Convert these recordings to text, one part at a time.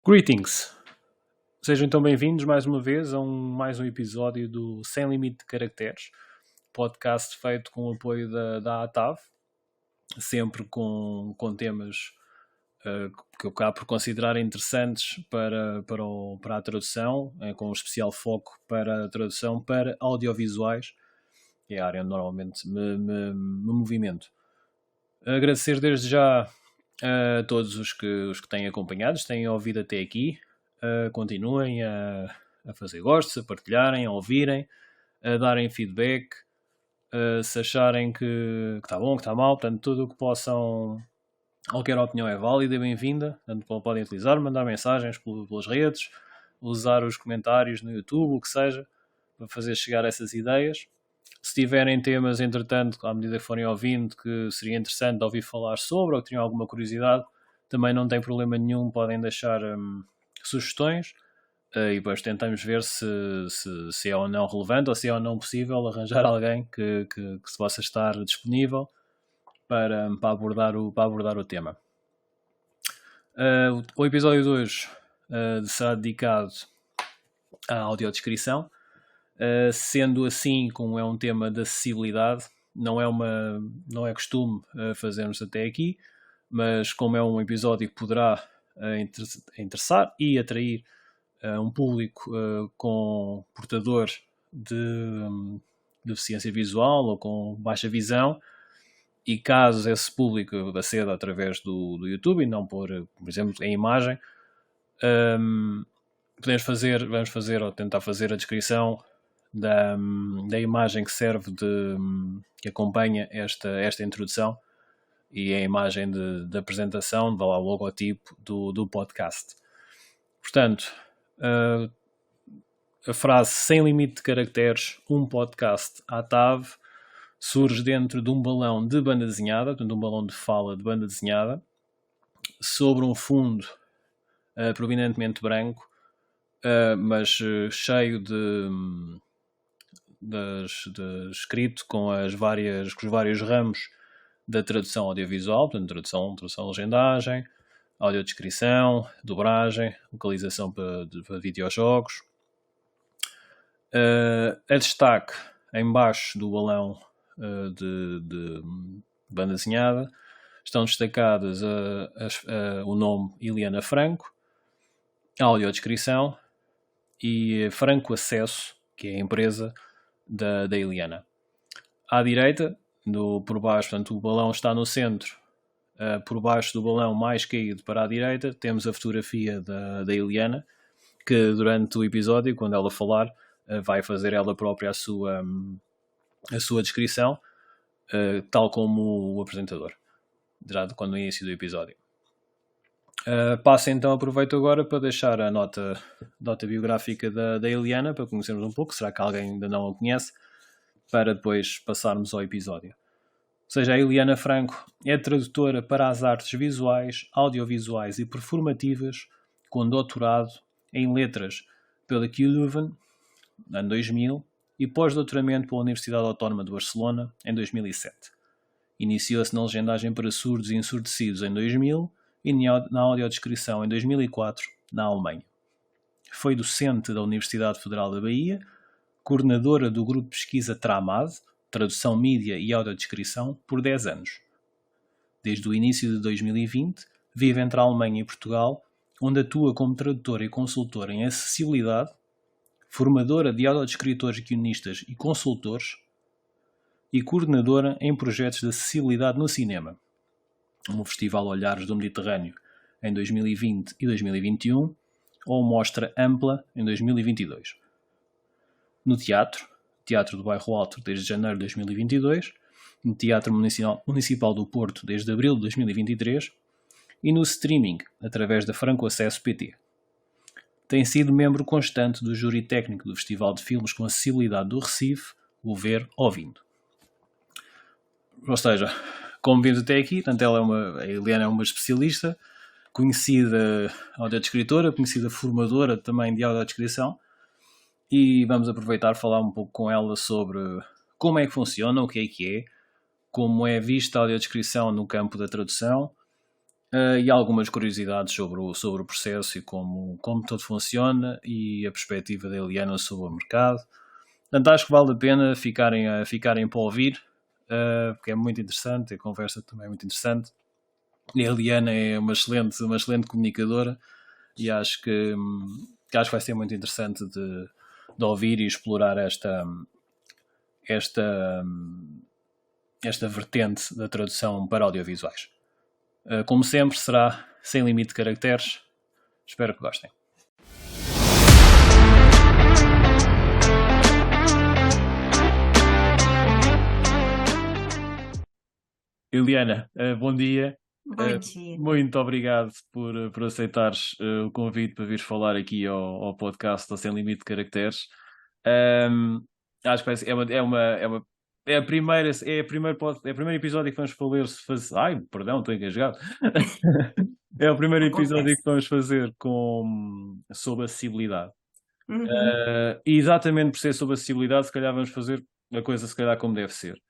Greetings! Sejam então bem-vindos mais uma vez a mais um episódio do Sem Limite de Caracteres, podcast feito com o apoio da ATAV, sempre com temas que eu acabo por considerar interessantes para a tradução, com um especial foco para a tradução para audiovisuais, que é a área onde normalmente me movimento. Agradecer desde já a todos os que têm acompanhado, têm ouvido até aqui. Continuem a fazer gostos, a partilharem, a ouvirem, a darem feedback, se acharem que está bom, que está mal, portanto, tudo o que possam, qualquer opinião é válida e bem-vinda, portanto, podem utilizar, mandar mensagens pelas redes, usar os comentários no YouTube, o que seja, para fazer chegar essas ideias. Se tiverem temas, entretanto, à medida que forem ouvindo, que seria interessante ouvir falar sobre, ou que tenham alguma curiosidade, também não tem problema nenhum, podem deixar sugestões e depois tentamos ver se é ou não relevante ou se é ou não possível arranjar alguém que se possa estar disponível para abordar o tema. O episódio de hoje será dedicado à audiodescrição, sendo assim, como é um tema de acessibilidade, não é costume fazermos até aqui, mas como é um episódio que poderá interessar e atrair um público com portador de deficiência visual ou com baixa visão, e caso esse público aceda através do YouTube e não por exemplo, em imagem, vamos fazer ou tentar fazer a descrição da imagem que serve que acompanha esta introdução, e a imagem de apresentação, o logotipo do podcast. Portanto, a frase sem limite de caracteres, um podcast à TAV, surge dentro de um balão de banda desenhada, portanto, um balão de fala de banda desenhada, sobre um fundo prominentemente branco, mas cheio de escrito com os vários ramos da tradução audiovisual, portanto, tradução, legendagem, audiodescrição, dobragem, localização para videojogos. A destaque, em baixo do balão de banda desenhada, estão destacadas o nome Eliana Franco, a audiodescrição e Franco Acesso, que é a empresa da Eliana. À direita, por baixo, portanto, o balão está no centro. Por baixo do balão, mais caído para a direita, temos a fotografia da Eliana, que durante o episódio, quando ela falar, vai fazer ela própria a sua descrição, tal como o apresentador, já quando no início do episódio. Aproveito agora para deixar a nota biográfica da Eliana, para conhecermos um pouco, será que alguém ainda não a conhece, para depois passarmos ao episódio. Ou seja, a Eliana Franco é tradutora para as artes visuais, audiovisuais e performativas, com doutorado em letras pela QU Leuven, em 2000, e pós-doutoramento pela Universidade Autónoma de Barcelona, em 2007. Iniciou-se na legendagem para surdos e ensurdecidos em 2000 e na audiodescrição em 2004, na Alemanha. Foi docente da Universidade Federal da Bahia, coordenadora do grupo de pesquisa TRAMAD, Tradução, Mídia e Audiodescrição, por 10 anos. Desde o início de 2020, vive entre a Alemanha e Portugal, onde atua como tradutora e consultora em acessibilidade, formadora de audiodescritores, guionistas e consultores, e coordenadora em projetos de acessibilidade no cinema, no Festival Olhares do Mediterrâneo em 2020 e 2021, ou Mostra Ampla em 2022. No Teatro do Bairro Alto desde janeiro de 2022, no Teatro Municipal do Porto desde abril de 2023 e no streaming, através da Franco Acesso PT. Tem sido membro constante do júri técnico do Festival de Filmes com Acessibilidade do Recife, o Ver Ouvindo. Ou seja, como vimos até aqui, portanto, a Eliana é uma especialista, conhecida audiodescritora, conhecida formadora também de audiodescrição, e vamos aproveitar falar um pouco com ela sobre como é que funciona, o que é, como é vista a audiodescrição no campo da tradução, e algumas curiosidades sobre o processo e como tudo funciona e a perspectiva da Eliana sobre o mercado. Portanto, acho que vale a pena ficarem para ouvir, porque é muito interessante, a conversa também é muito interessante. A Eliana é uma excelente comunicadora e acho que vai ser muito interessante de ouvir e explorar esta, esta vertente da tradução para audiovisuais. Como sempre, será sem limite de caracteres. Espero que gostem. Eliana, bom dia. Bom dia. Muito obrigado por aceitares o convite para vir falar aqui ao podcast do Sem Limite de Caracteres. Acho que é a primeira, é o primeiro episódio que vamos fazer. Ai, perdão, estou engasgado. É o primeiro episódio que vamos fazer sobre acessibilidade. E exatamente por ser sobre acessibilidade, se calhar vamos fazer a coisa se calhar como deve ser.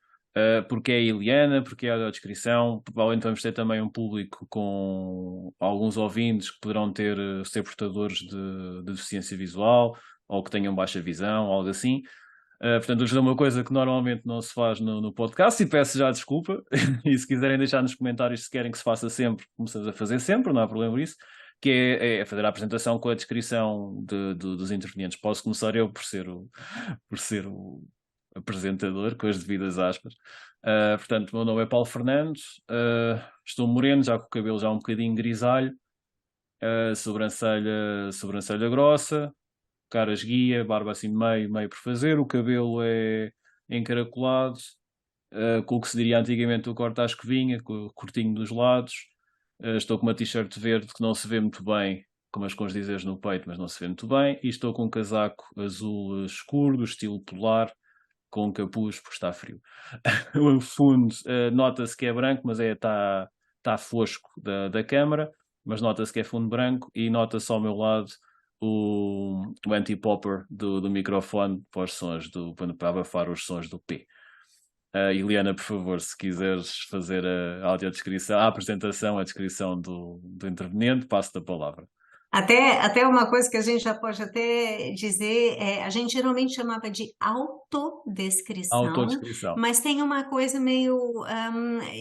Porque é a Eliana, porque é a audiodescrição, provavelmente vamos ter também um público com alguns ouvintes que poderão ser portadores de deficiência visual ou que tenham baixa visão, algo assim. Portanto, vou fazer uma coisa que normalmente não se faz no podcast e peço já desculpa. E se quiserem deixar nos comentários se querem que se faça sempre, começamos a fazer sempre, não há problema por isso, que é fazer a apresentação com a descrição dos intervenientes. Posso começar eu por ser o apresentador, com as devidas aspas. Portanto, o meu nome é Paulo Fernandes, estou moreno, já com o cabelo já um bocadinho grisalho, sobrancelha grossa, cara esguia, barba assim meio por fazer, o cabelo é encaracolado, com o que se diria antigamente o corte à escovinha, com o cortinho dos lados. Estou com uma t-shirt verde que não se vê muito bem, com umas cores dizeres no peito, mas não se vê muito bem, e estou com um casaco azul escuro, do estilo polar, com capuz, porque está frio. O fundo, nota-se que é branco, mas está fosco da câmara, mas nota-se que é fundo branco e nota-se ao meu lado o anti-popper do microfone para os sons para abafar os sons do P. Eliana, por favor, se quiseres fazer a audiodescrição, a apresentação, a descrição do interveniente, passo-te a palavra. Até uma coisa que a gente já pode até dizer, a gente geralmente chamava de autodescrição, Autodescrição. mas tem uma coisa meio,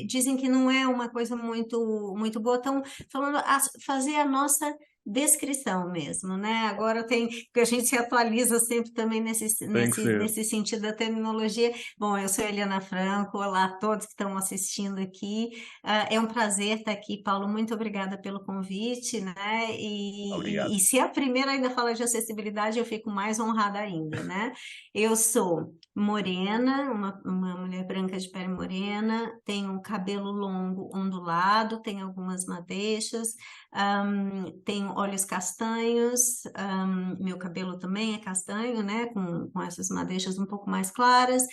dizem que não é uma coisa muito boa, então falando fazer a nossa descrição mesmo, né? Agora porque a gente se atualiza sempre também nesse sentido da terminologia. Bom, eu sou Eliana Franco, olá a todos que estão assistindo aqui. É um prazer estar aqui, Paulo. Muito obrigada pelo convite, né? Obrigado. E se a primeira ainda fala de acessibilidade, eu fico mais honrada ainda, né? Eu sou morena, uma mulher branca de pele morena, tenho cabelo longo ondulado, tenho algumas madeixas, tenho olhos castanhos, meu cabelo também é castanho, né? Com essas madeixas um pouco mais claras,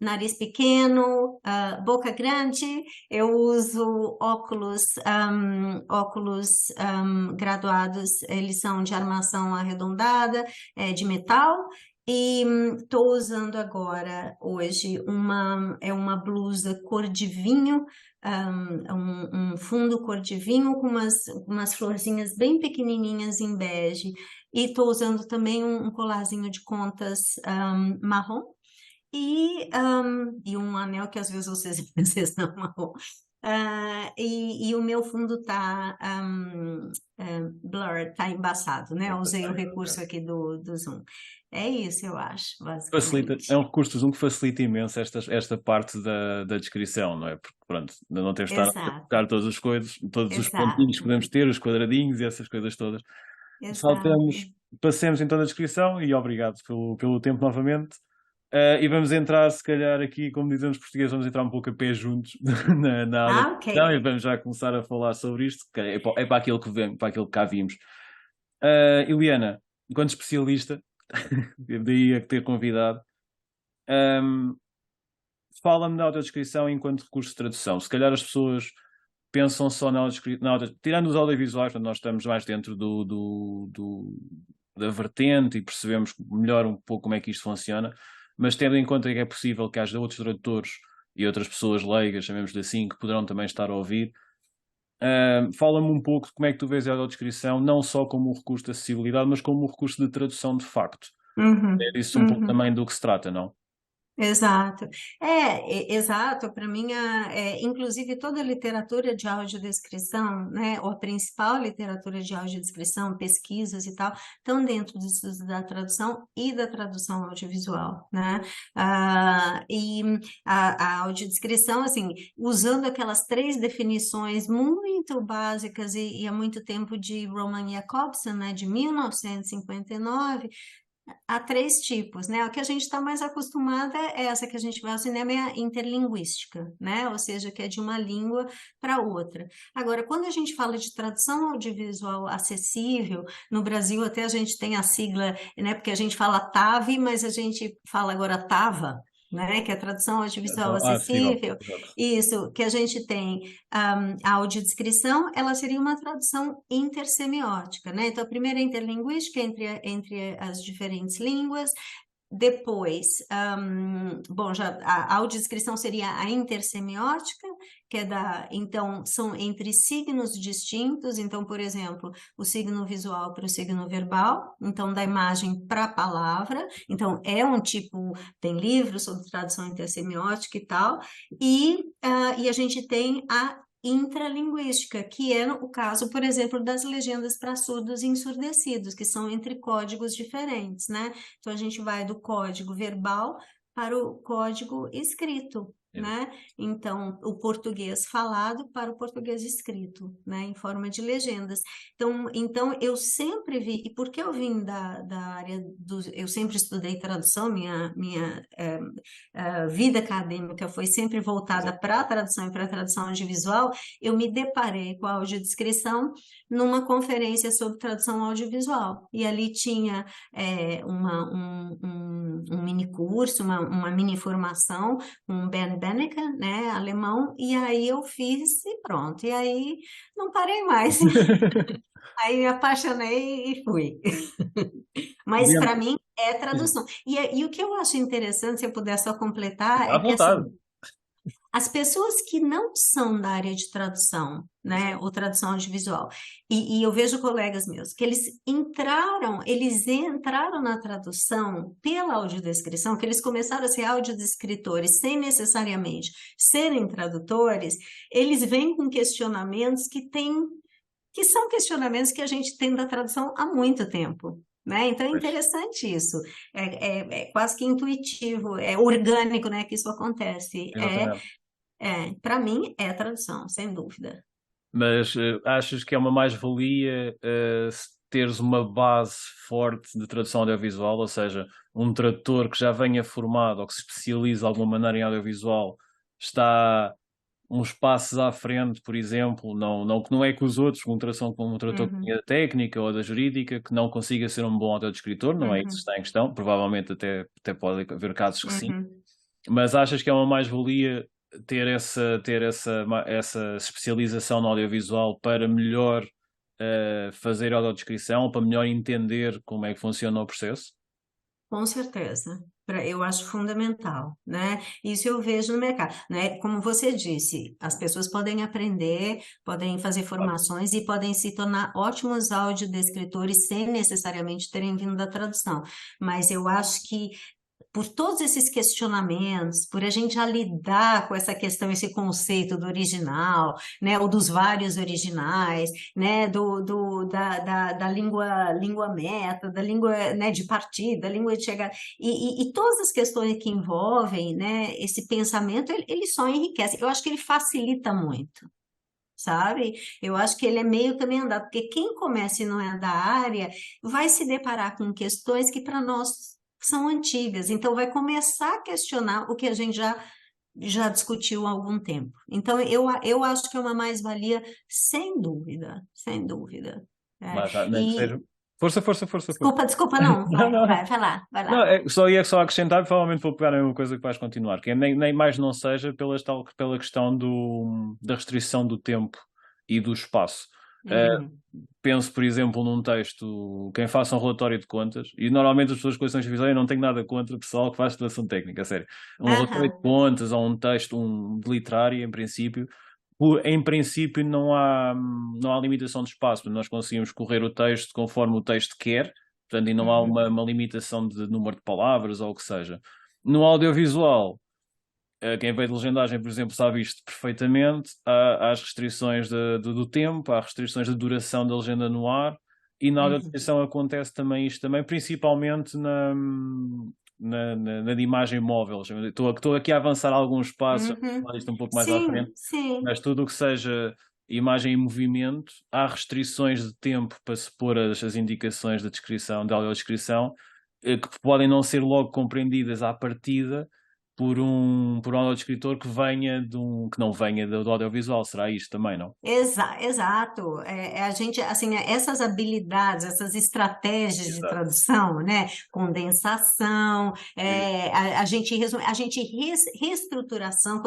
nariz pequeno, boca grande. Eu uso óculos graduados, eles são de armação arredondada, de metal. E estou usando agora, hoje, uma blusa cor de vinho, um fundo cor de vinho com umas florzinhas bem pequenininhas em bege. E estou usando também um colarzinho de contas marrom. E um anel que às vezes vocês não marrom. E o meu fundo tá blurred, tá embaçado, né? Eu usei o recurso aqui do Zoom. É isso, eu acho, basicamente. É um recurso do Zoom que facilita imenso esta parte da descrição, não é? Porque, pronto, não temos de estar a tocar todas as coisas, todos os pontinhos que podemos ter, os quadradinhos e essas coisas todas. Passemos então a descrição e obrigado pelo tempo novamente. E vamos entrar, se calhar, aqui, como dizemos português, vamos entrar um pouco a pé juntos na aula e vamos já começar a falar sobre isto, que é para aquilo que vemos, para aquilo que cá vimos. Eliana, enquanto especialista, daí a ter convidado, fala-me da audiodescrição enquanto recurso de tradução. Se calhar as pessoas pensam só na audiodescrição, tirando os audiovisuais, nós estamos mais dentro da vertente e percebemos melhor um pouco como é que isto funciona, mas tendo em conta que é possível que haja outros tradutores e outras pessoas leigas, chamemos-lhe assim, que poderão também estar a ouvir, Fala-me um pouco de como é que tu vês a audiodescrição, não só como um recurso de acessibilidade, mas como um recurso de tradução de facto. É Uhum, isso um pouco uhum. também do que se trata, não? Exato. Exato. Para mim, inclusive toda a literatura de audiodescrição, né, ou a principal literatura de audiodescrição, pesquisas e tal, estão dentro dos estudos da tradução e da tradução audiovisual, né? E a audiodescrição, assim, usando aquelas três definições muito básicas e há muito tempo de Roman Jakobson, né, de 1959. Há três tipos, né? O que a gente está mais acostumada é essa que a gente vai ao cinema, é a interlinguística, né? Ou seja, que é de uma língua para outra. Agora, quando a gente fala de tradução audiovisual acessível, no Brasil até a gente tem a sigla, né? Porque a gente fala TAV, mas a gente fala agora TAVA, né? Que é tradução audiovisual Então, acessível. acessível. Exato. Isso, que a gente tem a audiodescrição, ela seria uma tradução intersemiótica, né? Então, a primeira é interlinguística entre as diferentes línguas. Depois, bom, já a audiodescrição seria a intersemiótica, que é então, são entre signos distintos. Então, por exemplo, o signo visual para o signo verbal, então, da imagem para a palavra. Então, é um tipo, tem livros sobre tradução intersemiótica e tal. E a gente tem a intralinguística, que é o caso, por exemplo, das legendas para surdos e ensurdecidos, que são entre códigos diferentes, né? Então, a gente vai do código verbal para o código escrito, Exato. né? Então, o português falado para o português escrito, né? Em forma de legendas. Então eu sempre vi, e porque eu vim da área eu sempre estudei tradução, minha vida acadêmica foi sempre voltada Exato. para a tradução e para a tradução audiovisual, eu me deparei com a audiodescrição numa conferência sobre tradução audiovisual. E ali tinha um mini curso, uma mini formação, um Ben Benecke, né, alemão, e aí eu fiz e pronto. E aí não parei mais. Aí me apaixonei e fui. Mas para Dentro. mim é tradução. E o que eu acho interessante, se eu puder só completar, À é que assim, vontade. as pessoas que não são da área de tradução, né, Exato. ou tradução audiovisual, e eu vejo colegas meus que eles entraram na tradução pela audiodescrição, que eles começaram a ser audiodescritores sem necessariamente serem tradutores, eles vêm com questionamentos que são questionamentos que a gente tem da tradução há muito tempo. Né? Então é Pois. interessante isso, é quase que intuitivo, é orgânico, né, que isso acontece. Exatamente. Para mim é a tradução, sem dúvida. Mas achas que é uma mais-valia se teres uma base forte de tradução audiovisual, ou seja, um tradutor que já venha formado ou que se especialize de alguma maneira em audiovisual está uns passos à frente, por exemplo, não que não é que os outros, como um tradutor que tenha Uhum, da técnica ou da jurídica, que não consiga ser um bom audiodescritor, não é isso que uhum, está em questão, provavelmente até pode haver casos que sim, uhum. mas achas que é uma mais-valia ter essa especialização no audiovisual para melhor fazer audiodescrição, para melhor entender como é que funciona o processo? Com certeza. Eu acho fundamental, né? Isso eu vejo no mercado, né? Como você disse, as pessoas podem aprender, podem fazer Claro. formações e podem se tornar ótimos audiodescritores sem necessariamente terem vindo da tradução. Mas eu acho que por todos esses questionamentos, por a gente já lidar com essa questão, esse conceito do original, né, ou dos vários originais, né, da língua meta, da língua, né, de partida, da língua de chegada, e todas as questões que envolvem, né, esse pensamento, ele só enriquece. Eu acho que ele facilita muito. Sabe? Eu acho que ele é meio caminho andado, porque quem começa e não é da área vai se deparar com questões que para nós são antigas, então vai começar a questionar o que a gente já discutiu há algum tempo. Então eu acho que é uma mais-valia, sem dúvida, sem dúvida. É. Mas nem que E seja. Força, força, força, força. desculpa, não, Não, não, não. vai Não, lá. só ia acrescentar, provavelmente vou pegar a mesma coisa que vais continuar, que é nem mais não seja pela questão da restrição do tempo e do espaço. Uhum. Penso, por exemplo, num texto, quem faça um relatório de contas, e normalmente as pessoas com licença visual, eu não tenho nada contra o pessoal que faz tradução técnica, a sério. Um relatório de Aham. contas ou um texto de literário, em princípio, em princípio não há limitação de espaço, nós conseguimos correr o texto conforme o texto quer, portanto, e não há uma limitação de número de palavras ou o que seja. No audiovisual, quem veio de legendagem, por exemplo, sabe isto perfeitamente, há as restrições do tempo, há restrições de duração da legenda no ar, e na audiodescrição acontece também isto também, principalmente na de imagem móvel. Estou aqui a avançar alguns passos, vou falar isto um pouco mais à Sim, frente, sim. mas tudo o que seja imagem em movimento, há restrições de tempo para se pôr as indicações da descrição, da audiodescrição, que podem não ser logo compreendidas à partida por um audiodescritor que não venha do audiovisual. Será isto também, não? Exato. A gente, assim, essas habilidades, essas estratégias de Exato. tradução, né? Condensação, Exato. a gente resume, reestruturação.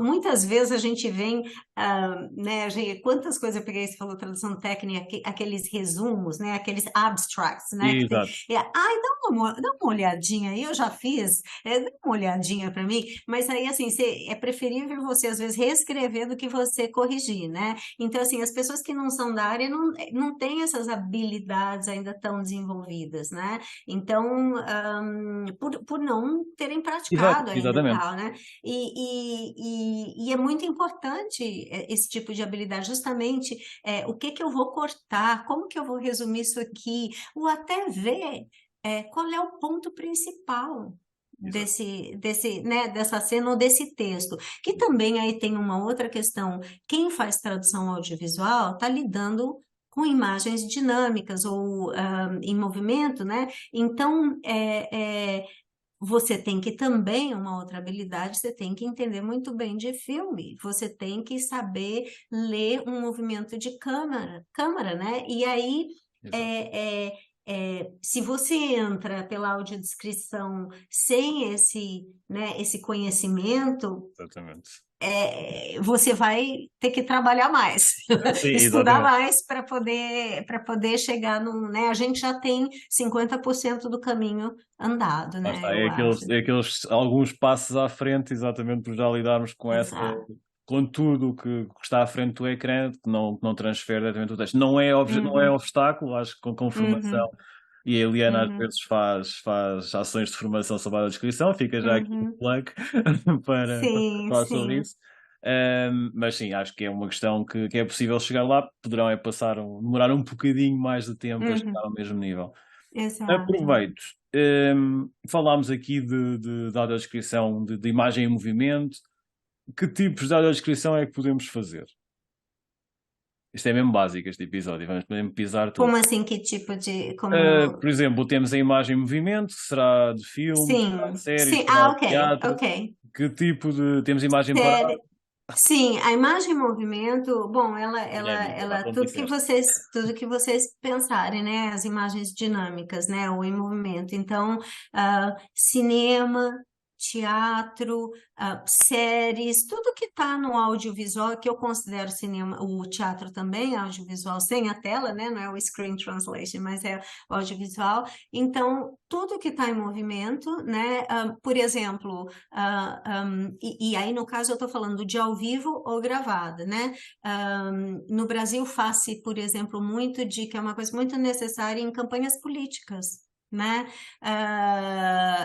Muitas vezes a gente vem, né? Quantas coisas eu peguei, você falou tradução técnica, aqueles resumos, né? Aqueles abstracts, né? Que tem, Exato. ai, dá uma olhadinha aí, eu já fiz, dá uma olhadinha para mim, mas aí, assim, é preferível você, às vezes, reescrever do que você corrigir, né? Então, assim, as pessoas que não são da área não têm essas habilidades ainda tão desenvolvidas, né? Então, por não terem Exato, praticado ainda e exatamente. tal, né? E é muito importante esse tipo de habilidade, justamente o que eu vou cortar, como que eu vou resumir isso aqui, ou até ver qual é o ponto principal Exato. né, dessa cena ou desse texto. Que também aí tem uma outra questão. Quem faz tradução audiovisual está lidando com imagens dinâmicas ou em movimento, né? Então, você tem que também, uma outra habilidade, você tem que entender muito bem de filme. Você tem que saber ler um movimento de câmera, né? E aí, Exato. é, se você entra pela audiodescrição sem né, esse conhecimento, Exatamente. você vai ter que trabalhar mais, Sim, estudar exatamente. mais para poder chegar no, né? A gente já tem 50% do caminho andado, Lá né? está, Eu acho. é aqueles alguns passos à frente, exatamente por já lidarmos Exato. com tudo o que está à frente do ecrã, que não transfere diretamente o texto. Não é Uhum, obstáculo, acho que com formação, uhum, e a Eliana às uhum, vezes faz ações de formação sobre a descrição, fica já aqui o uhum. plug para Sim, falar sobre sim. isso. Mas sim, acho que é uma questão que é possível chegar lá, poderão demorar um bocadinho mais de tempo a chegar Uhum, ao mesmo nível. exato. Aproveito. Falámos aqui de audiodescrição de imagem em movimento. Que tipos de audiodescrição é que podemos fazer? Isto é mesmo básico, este episódio. Vamos mesmo pisar tudo. Como assim, que tipo de, como... Por exemplo, temos a imagem em movimento, que será de filme, será de Sim, séries, sim. será Ah, de ok, teatro. ok. Que tipo de... Temos imagem parada? Sério. Sim, a imagem em movimento, bom, Dinâmica, vá, como tudo que disseste. vocês pensarem, né, as imagens dinâmicas, né, ou em movimento. Então, cinema, teatro, séries, tudo que está no audiovisual, que eu considero cinema, o teatro também, audiovisual, sem a tela, né, não é o screen translation, mas é o audiovisual. Então, tudo que está em movimento, né, por exemplo, e aí, no caso, eu estou falando de ao vivo ou gravada, né? No Brasil, faz-se, por exemplo, muito que é uma coisa muito necessária em campanhas políticas. Né?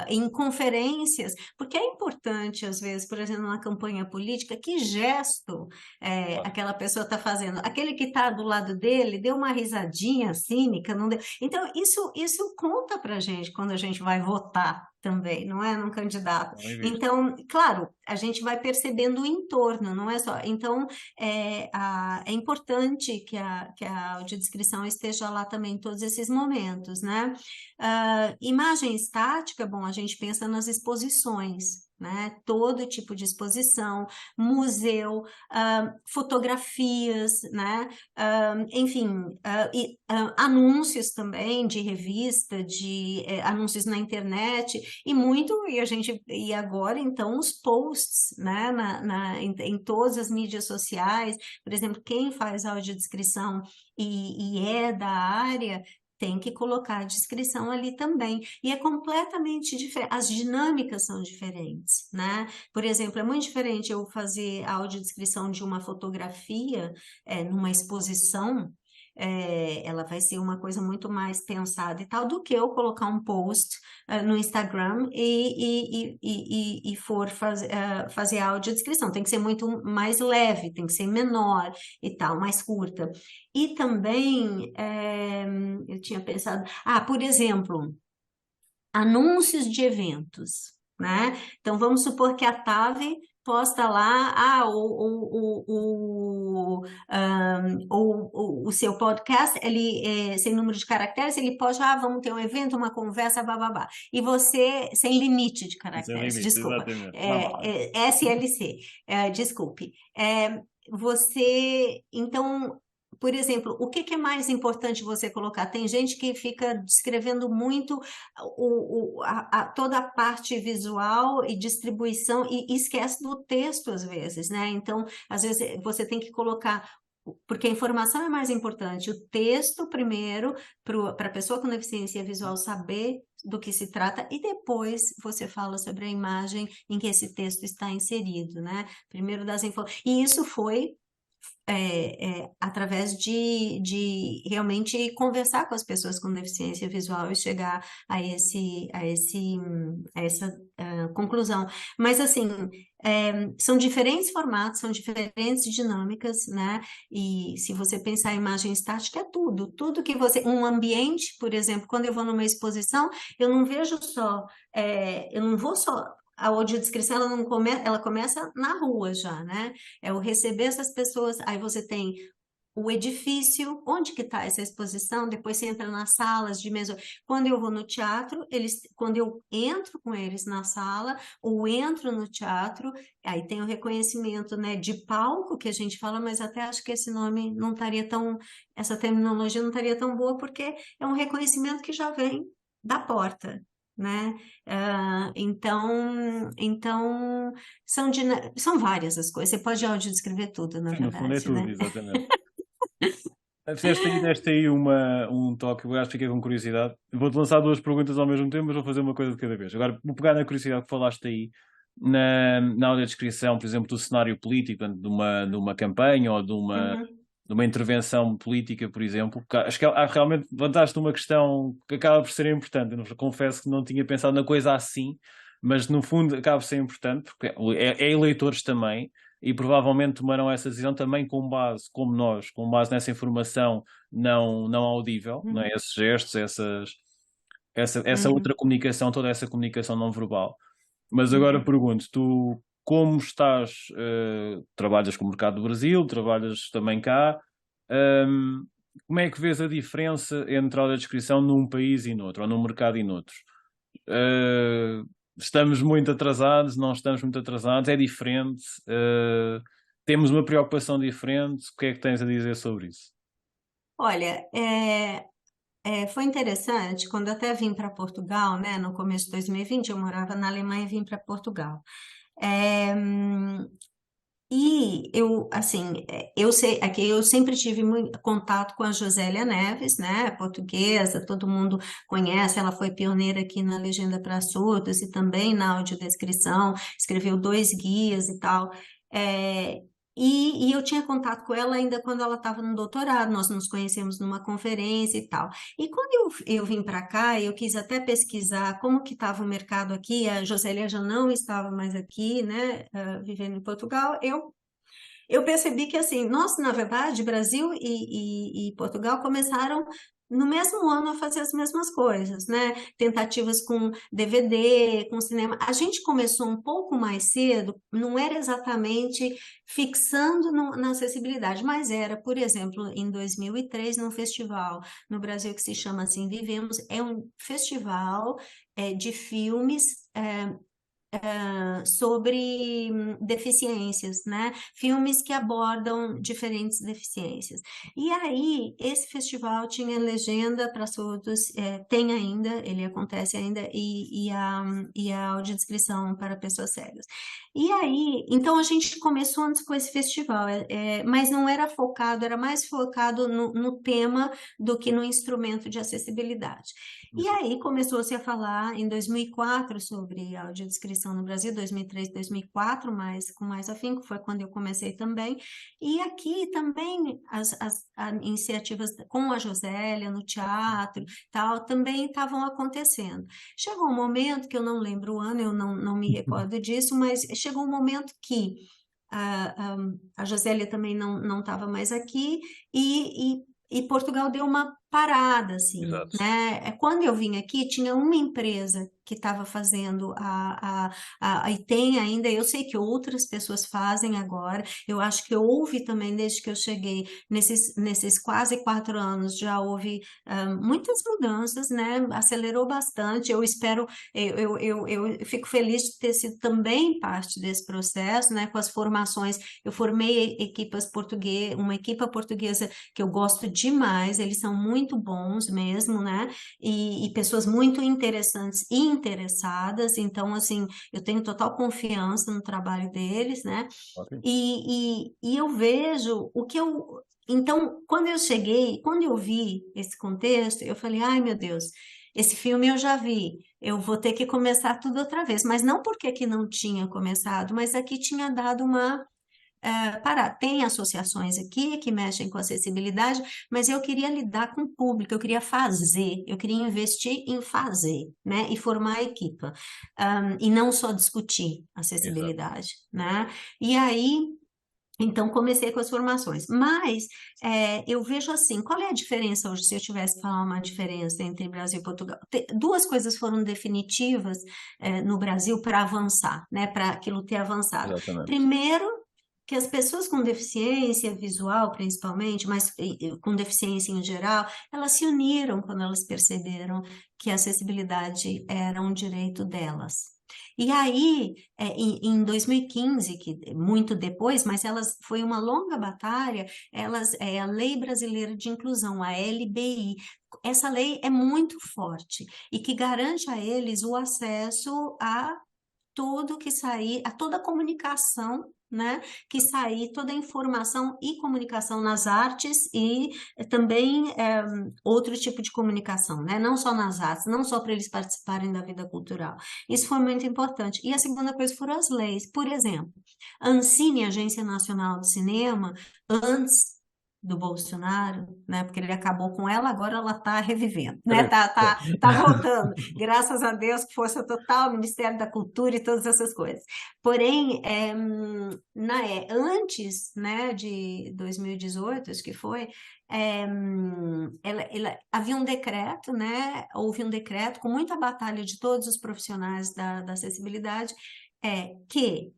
Em conferências, porque é importante, às vezes, por exemplo, na campanha política, que gesto Claro. aquela pessoa está fazendo. Aquele que está do lado dele deu uma risadinha cínica, não deu. Então, isso conta para gente quando a gente vai votar também, não é? Num candidato. Não é visto. Então, claro, a gente vai percebendo o entorno, não é só. Então, é importante que a audiodescrição esteja lá também em todos esses momentos, né? Imagem estática, bom, a gente pensa nas exposições. Né? Todo tipo de exposição, museu, fotografias, né? Enfim, anúncios também de revista, de anúncios na internet, e agora então os posts, né, em todas as mídias sociais, por exemplo, quem faz audiodescrição e é da área, tem que colocar a descrição ali também. E é completamente diferente, as dinâmicas são diferentes, né? Por exemplo, é muito diferente eu fazer a audiodescrição de uma fotografia numa exposição, ela vai ser uma coisa muito mais pensada e tal, do que eu colocar um post no Instagram e for fazer a audiodescrição. Tem que ser muito mais leve, tem que ser menor e tal, mais curta. E também, eu tinha pensado, por exemplo, anúncios de eventos, né? Então, vamos supor que a TAV posta lá, o seu podcast, ele, sem número de caracteres, ele pode, vamos ter um evento, uma conversa, bababá. E você, sem limite de Sem caracteres, limite, desculpa, exatamente. Normal. SLC, desculpe. Então, por exemplo, o que é mais importante você colocar? Tem gente que fica descrevendo muito toda a parte visual e distribuição e esquece do texto às vezes, né? Então, às vezes você tem que colocar, porque a informação é mais importante, o texto primeiro, para a pessoa com deficiência visual saber do que se trata, e depois você fala sobre a imagem em que esse texto está inserido, né? Primeiro das informações. E isso foi através de realmente conversar com as pessoas com deficiência visual e chegar a essa conclusão. Mas, assim, são diferentes formatos, são diferentes dinâmicas, né? E se você pensar em imagem estática, é tudo que você... Um ambiente, por exemplo, quando eu vou numa exposição, eu não vejo só... eu não vou só... A audiodescrição, ela começa na rua já, né? É o receber essas pessoas, aí você tem o edifício, onde que está essa exposição, depois você entra nas salas de mesa. Quando eu vou no teatro, quando eu entro com eles na sala, ou entro no teatro, aí tem o reconhecimento, né, de palco, que a gente fala, mas até acho que esse nome não estaria tão, essa terminologia não estaria tão boa, porque é um reconhecimento que já vem da porta, né? Então são várias as coisas. Você pode audiodescrever tudo, na Sim, no fundo é verdade, tudo, né? exatamente. Deste aí um toque, eu acho que fiquei com curiosidade. Vou-te lançar duas perguntas ao mesmo tempo, mas vou fazer uma coisa de cada vez. Agora, vou pegar na curiosidade que falaste aí, na audiodescrição, por exemplo, do cenário político, portanto, de uma campanha ou de uma, Uhum. de uma intervenção política, por exemplo. Porque acho que realmente levantaste uma questão que acaba por ser importante. Eu confesso que não tinha pensado na coisa assim, mas no fundo acaba por ser importante, porque é eleitores também e provavelmente tomarão essa decisão também com base, como nós, com base nessa informação não audível, não é? Uhum. Esses gestos, essa Uhum. outra comunicação, toda essa comunicação não verbal. Mas agora Uhum. pergunto, tu como estás, trabalhas com o mercado do Brasil, trabalhas também cá, hum, como é que vês a diferença entre a audiodescrição num país e noutro, ou num mercado e noutro? Uh, Estamos muito atrasados, não estamos muito atrasados, é diferente, temos uma preocupação diferente. O que é que tens a dizer sobre isso? Olha, foi interessante, quando eu até vim para Portugal, né, no começo de 2020, eu morava na Alemanha e vim para Portugal. É, E eu, assim, eu sei, aqui eu sempre tive muito contato com a Josélia Neves, né, portuguesa, todo mundo conhece, ela foi pioneira aqui na Legenda para Surdos e também na audiodescrição, escreveu 2 guias e tal. É, e eu tinha contato com ela ainda quando ela estava no doutorado, nós nos conhecemos numa conferência e tal. E quando eu vim para cá, eu quis até pesquisar como que estava o mercado aqui, a Josélia já não estava mais aqui, né, vivendo em Portugal, eu percebi que, assim, nós, na verdade, Brasil e Portugal começaram no mesmo ano a fazer as mesmas coisas, né? Tentativas com DVD, com cinema. A gente começou um pouco mais cedo, não era exatamente fixando na acessibilidade, mas era, por exemplo, em 2003, num festival no Brasil que se chama Assim Vivemos, é um festival de filmes sobre deficiências, né? Filmes que abordam diferentes deficiências. E aí, esse festival tinha legenda para surdos, tem ainda, ele acontece ainda, e a audiodescrição para pessoas cegas. E aí, então a gente começou antes com esse festival, mas não era focado, era mais focado no tema do que no instrumento de acessibilidade. E aí começou-se a falar em 2004 sobre audiodescrição no Brasil, 2003, 2004, mas com mais afinco, foi quando eu comecei também. E aqui também as iniciativas com a Josélia no teatro, tal, também estavam acontecendo. Chegou um momento que eu não lembro o ano, eu não me recordo disso, mas chegou um momento que a Josélia também não estava mais aqui e Portugal deu uma parada, assim, Exato. né? Quando eu vim aqui, tinha uma empresa que estava fazendo e tem ainda, eu sei que outras pessoas fazem agora, eu acho que houve também, desde que eu cheguei, nesses quase 4 anos, já houve muitas mudanças, né? Acelerou bastante, eu espero, eu fico feliz de ter sido também parte desse processo, né? Com as formações, eu formei uma equipa portuguesa que eu gosto demais, eles são muito bons mesmo, né? E pessoas muito interessantes e interessadas, então, assim, eu tenho total confiança no trabalho deles, né? Ótimo. E eu vejo o que eu. Então, quando eu cheguei, quando eu vi esse contexto, eu falei, ai meu Deus, esse filme eu já vi, eu vou ter que começar tudo outra vez. Mas não porque aqui não tinha começado, mas aqui tinha dado uma parar. Tem associações aqui que mexem com acessibilidade, mas eu queria lidar com o público, eu queria fazer, eu queria investir em fazer, né? E formar a equipa, e não só discutir Exato. acessibilidade, né? E aí. Então, comecei com as formações. Mas eu vejo assim, qual é a diferença hoje, se eu tivesse que falar uma diferença entre Brasil e Portugal? Duas coisas foram definitivas no Brasil para avançar, né? Para aquilo ter avançado. Exatamente. Primeiro, que as pessoas com deficiência visual, principalmente, mas com deficiência em geral, elas se uniram quando elas perceberam que a acessibilidade era um direito delas. E aí, em 2015, que muito depois, mas foi uma longa batalha, a Lei Brasileira de Inclusão, a LBI. Essa lei é muito forte e que garante a eles o acesso a tudo que sair, a toda a comunicação, né, que sair, toda a informação e comunicação nas artes e também outro tipo de comunicação, né, não só nas artes, não só para eles participarem da vida cultural. Isso foi muito importante. E a segunda coisa foram as leis. Por exemplo, a Ancine, Agência Nacional de Cinema, antes do Bolsonaro, né, porque ele acabou com ela, agora ela está revivendo, né, tá voltando. Graças a Deus, que força total, Ministério da Cultura e todas essas coisas. Porém, antes, né, de 2018, acho que foi, havia um decreto, né, houve um decreto com muita batalha de todos os profissionais da acessibilidade, que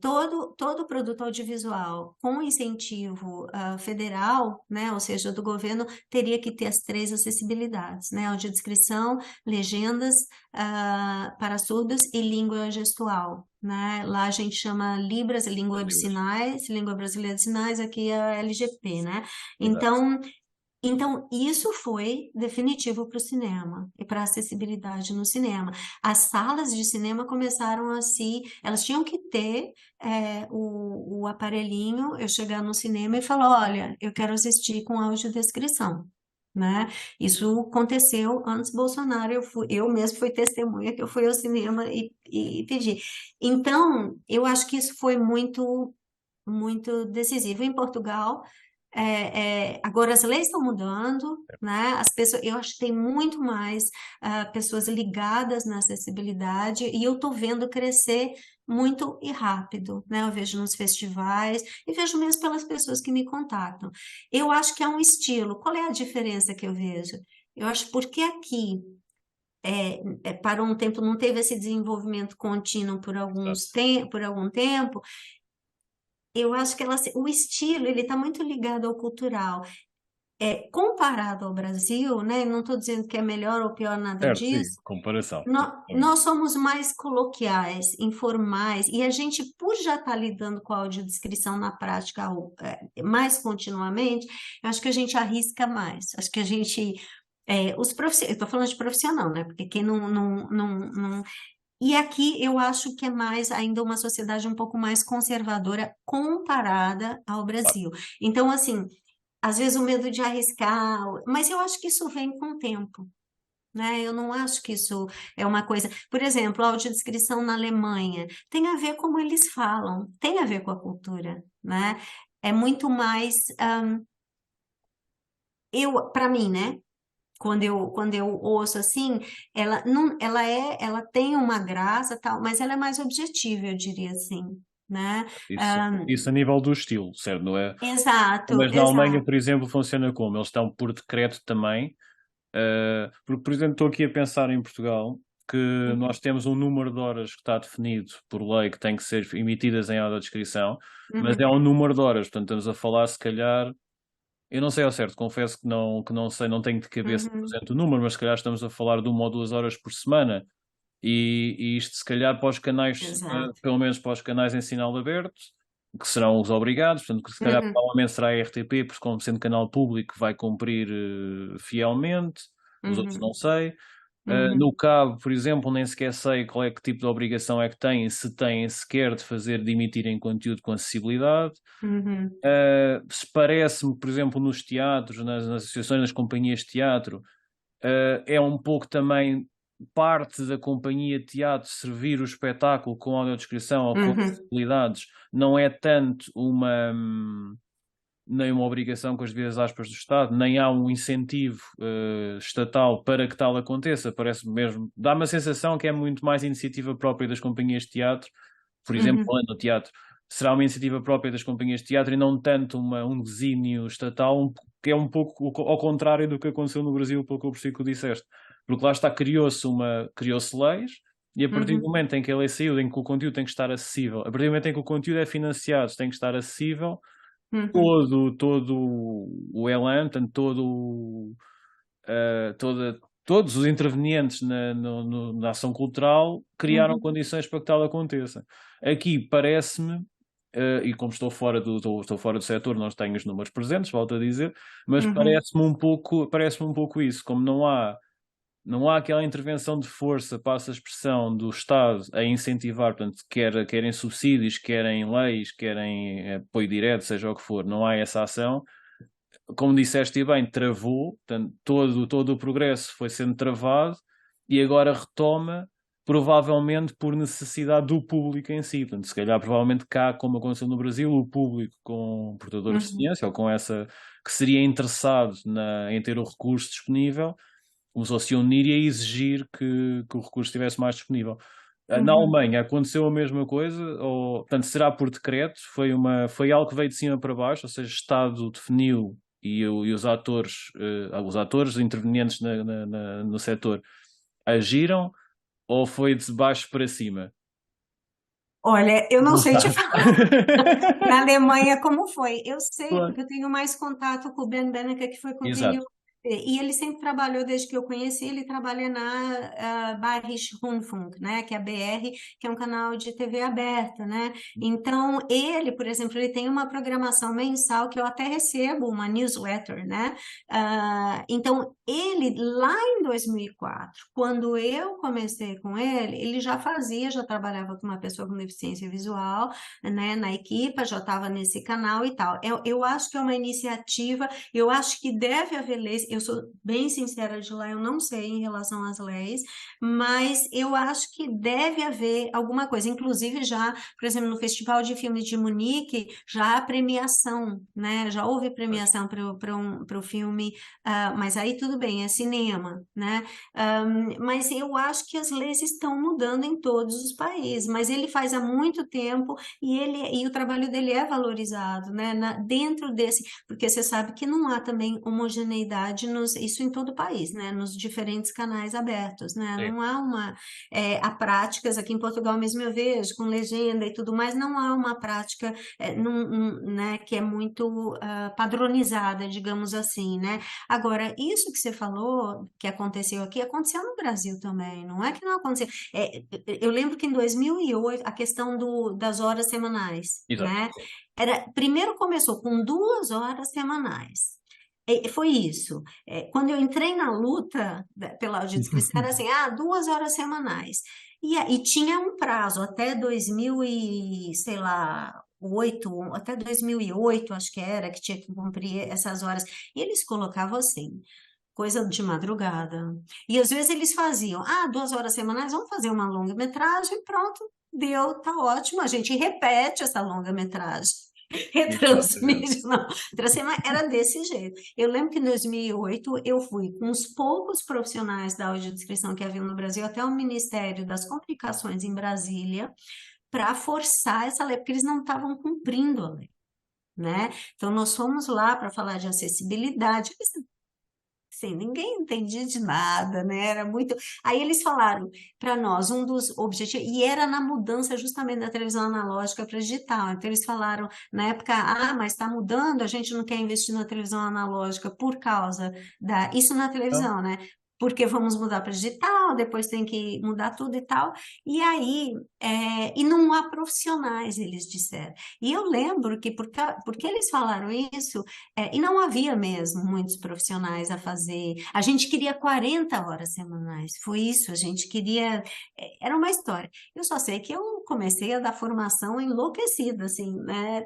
todo produto audiovisual com incentivo federal, né, ou seja, do governo, teria que ter as três acessibilidades, né, audiodescrição, legendas para surdos e língua gestual, né, lá a gente chama Libras, língua de Libras. sinais, língua brasileira de sinais, aqui é a LGP, né, Exato. então, isso foi definitivo para o cinema e para a acessibilidade no cinema. As salas de cinema começaram elas tinham que ter o aparelhinho, eu chegar no cinema e falar, olha, eu quero assistir com audiodescrição, né? Isso aconteceu antes do Bolsonaro, eu mesmo fui testemunha que eu fui ao cinema e pedi. Então, eu acho que isso foi muito, muito decisivo. Em Portugal, agora as leis estão mudando, né? As pessoas, eu acho que tem muito mais pessoas ligadas na acessibilidade e eu estou vendo crescer muito e rápido, né? Eu vejo nos festivais e vejo mesmo pelas pessoas que me contatam. Eu acho que é um estilo. Qual é a diferença que eu vejo? Eu acho porque aqui para um tempo não teve esse desenvolvimento contínuo Exato. por algum tempo. Eu acho que o estilo ele está muito ligado ao cultural. comparado ao Brasil, né? Não estou dizendo que é melhor ou pior, nada Certo, sim, disso. comparação. Nós somos mais coloquiais, informais, e a gente, por já estar lidando com a audiodescrição na prática mais continuamente, eu acho que a gente arrisca mais. Acho que a gente. Eu estou falando de profissional, né? Porque quem não. E aqui eu acho que é mais ainda uma sociedade um pouco mais conservadora comparada ao Brasil. Então, assim, às vezes o medo de arriscar, mas eu acho que isso vem com o tempo, né? Eu não acho que isso é uma coisa. Por exemplo, a audiodescrição na Alemanha tem a ver como eles falam, tem a ver com a cultura, né? É muito mais, para mim, né? Quando eu ouço assim, ela não, ela tem uma graça tal, mas ela é mais objetiva, eu diria assim, né? Isso, Ah, isso a nível do estilo, certo? Não é? exato, Mas na Alemanha, exato. por exemplo, funciona como? Eles estão por decreto também. Porque, por exemplo, estou aqui a pensar em Portugal que nós temos um número de horas que está definido por lei que tem que ser emitidas em audiodescrição, mas é Uhum, um número de horas, portanto estamos a falar se calhar, eu não sei ao certo, confesso que não sei, não tenho de cabeça uhum, presente o número, mas se calhar estamos a falar de 1 ou 2 horas por semana, e isto se calhar para os canais, exato. pelo menos para os canais em sinal aberto, que serão os obrigados, portanto, que se calhar Uhum, provavelmente será a RTP, porque como sendo canal público vai cumprir fielmente, os outros não uhum, sei. No uhum, cabo, por exemplo, nem sequer sei qual é que tipo de obrigação é que têm, se têm sequer de fazer, de emitirem conteúdo com acessibilidade. uhum, Se parece-me, por exemplo, nos teatros, nas associações, nas companhias de teatro, é um pouco também parte da companhia de teatro servir o espetáculo com audiodescrição ou com uhum, acessibilidades, não é tanto nem uma obrigação com as devidas aspas do Estado, nem há um incentivo estatal para que tal aconteça. Parece mesmo, dá-me a sensação que é muito mais iniciativa própria das companhias de teatro, por exemplo, uhum, falando no teatro, será uma iniciativa própria das companhias de teatro e não tanto um desígnio estatal, que é um pouco ao contrário do que aconteceu no Brasil, pelo que eu percebi que disseste. Porque lá está, criou-se leis, e a partir do uhum, momento em que a lei saiu, em que o conteúdo tem que estar acessível, a partir do momento em que o conteúdo é financiado, tem que estar acessível, uhum, todo o elan, portanto, todos os intervenientes na ação cultural criaram uhum, condições para que tal aconteça. Aqui parece-me, e como estou fora do setor, não tenho os números presentes, volto a dizer, mas uhum, parece-me um pouco isso, como não há aquela intervenção de força, passa a expressão, do Estado a incentivar, portanto, querem subsídios, querem leis, querem apoio direto, seja o que for, não há essa ação. Como disseste bem, travou, portanto, todo o progresso foi sendo travado e agora retoma, provavelmente por necessidade do público em si. Portanto, se calhar, provavelmente cá, como aconteceu no Brasil, o público com portadores de uhum, ciência ou com essa que seria interessado em ter o recurso disponível começou a se unir e a exigir que o recurso estivesse mais disponível. Na uhum. Alemanha aconteceu a mesma coisa, ou, portanto, será por decreto, foi algo que veio de cima para baixo, ou seja, o Estado definiu e os atores intervenientes no setor agiram, ou foi de baixo para cima? Olha, eu não Não sei te sabe. falar na Alemanha como foi. Eu sei, Claro. porque eu tenho mais contato com o Ben Beneke, que foi com quem Exato. eu. E ele sempre trabalhou, desde que eu conheci, ele trabalha na Bayerischer Rundfunk, né, que é a BR, que é um canal de TV aberta, né? Então, ele, por exemplo, ele tem uma programação mensal que eu até recebo, uma newsletter, né? Então, ele, lá em 2004, quando eu comecei com ele já fazia, já trabalhava com uma pessoa com deficiência visual, né, na equipe, já estava nesse canal e tal. Eu acho que é uma iniciativa, eu acho que deve haver leis, eu sou bem sincera de lá, eu não sei em relação às leis, mas eu acho que deve haver alguma coisa, inclusive já, por exemplo, no Festival de Filmes de Munique, já há premiação, né, já houve premiação para o filme, mas aí tudo bem, é cinema, né? Mas eu acho que as leis estão mudando em todos os países, mas ele faz há muito tempo e o trabalho dele é valorizado, né? Dentro desse, porque você sabe que não há também homogeneidade isso em todo o país, né? Nos diferentes canais abertos, né? Sim. Não há há práticas, aqui em Portugal mesmo eu vejo, com legenda e tudo mais, não há uma prática, né, que é muito padronizada, digamos assim, né? Agora, isso que você falou, que aconteceu aqui, aconteceu no Brasil também, não é que não aconteceu. Eu lembro que em 2008, a questão das horas semanais, Exato. né? Primeiro começou com 2 horas semanais. Foi isso. Quando eu entrei na luta pela audiodescrição, era assim, 2 horas semanais. E tinha um prazo, até 2000 e, sei lá, até 2008, acho que era, que tinha que cumprir essas horas. E eles colocavam assim, coisa de madrugada. E às vezes eles faziam, 2 horas semanais, vamos fazer uma longa-metragem, pronto, deu, tá ótimo, a gente repete essa longa-metragem. Exatamente. Retransmite, não. Era desse jeito. Eu lembro que em 2008 eu fui com os poucos profissionais da audiodescrição que havia no Brasil até o Ministério das Comunicações em Brasília para forçar essa lei, porque eles não estavam cumprindo a lei, né? Então nós fomos lá para falar de acessibilidade. Sim, ninguém entendia de nada, né? Era muito. Aí eles falaram para nós um dos objetivos, e era na mudança justamente da televisão analógica para digital. Então eles falaram na época, mas está mudando, a gente não quer investir na televisão analógica por causa da. Isso na Então, televisão, né? Porque vamos mudar para digital, depois tem que mudar tudo e tal. E aí, e não há profissionais, eles disseram. E eu lembro que porque eles falaram isso, e não havia mesmo muitos profissionais a fazer. A gente queria 40 horas semanais, foi isso, a gente queria. Era uma história. Eu só sei que eu comecei a dar formação enlouquecida, assim, né?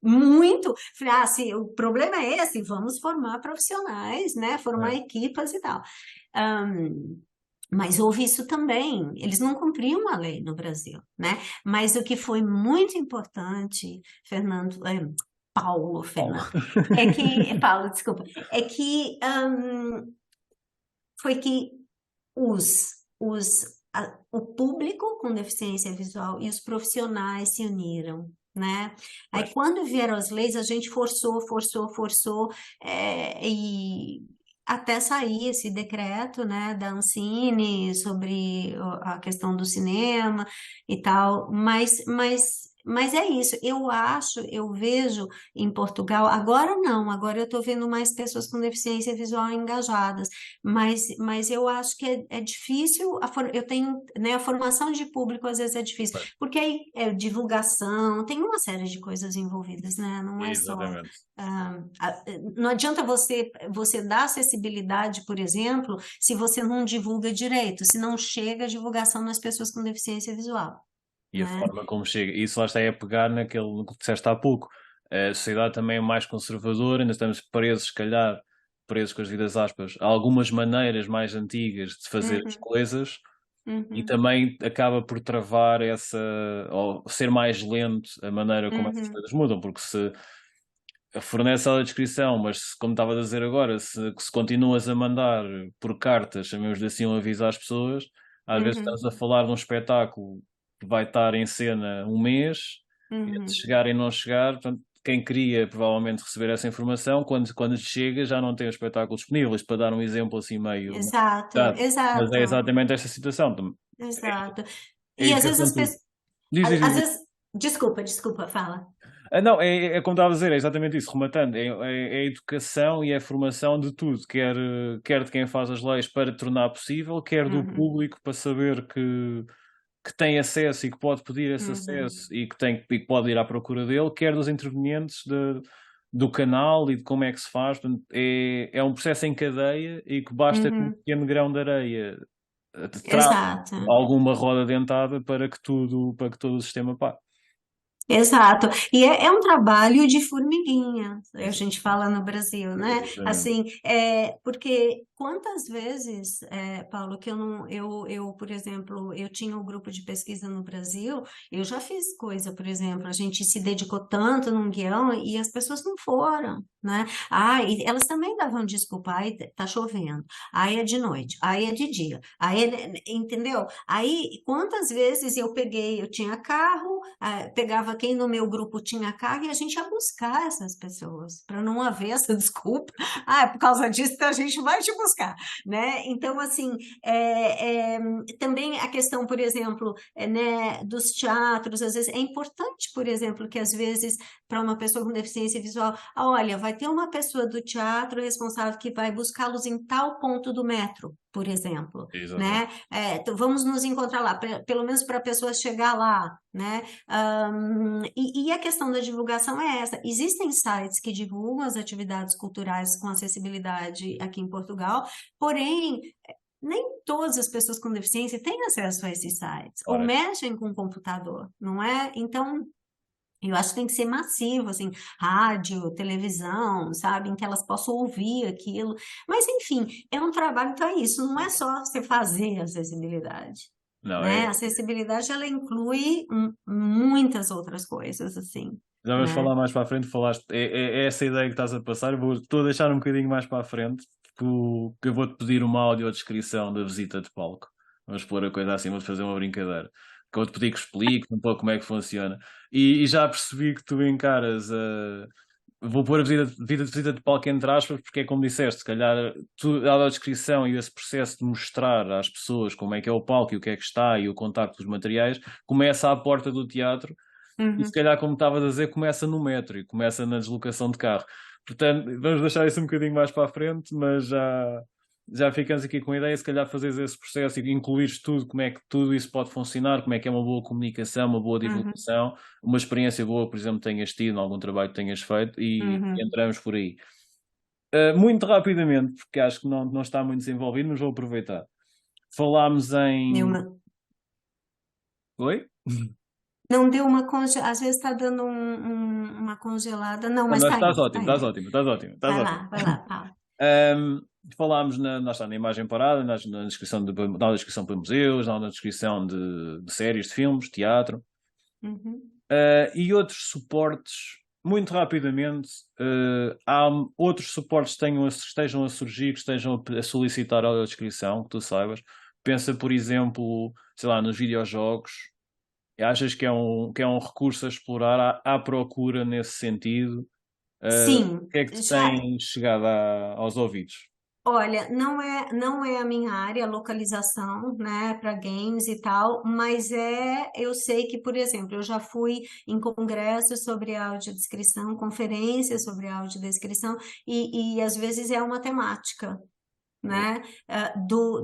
Muito. Falei, se o problema é esse, vamos formar profissionais, né? Formar é. equipas e tal. Mas houve isso também, eles não cumpriam a lei no Brasil, né? Mas o que foi muito importante, Paulo, Paulo. Fernando, Paulo, desculpa, é que foi que os, os, o público com deficiência visual e os profissionais se uniram, né? Aí Pois. quando vieram as leis, a gente forçou, e até sair esse decreto, né, da Ancine sobre a questão do cinema e tal, mas é isso, eu vejo em Portugal, agora não, agora eu estou vendo mais pessoas com deficiência visual engajadas, mas eu acho que é difícil, eu tenho, né, a formação de público às vezes é difícil, Pois. porque aí é divulgação, tem uma série de coisas envolvidas, né? Não é só. Exatamente. Não adianta você dar acessibilidade, por exemplo, se você não divulga direito, se não chega a divulgação nas pessoas com deficiência visual, E a né? forma como chega. Isso lá está é pegar no que disseste há pouco. A sociedade também é mais conservadora, ainda estamos presos, se calhar, presos com as vidas aspas, a algumas maneiras mais antigas de fazer as Uhum, coisas e uhum, também acaba por travar ou ser mais lento a maneira como essas uhum, coisas mudam, porque se fornece a descrição, mas como estava a dizer agora, se continuas a mandar por cartas, chamemos de assim, um aviso às pessoas, às vezes uhum, estamos a falar de um espetáculo que vai estar em cena um mês, e se uhum. chegar e não chegar, portanto, quem queria provavelmente receber essa informação, quando chega já não tem o espetáculo disponível. Isto para dar um exemplo assim meio Exato, exato, mas é exato, exatamente esta situação. exato. É E às vezes as interessante. pessoas. Diz, diz, Às diz. vezes. Desculpa, fala. Não, é como estava a dizer, é exatamente isso, rematando, é a educação e a formação de tudo, quer de quem faz as leis para tornar possível, quer do Uhum, público para saber que tem acesso e que pode pedir esse uhum, acesso e que pode ir à procura dele, quer dos intervenientes do canal e de como é que se faz. Portanto, é um processo em cadeia e que basta que um uhum. pequeno grão de areia trave Exato. alguma roda dentada para que todo o sistema pare. Exato. E é um trabalho de formiguinha, a gente Exatamente. fala no Brasil, né? Exatamente. Assim, porque quantas vezes, Paulo, que eu não, por exemplo, eu tinha um grupo de pesquisa no Brasil, eu já fiz coisa, por exemplo, a gente se dedicou tanto num guião e as pessoas não foram, né? Ah, e elas também davam desculpa, aí tá chovendo, aí é de noite, aí é de dia, entendeu? Aí, quantas vezes eu peguei, eu tinha carro, pegava quem no meu grupo tinha carro e a gente ia buscar essas pessoas, para não haver essa desculpa. Ah, é por causa disso então a gente vai te buscar, né? Então, assim, também a questão, por exemplo, né, dos teatros, às vezes é importante, por exemplo, que às vezes para uma pessoa com deficiência visual, olha, vai ter uma pessoa do teatro responsável que vai buscá-los em tal ponto do metro, por exemplo, Exatamente. né? Então vamos nos encontrar lá, pelo menos para a pessoa chegar lá, né? E a questão da divulgação é essa. Existem sites que divulgam as atividades culturais com acessibilidade aqui em Portugal, porém, nem todas as pessoas com deficiência têm acesso a esses sites, ou Ora, mexem com o computador, não é? Então, eu acho que tem que ser massivo, assim, rádio, televisão, sabe, em que elas possam ouvir aquilo. Mas, enfim, é um trabalho, então é isso, não é só você fazer acessibilidade, não, né? A acessibilidade, ela inclui muitas outras coisas, assim, já vamos né? falar mais para a frente, falaste, é essa ideia que estás a passar, estou a deixar um bocadinho mais para a frente, que eu vou-te pedir uma audiodescrição da visita de palco. Vamos pôr a coisa assim, vou-te fazer uma brincadeira. Que eu vou-te pedir que expliques um pouco como é que funciona. E já percebi que tu encaras a. Vou pôr a visita de palco entre aspas, porque é como disseste, se calhar a audiodescrição e esse processo de mostrar às pessoas como é que é o palco e o que é que está e o contacto dos materiais, começa à porta do teatro e se Uhum, calhar, como estavas a dizer, começa no metro e começa na deslocação de carro. Portanto, vamos deixar isso um bocadinho mais para a frente, mas já ficamos aqui com a ideia, se calhar, fazeres esse processo e incluires tudo, como é que tudo isso pode funcionar, como é que é uma boa comunicação, uma boa uhum, divulgação, uma experiência boa, por exemplo, tenhas tido, em algum trabalho que tenhas feito e uhum. entramos por aí. Muito rapidamente, porque acho que não está muito desenvolvido, mas vou aproveitar. Falámos Deu em. uma, Oi? não deu uma às vezes está dando uma congelada, não, Não, mas não, está estás indo, ótimo, está estás indo. ótimo, estás ótimo, estás ótimo. Vai lá, Paulo. Um, falámos lá está, na imagem parada, na descrição na descrição para museus, na descrição de séries, de filmes, teatro, Uhum. e outros suportes, muito rapidamente, há outros suportes que estejam a surgir, que estejam a solicitar a descrição, que tu saibas. Pensa, por exemplo, sei lá, nos videojogos. Achas que é um recurso a explorar à procura nesse sentido? O Sim, que é que te já. tem chegado aos ouvidos? Olha, não é a minha área, a localização, né, para games e tal, mas eu sei que, por exemplo, eu já fui em congressos sobre audiodescrição, conferências sobre audiodescrição, e às vezes é uma temática, Boa. né,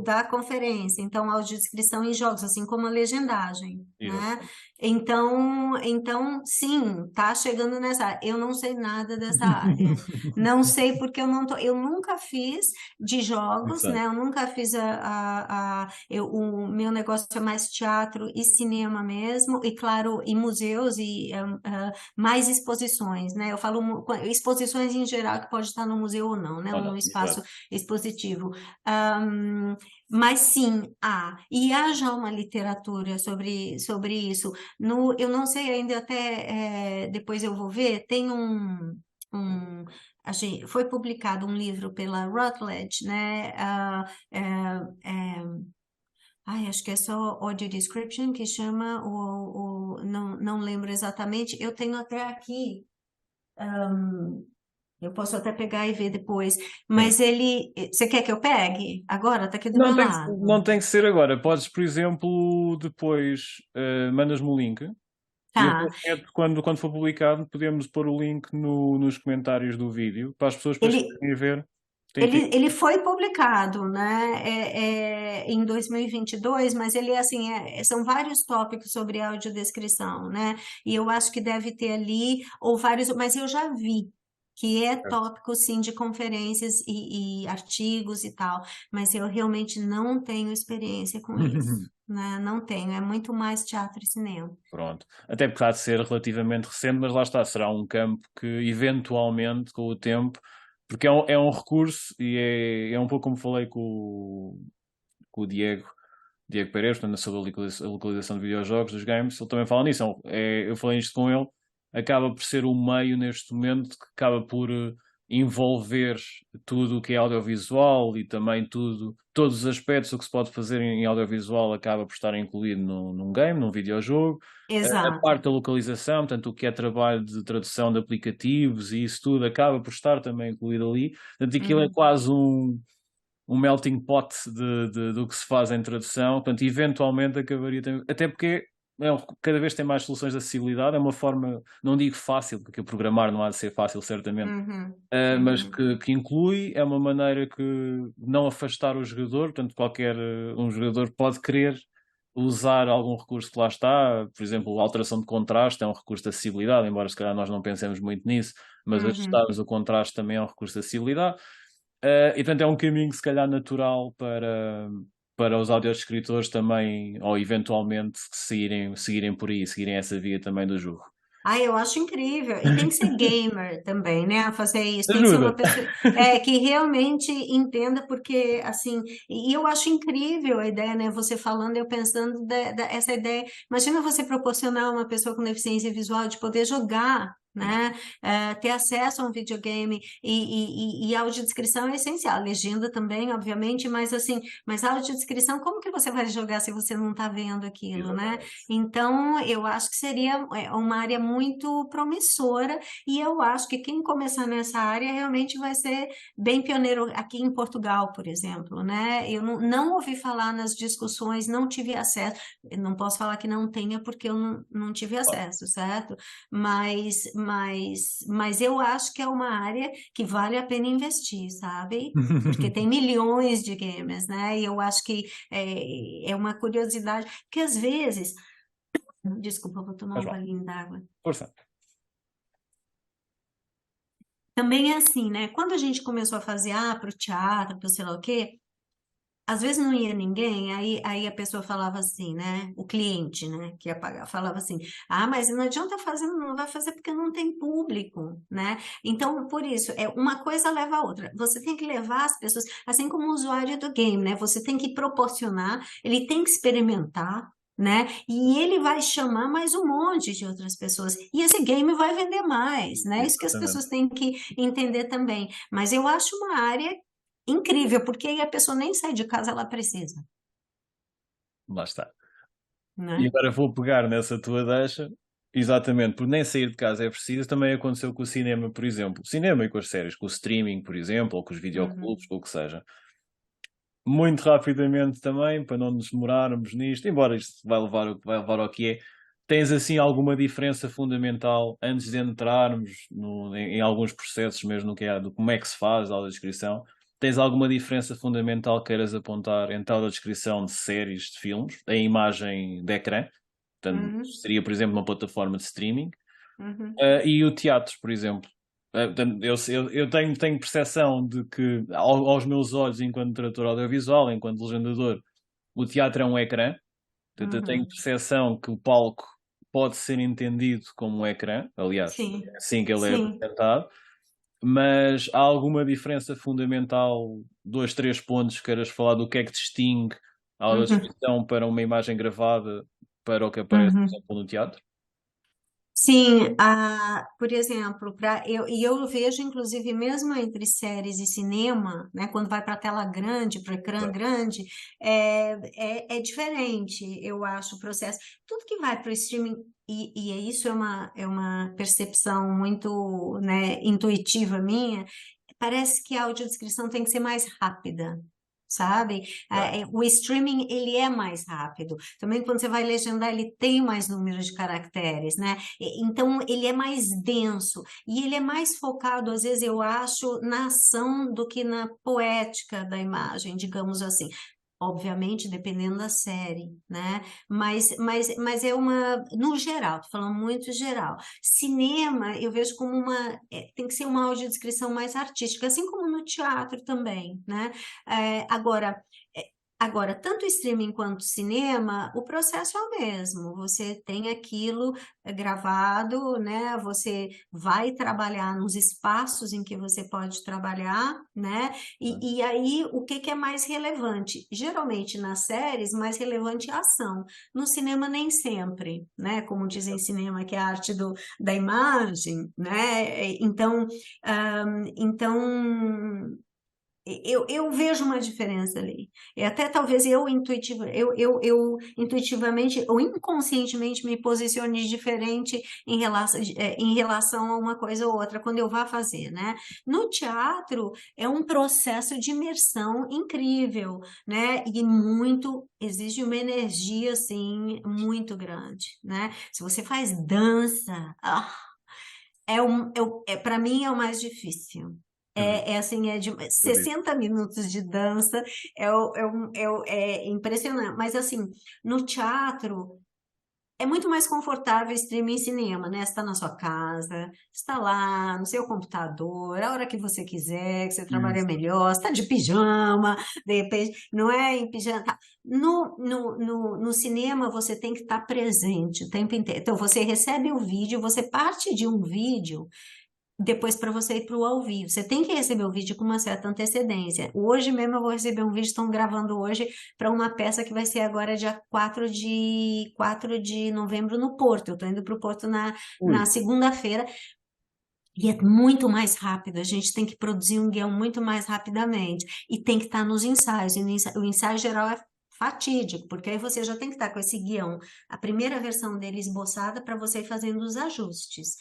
da conferência. Então, audiodescrição em jogos, assim como a legendagem, né? Exatamente. Então, sim, tá chegando nessa área. Eu não sei nada dessa área. Não sei porque eu nunca fiz de jogos, Interessante. né? Eu nunca fiz o meu negócio é mais teatro e cinema mesmo, e claro, e museus e mais exposições, né? Eu falo exposições em geral que pode estar no museu ou não, né? Ou Ou no não, espaço exato. expositivo. Mas sim, e há já uma literatura sobre isso. Eu não sei ainda, até depois eu vou ver, tem um foi publicado um livro pela Routledge, né? Acho que é só Audio Description que chama, não lembro exatamente. Eu tenho até aqui. Eu posso até pegar e ver depois. Sim. Mas você quer que eu pegue? Agora, tá aqui do Não meu tem, não lado. tem que ser agora. Podes, por exemplo, depois mandas-me o link e eu Tá. depois meto, quando for publicado, podemos pôr o link nos comentários do vídeo para as pessoas depois Ele, poderem ver. Tem que. ele foi publicado, né, em 2022, mas ele é assim, são vários tópicos sobre audiodescrição, né? E eu acho que deve ter ali, ou vários, mas eu já vi que é tópico sim de conferências e artigos e tal, mas eu realmente não tenho experiência com isso, né? Não tenho, é muito mais teatro e cinema. Pronto. Até porque há de ser relativamente recente, mas lá está, será um campo que eventualmente, com o tempo, porque é um recurso e é um pouco como falei com o Diego Pereira, portanto, sobre a localização de videojogos, dos games, ele também fala nisso. Eu falei isto com ele, acaba por ser o meio neste momento que acaba por envolver tudo o que é audiovisual e também todos os aspectos do que se pode fazer em audiovisual acaba por estar incluído num game, num videojogo. A Exato. parte da localização, portanto, o que é trabalho de tradução de aplicativos e isso tudo acaba por estar também incluído ali. Portanto, aquilo é Uhum. quase um melting pot do que se faz em tradução, portanto, eventualmente acabaria também, até porque cada vez tem mais soluções de acessibilidade, é uma forma, não digo fácil, porque programar não há de ser fácil, certamente, Uhum. mas Uhum. que inclui, é uma maneira que não afastar o jogador, portanto, qualquer um jogador pode querer usar algum recurso que lá está, por exemplo, a alteração de contraste é um recurso de acessibilidade, embora se calhar nós não pensemos muito nisso, mas Uhum. ajustarmos o contraste também é um recurso de acessibilidade. E portanto é um caminho se calhar natural para os audiodescritores também, ou eventualmente seguirem por aí, seguirem essa via também do jogo. Ah, eu acho incrível. E tem que ser gamer também, né, a fazer isso. Tem que ser Ajuda! uma pessoa que realmente entenda, porque, assim, e eu acho incrível a ideia, né, você falando, eu pensando essa ideia. Imagina você proporcionar a uma pessoa com deficiência visual de poder jogar, né, ter acesso a um videogame e a audiodescrição é essencial. A legenda também, obviamente, mas, assim, mas a audiodescrição, como que você vai jogar se você não está vendo aquilo, né? Exatamente. Então, eu acho que seria uma área muito promissora e eu acho que quem começar nessa área realmente vai ser bem pioneiro aqui em Portugal, por exemplo, né? Eu não ouvi falar nas discussões, não tive acesso, eu não posso falar que não tenha porque eu não tive Claro. acesso, certo? Mas eu acho que é uma área que vale a pena investir, sabe? Porque tem milhões de gamers, né? E eu acho que é uma curiosidade, porque às vezes desculpa, vou tomar Faz um mal. golinho d'água. Força. Também é assim, né? Quando a gente começou a fazer para o teatro, para sei lá o quê, às vezes não ia ninguém, aí a pessoa falava assim, né? O cliente, né? Que ia pagar, falava assim: ah, mas não adianta fazer, não vai fazer porque não tem público, né? Então, por isso, uma coisa leva a outra. Você tem que levar as pessoas, assim como o usuário do game, né? Você tem que proporcionar, ele tem que experimentar. Né? E ele vai chamar mais um monte de outras pessoas. E esse game vai vender mais, né? Isso que as Exatamente. pessoas têm que entender também. Mas eu acho uma área incrível, porque aí a pessoa nem sai de casa, ela precisa, Lá está. E né? agora vou pegar nessa tua deixa, exatamente, por nem sair de casa é preciso, também aconteceu com o cinema, por exemplo. Cinema e com as séries, com o streaming, por exemplo, ou com os videoclubes, Uhum. ou o que seja. Muito rapidamente também, para não nos demorarmos nisto, embora isto vai levar o que vai levar ao que é, tens assim alguma diferença fundamental antes de entrarmos em alguns processos mesmo no que é, do como é que se faz a audiodescrição? Tens alguma diferença fundamental que queiras apontar entre a audiodescrição de séries, de filmes, a imagem de ecrã, portanto, Uhum. seria, por exemplo, uma plataforma de streaming, Uhum. e o teatro, por exemplo. Portanto, eu tenho percepção de que, aos meus olhos, enquanto tradutor audiovisual, enquanto legendador, o teatro é um ecrã. Portanto, eu tenho Uhum. percepção que o palco pode ser entendido como um ecrã. Aliás, Sim, é assim que ele é sim. apresentado. Mas há alguma diferença fundamental, dois, três pontos, queiras falar do que é que distingue a Uhum. audiodescrição para uma imagem gravada para o que aparece, por Uhum. exemplo, no teatro? Sim, por exemplo, e eu vejo, inclusive, mesmo entre séries e cinema, né, quando vai para a tela grande, para o ecrã Exato. grande, é diferente, eu acho, o processo. Tudo que vai para o streaming, isso é uma percepção muito, né, intuitiva minha, parece que a audiodescrição tem que ser mais rápida. Sabe? Claro. O streaming, ele é mais rápido. Também quando você vai legendar, ele tem mais número de caracteres, né? Então, ele é mais denso e ele é mais focado, às vezes, eu acho, na ação do que na poética da imagem, digamos assim. Obviamente, dependendo da série, né? Mas é no geral, tô falando muito geral. Cinema, eu vejo como tem que ser uma audiodescrição mais artística, assim como no teatro também, né? Agora, Agora, tanto streaming quanto cinema, o processo é o mesmo. Você tem aquilo gravado, né? Você vai trabalhar nos espaços em que você pode trabalhar, né? Né? E aí, o que que é mais relevante? Geralmente, nas séries, mais relevante é a ação. No cinema, nem sempre, né? Como dizem em cinema, que é a arte da imagem, né? Então, eu vejo uma diferença ali. E até talvez eu intuitivamente ou inconscientemente me posicione diferente em relação a uma coisa ou outra quando eu vá fazer, né? No teatro é um processo de imersão incrível, né? E exige uma energia assim muito grande, né? Se você faz dança, para mim é o mais difícil. Uhum. É assim, é de Acredito. 60 minutos de dança, é impressionante. Mas assim, no teatro é muito mais confortável streaming e cinema, né? Você está na sua casa, está lá no seu computador, a hora que você quiser, que você trabalha Isso. melhor, está de pijama, de repente, não é em pijama. Tá. No cinema você tem que estar presente o tempo inteiro. Então você recebe o vídeo, você parte de um vídeo depois para você ir para o ao vivo. Você tem que receber o vídeo com uma certa antecedência. Hoje mesmo eu vou receber um vídeo, estão gravando hoje para uma peça que vai ser agora dia 4 de novembro no Porto. Eu estou indo para o Porto na Ui, segunda-feira e é muito mais rápido. A gente tem que produzir um guião muito mais rapidamente e tem que estar nos ensaios. E o ensaio geral é fatídico, porque aí você já tem que estar com esse guião, a primeira versão dele esboçada para você ir fazendo os ajustes.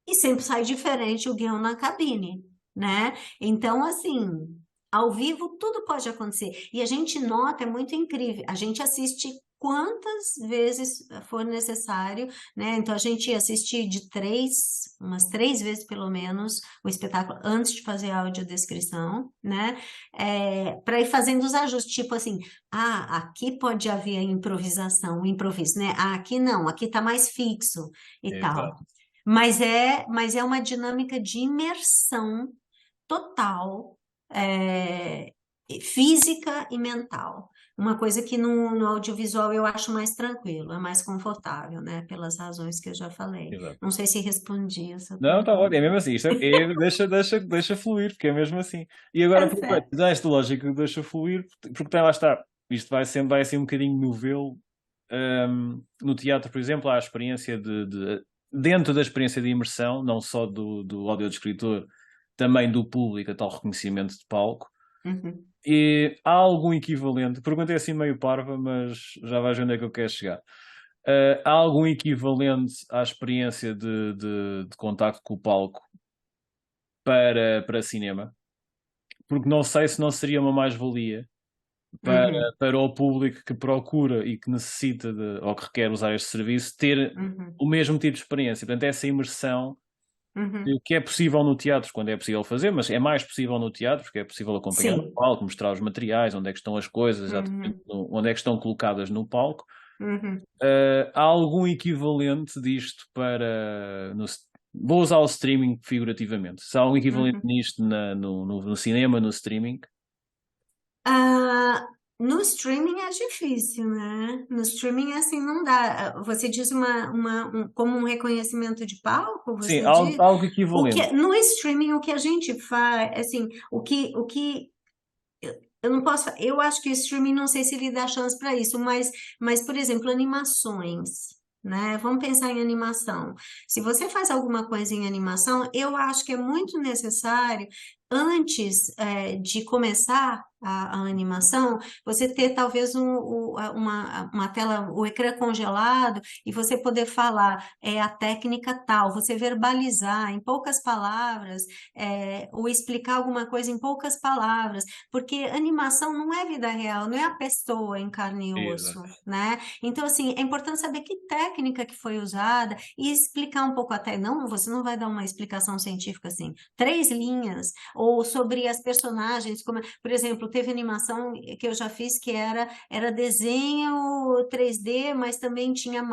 E sempre sai diferente o guião na cabine, né? Então, assim, ao vivo tudo pode acontecer. E a gente nota, é muito incrível, a gente assiste quantas vezes for necessário, né? Então, a gente assiste umas 3 vezes pelo menos, o espetáculo antes de fazer a audiodescrição, né? Para ir fazendo os ajustes, tipo assim, aqui pode haver improvisação, improviso, né? Aqui não, aqui tá mais fixo e tal. exato. Mas é uma dinâmica de imersão total, é, física e mental. Uma coisa que no audiovisual eu acho mais tranquilo, é mais confortável, né? Pelas razões que eu já falei. Exato. Não sei se respondi essa Não, está ótimo, pergunta. é mesmo assim. Deixa fluir, porque é mesmo assim. E agora É aproveito, certo. já esta lógica deixa fluir, porque tem lá está. Isto vai assim um bocadinho novelo. No teatro, por exemplo, há a experiência dentro da experiência de imersão, não só do audiodescritor, também do público, a tal reconhecimento de palco. Uhum. E há algum equivalente, perguntei assim meio parva, mas já vais ver onde é que eu quero chegar. Há algum equivalente à experiência de contacto com o palco para cinema? Porque não sei se não seria uma mais-valia para, Uhum. para o público que procura e que necessita ou que requer usar este serviço ter Uhum. o mesmo tipo de experiência. Portanto, essa imersão Uhum. que é possível no teatro quando é possível fazer, mas é mais possível no teatro porque é possível acompanhar o Sim. palco, mostrar os materiais, onde é que estão as coisas, exatamente Uhum. onde é que estão colocadas no palco. Uhum. Há algum equivalente disto vou usar o streaming figurativamente. Se há algum equivalente Uhum. nisto no cinema, no streaming? Ah, no streaming é difícil, né? No streaming, assim, não dá. Você diz como um reconhecimento de palco, Sim, você algo, diz? algo equivalente. No streaming, o que a gente faz, assim, eu não posso, eu acho que o streaming não sei se ele dá chance para isso, mas, por exemplo, animações, né? Vamos pensar em animação. Se você faz alguma coisa em animação, eu acho que é muito necessário, antes, de começar a animação, você ter talvez uma tela, o ecrã congelado e você poder falar, a técnica tal, você verbalizar em poucas palavras, ou explicar alguma coisa em poucas palavras, porque animação não é vida real, não é a pessoa em carne e osso, Exato. né? Então, assim, é importante saber que técnica que foi usada e explicar um pouco até. Não, você não vai dar uma explicação científica assim, 3 linhas, ou sobre as personagens, por exemplo, teve animação que eu já fiz que era desenho 3D, mas também tinha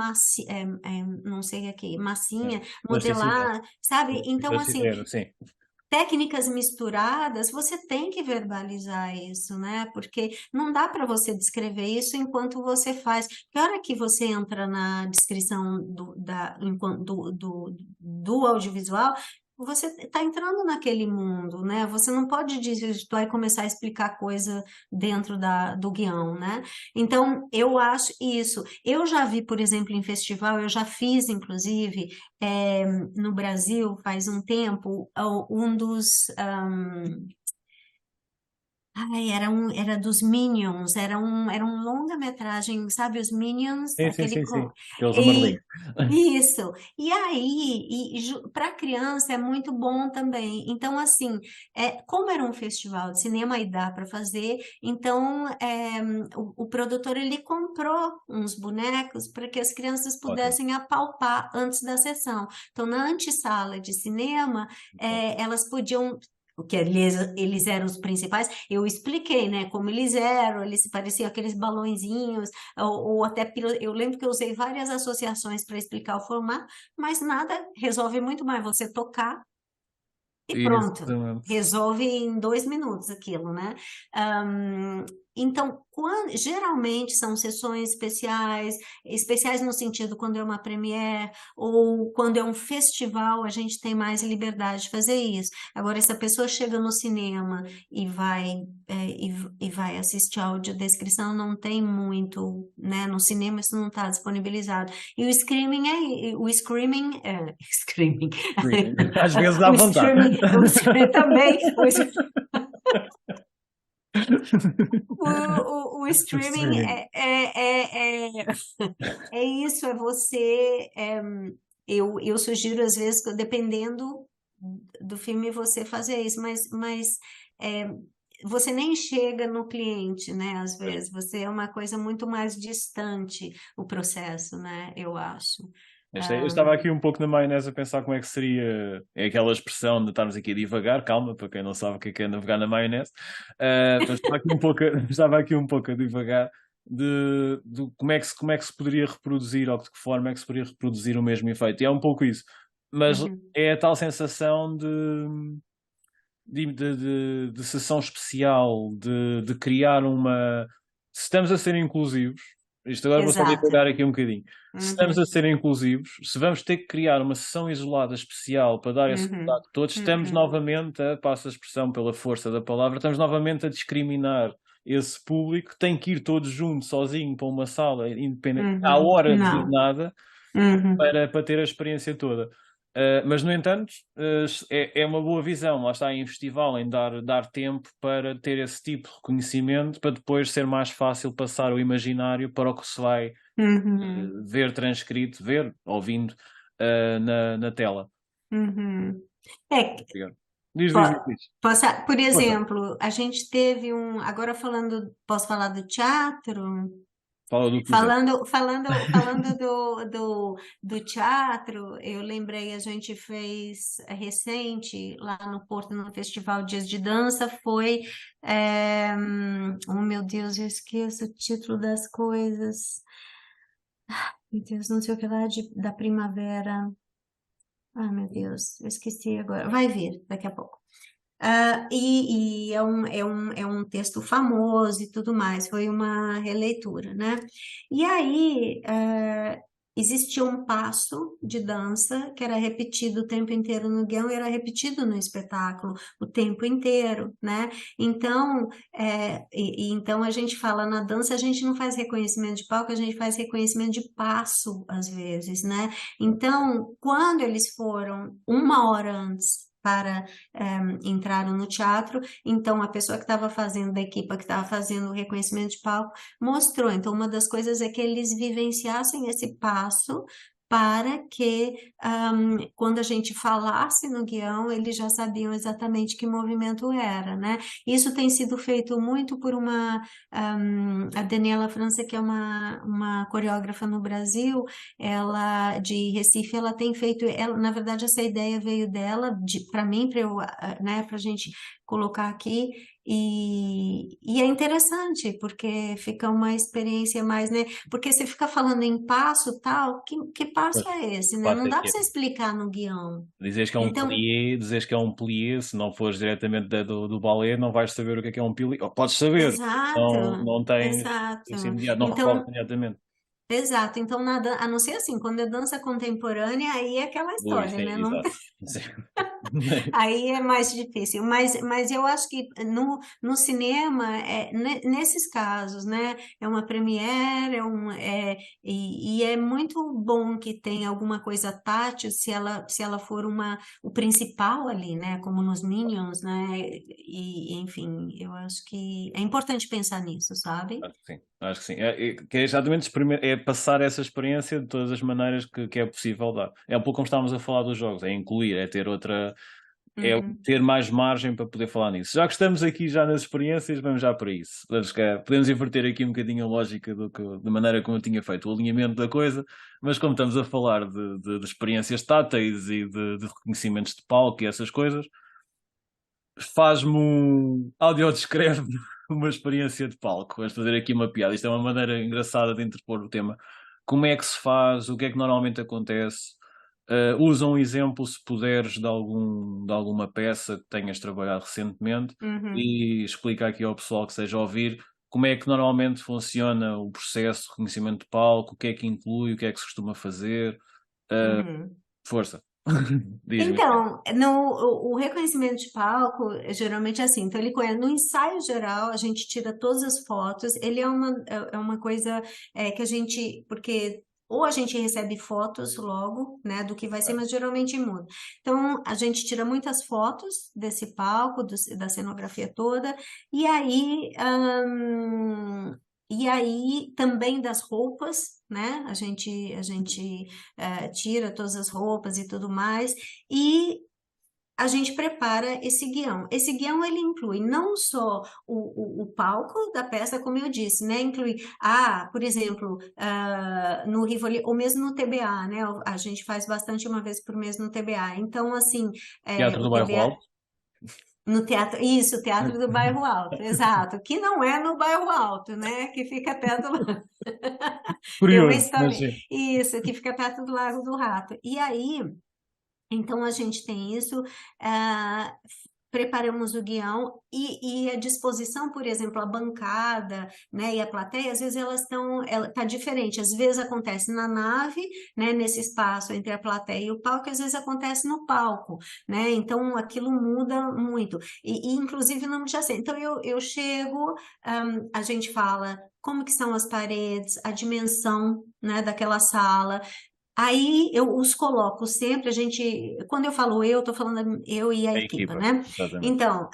não sei aqui, massinha, Plasticidade. modelar, sabe? Então, assim, Plasticidade, sim. técnicas misturadas, você tem que verbalizar isso, né? Porque não dá para você descrever isso enquanto você faz. Que hora que você entra na descrição do audiovisual, você está entrando naquele mundo, né? Você não pode desvirtuar e começar a explicar coisa dentro do guião, né? Então, eu acho isso. Eu já vi, por exemplo, em festival, eu já fiz, inclusive, no Brasil, faz um tempo, um dos. Ai, era dos Minions, era um longa-metragem, sabe, os Minions, Sim, sim, aquele sim, com. sim. Aqueles E, amarelinhos. isso. E aí, para criança é muito bom também. Então, assim, como era um festival de cinema e dá para fazer, então o produtor ele comprou uns bonecos para que as crianças Ótimo. pudessem apalpar antes da sessão. Então, na antessala de cinema, Bom. elas podiam. O que eles eram os principais, eu expliquei, né, como eles eram, eles pareciam aqueles balõezinhos, ou até, eu lembro que eu usei várias associações para explicar o formato, mas nada resolve muito mais você tocar e pronto, Exatamente. resolve em 2 minutos aquilo, né? Então, geralmente são sessões especiais, especiais no sentido quando é uma premiere ou quando é um festival, a gente tem mais liberdade de fazer isso. Agora, se a pessoa chega no cinema e vai assistir a audiodescrição, não tem muito, né? No cinema isso não está disponibilizado. E screaming, Sim. Às vezes dá o vontade. streaming também, o streaming Streaming. é isso, é você. Eu sugiro, às vezes, que dependendo do filme, você fazer isso, mas é, você nem chega no cliente, né? Às vezes, você é uma coisa muito mais distante, o processo, né? Eu acho. Eu estava aqui um pouco na maionese a pensar como é que seria. É aquela expressão de estarmos aqui a divagar, calma, para quem não sabe o que é navegar na maionese. Então estava aqui um pouco, estava aqui um pouco a divagar de como é que se poderia reproduzir ou de que forma é que se poderia reproduzir o mesmo efeito. E é um pouco isso. Mas Uhum, é a tal sensação de sessão especial, de criar uma. Se estamos a ser inclusivos, isto agora vou só exato. divagar aqui um bocadinho. Se estamos a Uhum, ser inclusivos, se vamos ter que criar uma sessão isolada especial para dar esse uhum, contato a todos, estamos uhum, novamente, passo a expressão pela força da palavra, estamos novamente a discriminar esse público, tem que ir todos juntos, sozinho, para uma sala independente, à uhum. hora de Não. nada, Uhum, para ter a experiência toda. Mas, no entanto, é uma boa visão, lá está em festival, em dar tempo para ter esse tipo de reconhecimento, para depois ser mais fácil passar o imaginário para o que se vai uhum, ver transcrito, ver, ouvindo na tela. uhum. É, Obrigado. Diz, po- diz, diz, diz. por Força. exemplo, a gente teve agora posso falar do teatro? Fala do que quiser. Falando do teatro, eu lembrei, a gente fez recente lá no Porto, no Festival Dias de Dança, oh meu Deus, eu esqueço o título das coisas, meu Deus, não sei o que lá da primavera, ah meu Deus, eu esqueci agora, vai vir daqui a pouco. E é um texto famoso e tudo mais, foi uma releitura, né? E aí, existia um passo de dança que era repetido o tempo inteiro no guião e era repetido no espetáculo o tempo inteiro, né? Então, então a gente fala na dança, a gente não faz reconhecimento de palco, a gente faz reconhecimento de passo, às vezes, né? Então, quando eles foram 1 hora antes para entraram no teatro, então a pessoa que estava fazendo, da equipe que estava fazendo o reconhecimento de palco, mostrou. Então, uma das coisas é que eles vivenciassem esse passo para que, quando a gente falasse no guião, eles já sabiam exatamente que movimento era, né? Isso tem sido feito muito por a Daniela França, que é uma coreógrafa no Brasil, ela de Recife, ela tem feito, na verdade essa ideia veio dela para mim, para eu, né, para a gente colocar aqui E é interessante, porque fica uma experiência mais, né? Porque você fica falando em passo tal, que passo Pois, é esse, né? passo Não é dá que para é. você explicar no guião. Dizes que é um Então, plié, dizes que é um plié, se não fores diretamente do balé, não vais saber o que é um plié. Ou podes saber, exato, não tens exato. isso imediato, não recorres Então, imediatamente. exato. Então, a não ser assim, quando é dança contemporânea, aí é aquela Ui, história, sim, né? Não. exato. Sim. Aí é mais difícil, mas eu acho que no cinema, nesses casos, né, é uma premiere, e é muito bom que tenha alguma coisa tátil, se ela for o principal ali, né, como nos Minions, né, e enfim, eu acho que é importante pensar nisso, sabe? Acho que sim, acho que sim. Que é exatamente é passar essa experiência de todas as maneiras que é possível dar. É um pouco como estávamos a falar dos jogos, é incluir, é ter outra, é Uhum. ter mais margem para poder falar nisso. Já que estamos aqui já nas experiências, vamos já para isso. Podemos inverter aqui um bocadinho a lógica da maneira como eu tinha feito o alinhamento da coisa, mas como estamos a falar de experiências táteis e de reconhecimentos de palco e essas coisas, faz-me um audiodescreve uma experiência de palco. Vamos fazer aqui uma piada. Isto é uma maneira engraçada de interpor o tema. Como é que se faz? O que é que normalmente acontece? Usa um exemplo, se puderes, de alguma peça que tenhas trabalhado recentemente Uhum. e explica aqui ao pessoal que seja a ouvir como é que normalmente funciona o processo de reconhecimento de palco, o que é que inclui, o que é que se costuma fazer. Uh, Uhum. Força. Diz-me. Então, o reconhecimento de palco geralmente é assim. Então, ele conhece, no ensaio geral, a gente tira todas as fotos. Ele é uma coisa que a gente, porque ou a gente recebe fotos logo, né, do que vai ser, mas geralmente muda. Então, a gente tira muitas fotos desse palco, da cenografia toda, e aí, também das roupas, né? A gente tira todas as roupas e tudo mais, e a gente prepara esse guião. Esse guião, ele inclui não só o palco da peça, como eu disse, né? Inclui, por exemplo, no Rivoli, ou mesmo no TBA, né? A gente faz bastante uma vez por mês no TBA. Então, assim, Teatro o do Bairro TBA, Alto. no teatro, isso, Teatro do Bairro Alto, exato, que não é no Bairro Alto, né? Que fica perto tem uma Curioso, mas história, sim. isso, que fica perto do Lago do Rato. E aí, então a gente tem isso, ah, preparamos o guião e a disposição, por exemplo, a bancada, né, e a plateia, às vezes tá diferente. Às vezes acontece na nave, né, nesse espaço entre a plateia e o palco, às vezes acontece no palco, né? Então aquilo muda muito. E inclusive não já sei. Então eu chego, a gente fala como que são as paredes, a dimensão, né, daquela sala. Aí eu os coloco sempre, quando eu falo eu, estou falando eu e a A equipa, equipa, né? exatamente. Então,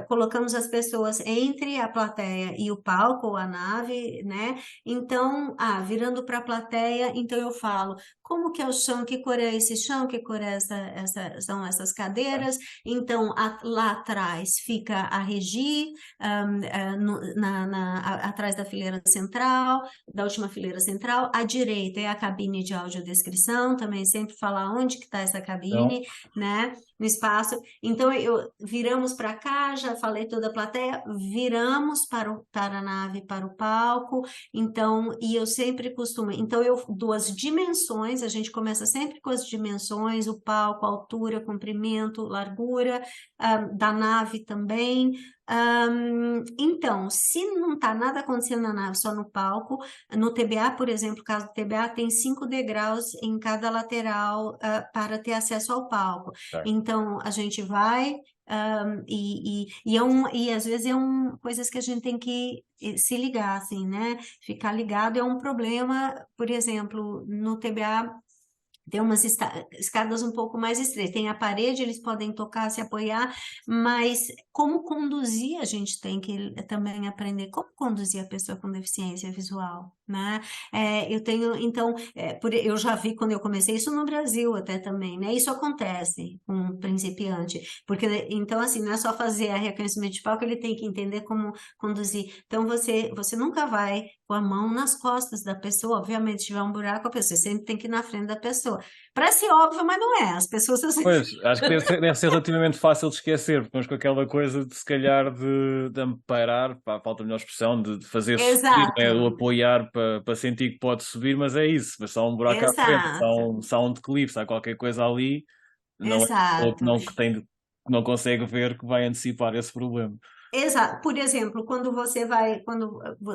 colocamos as pessoas entre a plateia e o palco, ou a nave, né? Então, virando para a plateia, então eu falo, como que é o chão, que cor é esse chão, que cor é são essas cadeiras? Então, lá atrás fica a regi, atrás da fileira central, da última fileira central. À direita é a cabine de audiodescrição, também sempre falar onde que está essa Então, cabine, né? No espaço. Então, viramos para cá, já falei toda a plateia, viramos para a nave, para o palco. Então, e eu sempre costumo. Então, eu dou as dimensões, a gente começa sempre com as dimensões, o palco, altura, comprimento, largura, da nave também. Então, se não está nada acontecendo na nave, só no palco, no TBA, por exemplo, o caso do TBA, tem 5 degraus em cada lateral, para ter acesso ao palco. ok. Então, a gente vai, e às vezes coisas que a gente tem que se ligar, assim, né? Ficar ligado é um problema, por exemplo, no TBA. Tem umas escadas um pouco mais estreitas. Tem a parede, eles podem tocar, se apoiar, mas como conduzir, a gente tem que também aprender como conduzir a pessoa com deficiência visual, né? Então, eu já vi quando eu comecei isso no Brasil até também, né? Isso acontece com um principiante, porque então, assim, não é só fazer a reconhecimento de palco, ele tem que entender como conduzir. Então, você nunca vai com a mão nas costas da pessoa, obviamente, se tiver um buraco, a pessoa sempre tem que ir na frente da pessoa. Parece óbvio, mas não é. As pessoas assim, Pois, acho que deve ser relativamente fácil de esquecer, porque vamos com aquela coisa de se calhar de amparar, pá, falta a melhor expressão, de fazer subir, né, de o exato, apoiar para sentir que pode subir, mas é isso, mas só um buraco à frente, exato, se há um declive, se há qualquer coisa ali, não é que exato. não, que não consegue ver que vai antecipar esse problema. Exato. Por exemplo, quando você vai,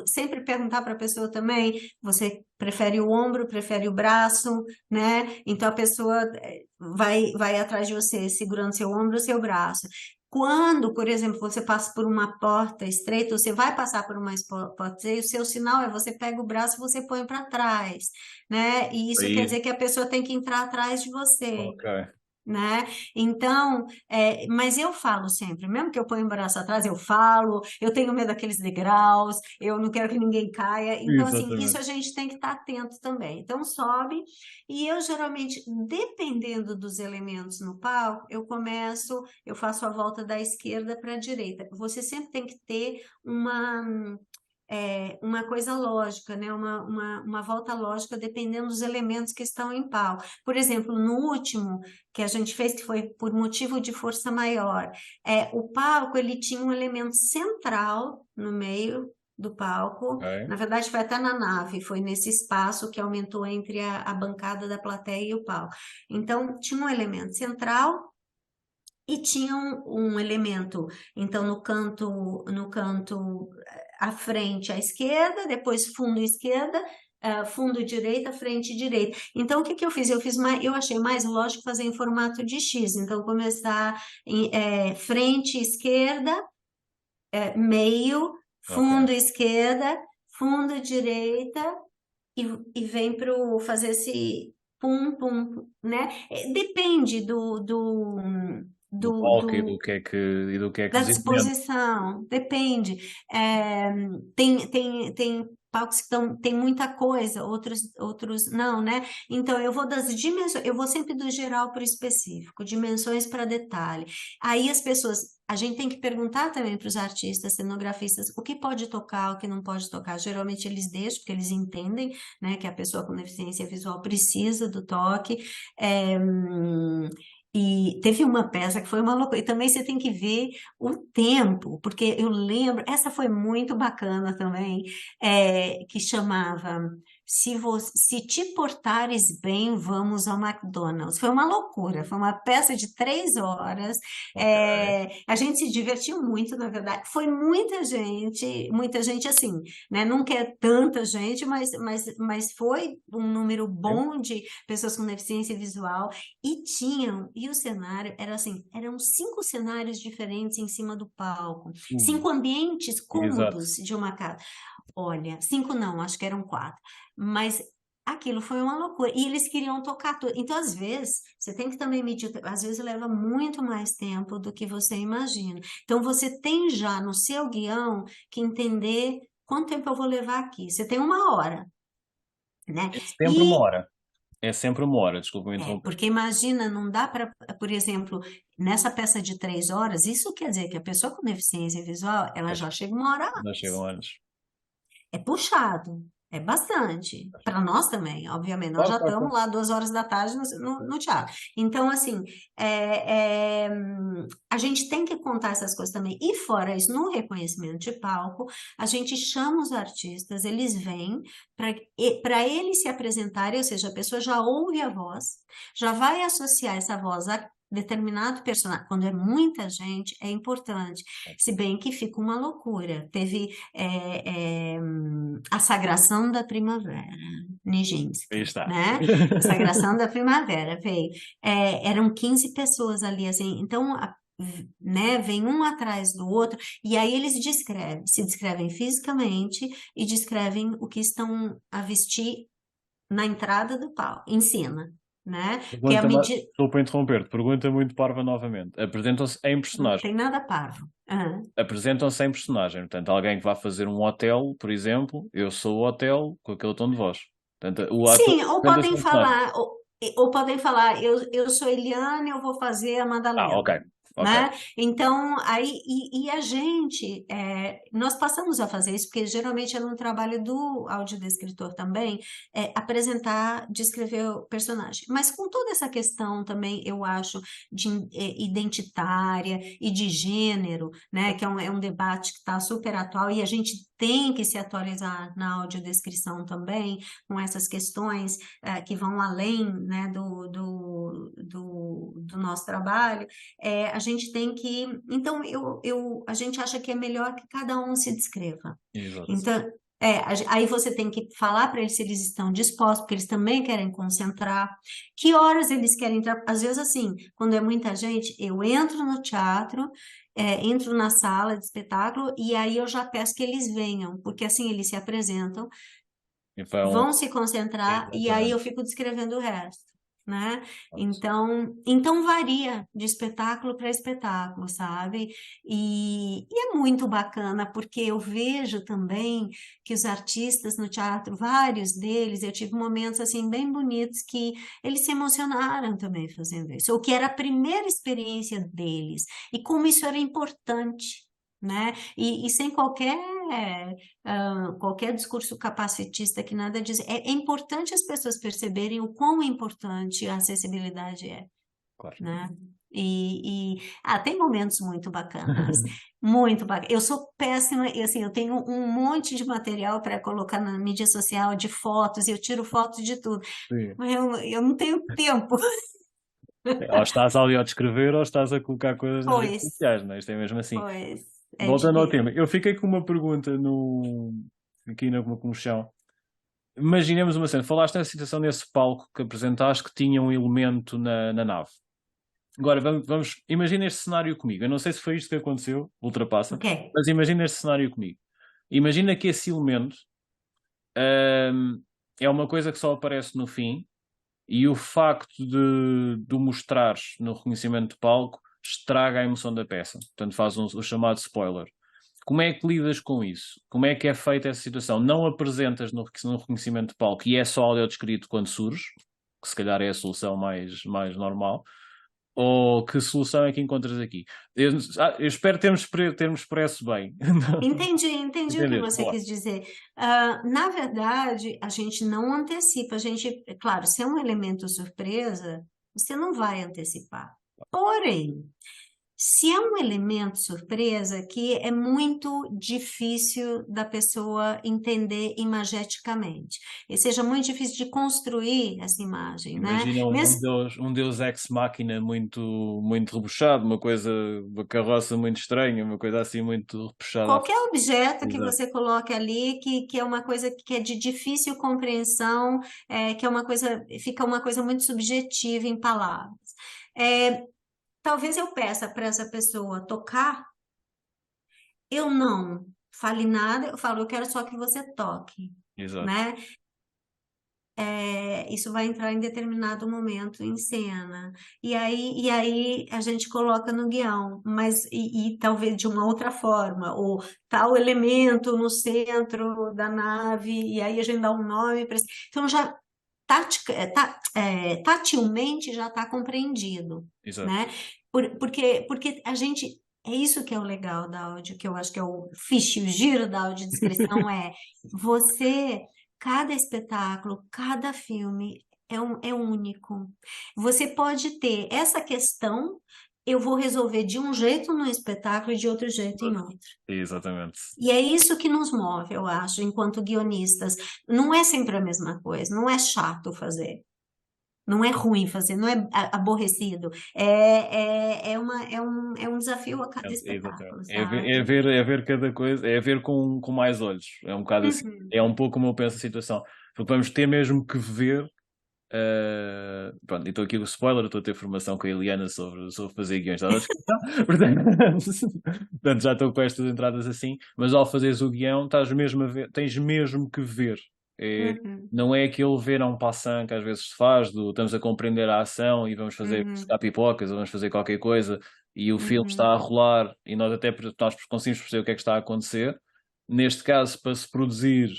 sempre perguntar para a pessoa também, você prefere o ombro, prefere o braço, né? Então a pessoa vai atrás de você, segurando seu ombro ou seu braço. Quando, por exemplo, você passa por uma porta estreita, você vai passar por uma porta estreita, o seu sinal é você pega o braço e você põe para trás, né? E isso quer Aí, dizer que a pessoa tem que entrar atrás de você, ok, né? Então, mas eu falo sempre, mesmo que eu ponha o braço atrás, eu falo, eu tenho medo daqueles degraus, eu não quero que ninguém caia. Então, assim, isso exatamente. a gente tem que estar atento também. Então, sobe, e eu geralmente, dependendo dos elementos no palco, eu faço a volta da esquerda para a direita. Você sempre tem que ter uma coisa lógica, né? Uma volta lógica dependendo dos elementos que estão em pau. Por exemplo, no último que a gente fez, que foi por motivo de força maior, o palco ele tinha um elemento central no meio do palco, Ok. na verdade foi até na nave, foi nesse espaço que aumentou entre a bancada da plateia e o palco. Então, tinha um elemento central e tinha um elemento, então no canto à frente à esquerda, depois fundo esquerda, fundo direita, frente direita. Então o que que eu fiz? Eu achei mais lógico fazer em formato de X. Então começar em frente esquerda, meio, Ok. fundo esquerda, fundo direita e, e vem para fazer esse pum pum, né? Depende Do do, palco do e do que é que da visualmente. disposição, depende. É, tem palcos que tem muita coisa, outros não, né? Então, eu vou das dimensões, eu vou sempre do geral para o específico, dimensões para detalhe. Aí as pessoas, a gente tem que perguntar também para os artistas, cenografistas, o que pode tocar, o que não pode tocar. Geralmente eles deixam, porque eles entendem, né, que a pessoa com deficiência visual precisa do toque. É, e teve uma peça que foi uma loucura. E também você tem que ver o tempo, porque eu lembro, essa foi muito bacana também, que chamava Se Te Portares Bem, Vamos ao McDonald's. Foi uma loucura, foi uma peça de 3 horas. Ok. A gente se divertiu muito, na verdade. Foi muita gente assim, né? Não quer tanta gente, mas foi um número Sim. bom de pessoas com deficiência visual. E o cenário era assim, eram 5 cenários diferentes em cima do palco, Ui, 5 ambientes exato. cômodos de uma casa. Olha, 5 não, acho que eram 4, mas aquilo foi uma loucura. E eles queriam tocar tudo. Então, às vezes, você tem que também medir, às vezes leva muito mais tempo do que você imagina. Então, você tem já no seu guião que entender quanto tempo eu vou levar aqui. Você tem 1 hora, né? É sempre uma E hora. É sempre uma hora, desculpa me interromper. porque imagina, não dá para, por exemplo, nessa peça de 3 horas, isso quer dizer que a pessoa com deficiência visual, ela Pois, já chega 1 hora não chegam antes. antes. É puxado, é bastante. Para nós também, obviamente, nós Claro, já claro, estamos claro. lá 2 horas da tarde no teatro. Então, assim, a gente tem que contar essas coisas também. E fora isso, no reconhecimento de palco, a gente chama os artistas, eles vêm para eles se apresentarem, ou seja, a pessoa já ouve a voz, já vai associar essa voz a determinado personagem. Quando é muita gente, é importante. Se bem que fica uma loucura. Teve a Sagração da Primavera, Aí Nijinsky, está. né? A Sagração da Primavera veio. Eram 15 pessoas ali, assim, então, né, vem um atrás do outro, e aí eles se descrevem fisicamente e descrevem o que estão a vestir na entrada do palco, em cena, né? Que é a Pergunta, medida. desculpa interromper-te, pergunta muito parva novamente. Apresentam-se em Não personagem. tem nada parvo. Ah. Apresentam-se em personagem. Portanto, alguém que vá fazer um hotel, por exemplo, eu sou o hotel com aquele tom de voz. Portanto, o ator Sim, ou apresenta-se podem em personagem. falar, ou podem falar, eu sou Eliane, eu vou fazer a Ah, ok. Madalena. Ok. né? Então, aí, e a gente, nós passamos a fazer isso, porque geralmente é um trabalho do audiodescritor também, apresentar, descrever o personagem. Mas com toda essa questão também, eu acho, de identitária e de gênero, né? Que é um debate que está super atual e a gente tem que se atualizar na audiodescrição também, com essas questões que vão além, né, do nosso trabalho. A gente tem que. Então, a gente acha que é melhor que cada um se descreva. Exato. Então, aí você tem que falar para eles se eles estão dispostos, porque eles também querem concentrar. Que horas eles querem entrar? Às vezes, assim, quando é muita gente, eu entro no teatro, entro na sala de espetáculo e aí eu já peço que eles venham, porque assim eles se apresentam, Então, vão se concentrar e aí eu exatamente. fico descrevendo o resto, né? Pronto. Então varia de espetáculo para espetáculo, sabe? E é muito bacana porque eu vejo também que os artistas no teatro, vários deles, eu tive momentos assim bem bonitos que eles se emocionaram também fazendo isso, ou que era a primeira experiência deles e como isso era importante. Né? E sem qualquer discurso capacitista que nada diz. É importante as pessoas perceberem o quão importante a acessibilidade é, Claro. né? Tem momentos muito bacanas, muito bacanas. Eu sou péssima, e assim, eu tenho um monte de material para colocar na mídia social de fotos, eu tiro fotos de tudo, Sim. mas eu não tenho tempo. Ou estás ali a descrever ou estás a colocar coisas nas redes Pois, sociais, não é? Isto é mesmo assim. pois, é Voltando ao tema, difícil. eu fiquei com uma pergunta aqui no comichão. Imaginemos uma cena, falaste na situação nesse palco que apresentaste que tinha um elemento na nave. Agora imagina este cenário comigo. Eu não sei se foi isto que aconteceu, ultrapassa, Ok. mas imagina este cenário comigo. Imagina que esse elemento, é uma coisa que só aparece no fim e o facto de o mostrares no reconhecimento de palco estraga a emoção da peça. Portanto, faz o chamado spoiler. Como é que lidas com isso? Como é que é feita essa situação? Não apresentas no reconhecimento de palco e é só áudio descrito quando surge, que se calhar é a solução mais normal, ou que solução é que encontras aqui? Eu espero termos expresso bem. Entendi o que Entendeste? você Boa. quis dizer. Na verdade, a gente não antecipa, claro, se é um elemento surpresa, você não vai antecipar. Porém, se é um elemento surpresa que é muito difícil da pessoa entender imageticamente, e seja muito difícil de construir essa imagem, né? Imagina Mesmo um Deus ex machina muito rebuchado, uma carroça muito estranha, uma coisa assim muito repuxada. qualquer objeto que Exato. você coloque ali, que é uma coisa que é de difícil compreensão, que é uma coisa, fica uma coisa muito subjetiva em palavras. É, talvez eu peça para essa pessoa tocar, eu não fale nada, eu falo, eu quero só que você toque, Exato. né? Isso vai entrar em determinado momento em cena. E aí a gente coloca no guião, mas e talvez de uma outra forma, ou tal elemento no centro da nave, e aí a gente dá um nome para isso. Então já tatilmente já está compreendido, Exato. né? Porque a gente. É isso que é o legal da áudio, que eu acho que é o fiche, o giro da audiodescrição você cada espetáculo, cada filme é único. Você pode ter essa questão, eu vou resolver de um jeito no espetáculo e de outro jeito em outro. Exatamente. E é isso que nos move, eu acho, enquanto guionistas. Não é sempre a mesma coisa, não é chato fazer. Não é ruim fazer, não é aborrecido. É um desafio a cada Exatamente. espetáculo, sabe? É ver cada coisa, é ver com mais olhos. É um bocado assim. Uhum. É um pouco como eu penso a situação. Porque vamos ter mesmo que ver. Pronto, então aqui o spoiler, eu estou a ter formação com a Eliana sobre fazer guiões de audiodescrição, portanto já estou com estas entradas assim, mas ao fazeres o guião estás mesmo a ver, tens mesmo que ver. Uhum. Não é aquele ver a um passant que às vezes se faz, estamos a compreender a ação e vamos fazer Uhum. buscar pipocas ou vamos fazer qualquer coisa e o filme está Uhum. a rolar e nós conseguimos perceber o que é que está a acontecer. Neste caso, para se produzir,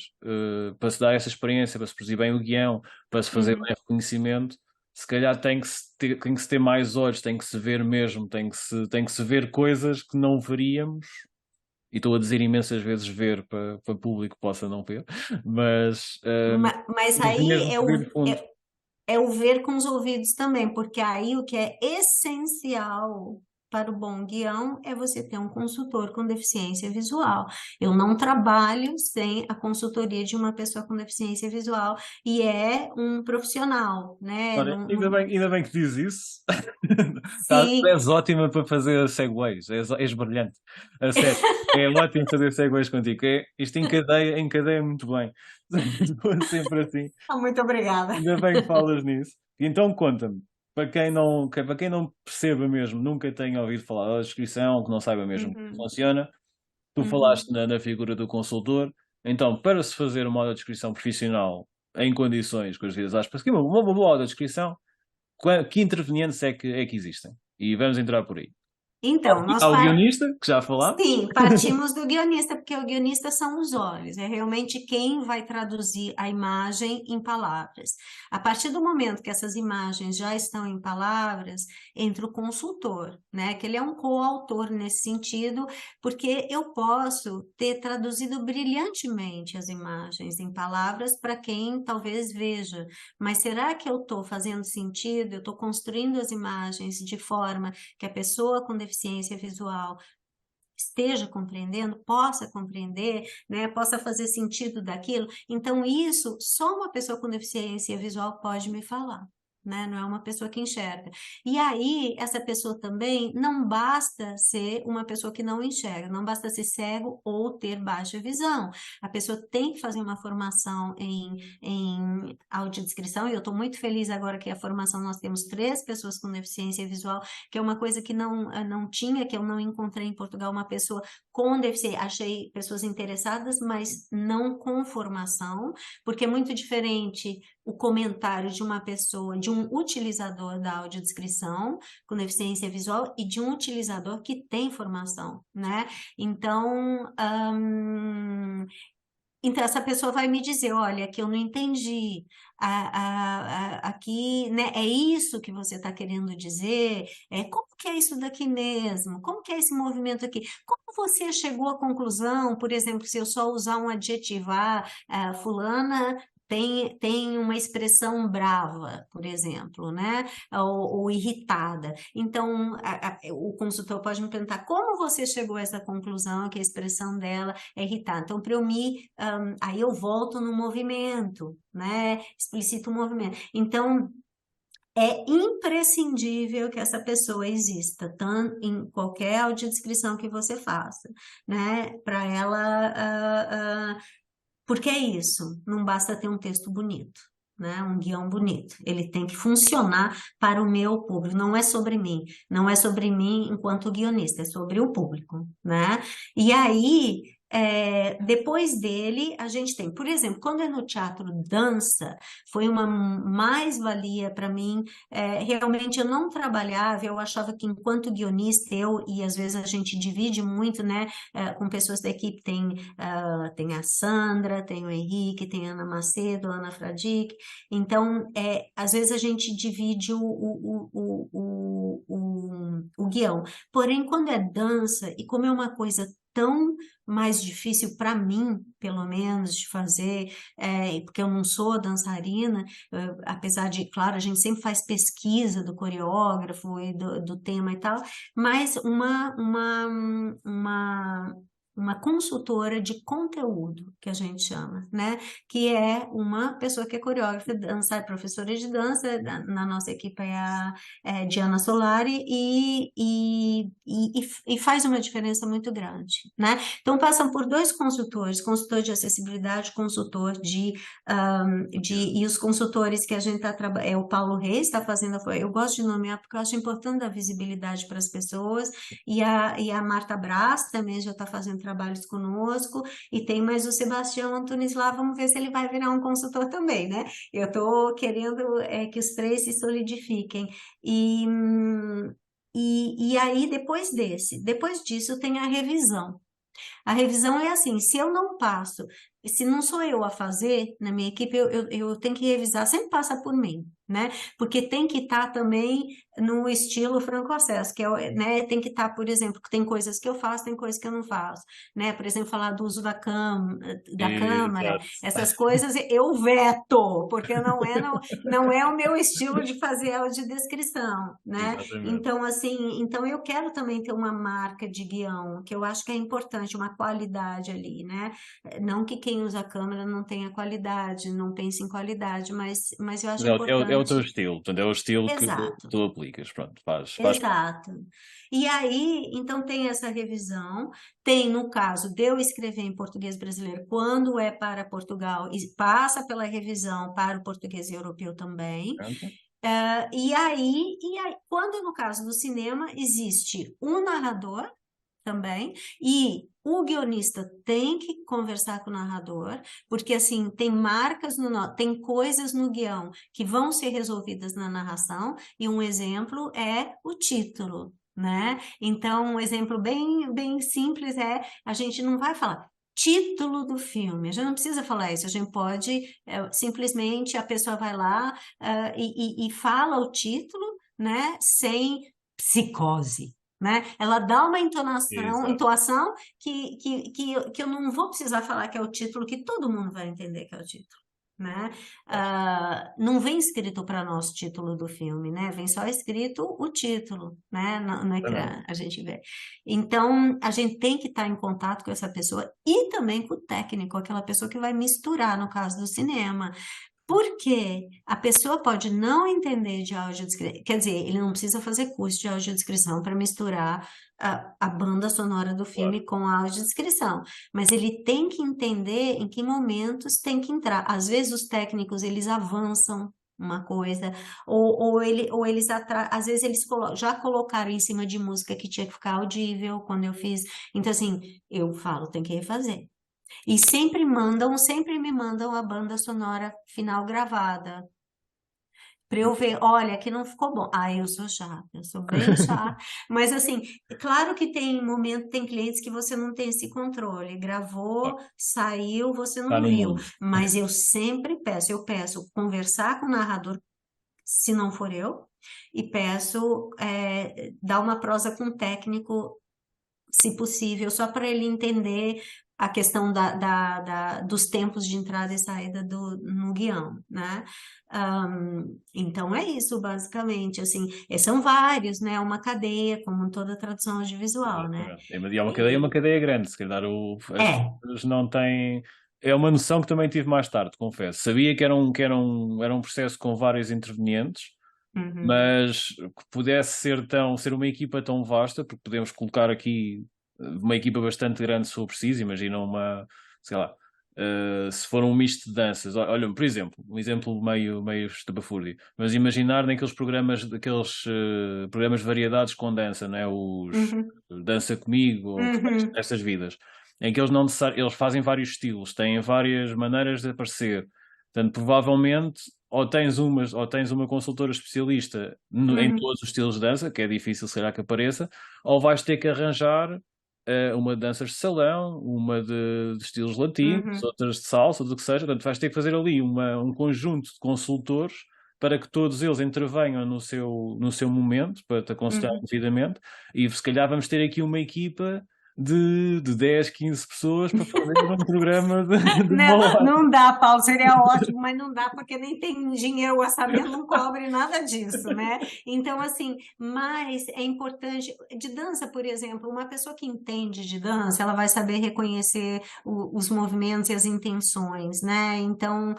para se dar essa experiência, para se produzir bem o guião, para se fazer Uhum. bem o reconhecimento, se calhar tem que se ter mais olhos, tem que se ver mesmo, tem que se ver coisas que não veríamos. E estou a dizer imensas vezes ver para público que possa não ver, mas Mas aí ver fundo. é o ver com os ouvidos também, porque aí o que é essencial para o bom guião é você ter um consultor com deficiência visual. Eu não trabalho sem a consultoria de uma pessoa com deficiência visual e é um profissional, né? Olha, ainda bem que diz isso. Sim, És ótima para fazer segues, és brilhante. A sério, é ótimo fazer segues contigo. Isto encadeia muito bem. Estou sempre assim. muito obrigada. Ainda bem que falas nisso. Então conta-me, para quem não perceba mesmo, nunca tenha ouvido falar da descrição, que não saiba mesmo como Uhum, funciona, tu uhum. falaste na figura do consultor. Então, para se fazer uma audiodescrição profissional em condições, com as devidas aspas, que uma boa audiodescrição, que intervenientes é que existem? E vamos entrar por aí. Então, nós Há o guionista, que já falámos. sim, partimos do guionista, porque o guionista são os olhos, é realmente quem vai traduzir a imagem em palavras. A partir do momento que essas imagens já estão em palavras, entra o consultor, né? Que ele é um coautor nesse sentido, porque eu posso ter traduzido brilhantemente as imagens em palavras para quem talvez veja, mas será que eu estou fazendo sentido? Eu estou construindo as imagens de forma que a pessoa com deficiência visual esteja compreendendo, possa compreender, né, possa fazer sentido daquilo. Então, isso só uma pessoa com deficiência visual pode me falar. Né? Não é uma pessoa que enxerga. E aí, essa pessoa também não basta ser uma pessoa que não enxerga, não basta ser cego ou ter baixa visão. A pessoa tem que fazer uma formação em audiodescrição, e eu estou muito feliz agora que a formação nós temos 3 pessoas com deficiência visual, que é uma coisa que não tinha, que eu não encontrei em Portugal, uma pessoa com deficiência. Achei pessoas interessadas, mas não com formação, porque é muito diferente o comentário de uma pessoa, de um utilizador da audiodescrição com deficiência visual e de um utilizador que tem formação, né? Então, então, essa pessoa vai me dizer, olha, que eu não entendi, aqui, né, é isso que você está querendo dizer? Como que é isso daqui mesmo? Como que é esse movimento aqui? Como você chegou à conclusão, por exemplo, se eu só usar um adjetivo, fulana tem uma expressão brava, por exemplo, né? Ou irritada. Então, o consultor pode me perguntar como você chegou a essa conclusão, que a expressão dela é irritada. Então, para eu aí eu volto no movimento, né? Explicito o movimento. Então, é imprescindível que essa pessoa exista, tanto em qualquer audiodescrição que você faça, né? Para ela, porque é isso, não basta ter um texto bonito. Né, um guião bonito, ele tem que funcionar para o meu público, não é sobre mim, não é sobre mim enquanto guionista, é sobre o público, né? E aí, depois dele, a gente tem, por exemplo, quando é no teatro dança, foi uma mais-valia para mim. Realmente eu não trabalhava, eu achava que enquanto guionista, e às vezes a gente divide muito, né, com pessoas da equipe, tem a Sandra, tem o Henrique, tem a Ana Macedo, a Ana Fradique. Então, às vezes a gente divide o guião. Porém, quando é dança, e como é uma coisa tão mais difícil para mim, pelo menos, de fazer, porque eu não sou dançarina, apesar de, claro, a gente sempre faz pesquisa do coreógrafo e do tema e tal, mas uma consultora de conteúdo, que a gente chama, né? Que é uma pessoa que é coreógrafa, dança, é professora de dança, na nossa equipe é Diana Solari, e faz uma diferença muito grande, né? Então, passam por 2 consultores, consultor de acessibilidade, consultor e os consultores que a gente está trabalhando, o Paulo Reis está fazendo, eu gosto de nomear porque eu acho importante dar visibilidade para as pessoas, e a Marta Brás também já está fazendo trabalhos conosco, e tem mais o Sebastião Antunes lá, vamos ver se ele vai virar um consultor também, né? Eu estou querendo que os 3 se solidifiquem. E aí, depois disso, tem a revisão. A revisão é assim, se eu não passo, se não sou eu a fazer na minha equipe, eu tenho que revisar, sempre passa por mim. né? Porque tem que estar também no estilo Franco Assess, que é, né, tem que estar, por exemplo, que tem coisas que eu faço, tem coisas que eu não faço, né? Por exemplo, falar do uso da câmara, Exato. essas coisas eu veto, porque não é o meu estilo de fazer audiodescrição, né? Exatamente. Então, assim, então eu quero também ter uma marca de guião, que eu acho que é importante, uma qualidade ali, né? Não que quem usa a câmera não tenha qualidade, não pense em qualidade, mas eu acho É o teu importante. estilo, portanto, é o estilo que Exato, tu aplicas, pronto, faz parte. exato. E aí, então tem essa revisão, tem no caso de eu escrever em português brasileiro, quando é para Portugal, e passa pela revisão para o português europeu também. Pronto. Quando no caso do cinema existe um narrador também, e o guionista tem que conversar com o narrador, porque assim, tem marcas tem coisas no guião que vão ser resolvidas na narração, e um exemplo é o título, né? Então, um exemplo bem simples é, a gente não vai falar título do filme, a gente não precisa falar isso, a gente pode, simplesmente a pessoa vai lá, e fala o título, né, sem psicose, né? Ela dá uma Exato. entoação que eu não vou precisar falar que é o título, que todo mundo vai entender que é o título, né? Claro. Não vem escrito para nós o título do filme, né? Vem só escrito o título, né? No Exatamente. ecrã, a gente vê. Então, a gente tem que estar em contato com essa pessoa e também com o técnico, aquela pessoa que vai misturar, no caso do cinema. Porque a pessoa pode não entender de audiodescrição, quer dizer, ele não precisa fazer curso de audiodescrição para misturar a banda sonora do Claro. filme com a audiodescrição, mas ele tem que entender em que momentos tem que entrar. Às vezes os técnicos, eles avançam uma coisa, ou eles às vezes eles já colocaram em cima de música que tinha que ficar audível quando eu fiz. Então, assim, eu falo, tem que refazer. E sempre me mandam a banda sonora final gravada. Para eu ver, olha, aqui não ficou bom. Ah, eu sou chata, eu sou bem chata. Mas assim, claro que tem momento, tem clientes que você não tem esse controle. Gravou, Claro. saiu, você Está não no viu. mundo. Mas eu peço conversar com o narrador, se não for eu, e peço dar uma prosa com o técnico se possível, só para ele entender a questão dos tempos de entrada e saída no guião, né? Então é isso, basicamente, assim, são vários, né? Uma cadeia, como toda tradução audiovisual, né? Exatamente. E é uma cadeia grande, se calhar as É. pessoas não têm. É uma noção que também tive mais tarde, confesso. Sabia era um processo com vários intervenientes, Uhum, mas que pudesse ser uma equipa tão vasta, porque podemos colocar aqui uma equipa bastante grande, se for preciso, imagina sei lá, se for um misto de danças. Olha, por exemplo, um exemplo meio estapafúrdio, mas imaginar naqueles daqueles programas de variedades com dança, né? Os uhum, Dança Comigo, ou uhum, essas vidas, em que eles não eles fazem vários estilos, têm várias maneiras de aparecer. Portanto, provavelmente ou tens uma consultora especialista em uhum, todos os estilos de dança, que é difícil, será que apareça, ou vais ter que arranjar uma de danças de salão, uma de estilos latinos, uhum, outras de salsa, do que seja. Portanto, vais ter que fazer ali um conjunto de consultores para que todos eles intervenham no seu momento, para te aconselhar uhum. devidamente, e se calhar vamos ter aqui uma equipa de 10, 15 pessoas para fazer um programa de uma Não, hora. não dá, Paulo, seria ótimo, mas não dá porque nem tem dinheiro, o orçamento não cobre nada disso, né? Então, assim, mas é importante, de dança, por exemplo, uma pessoa que entende de dança, ela vai saber reconhecer os movimentos e as intenções, né? Então,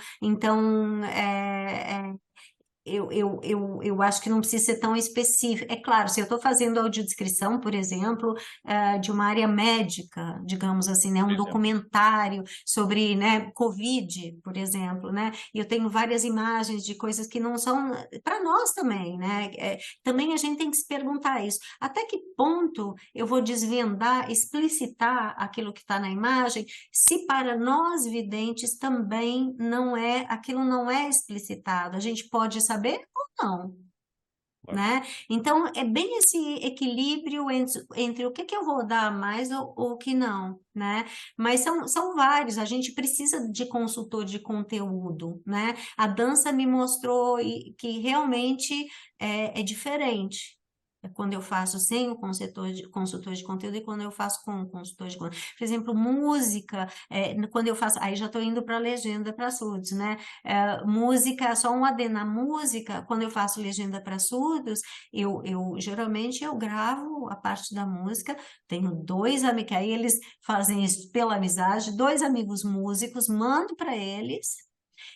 eu acho que não precisa ser tão específico. É claro, se eu estou fazendo audiodescrição, por exemplo, de uma área médica, digamos assim, né, Por um exemplo. documentário sobre, né, Covid, por exemplo, né, e eu tenho várias imagens de coisas que não são para nós também, né? Também a gente tem que se perguntar isso. Até que ponto eu vou desvendar, explicitar aquilo que está na imagem, se para nós videntes também aquilo não é explicitado, a gente pode saber ou não. claro. né? Então, é bem esse equilíbrio entre o que que eu vou dar mais ou o que não, né? Mas são vários, a gente precisa de consultor de conteúdo, né? A dança me mostrou que realmente é diferente. É quando eu faço sem o consultor de conteúdo e quando eu faço com o consultor de conteúdo. Por exemplo, música, quando eu faço, aí já estou indo para a legenda para surdos, né? Música, só um adendo, na música, quando eu faço legenda para surdos, geralmente eu gravo a parte da música, tenho dois amigos, aí eles fazem isso pela amizade, dois amigos músicos, mando para eles,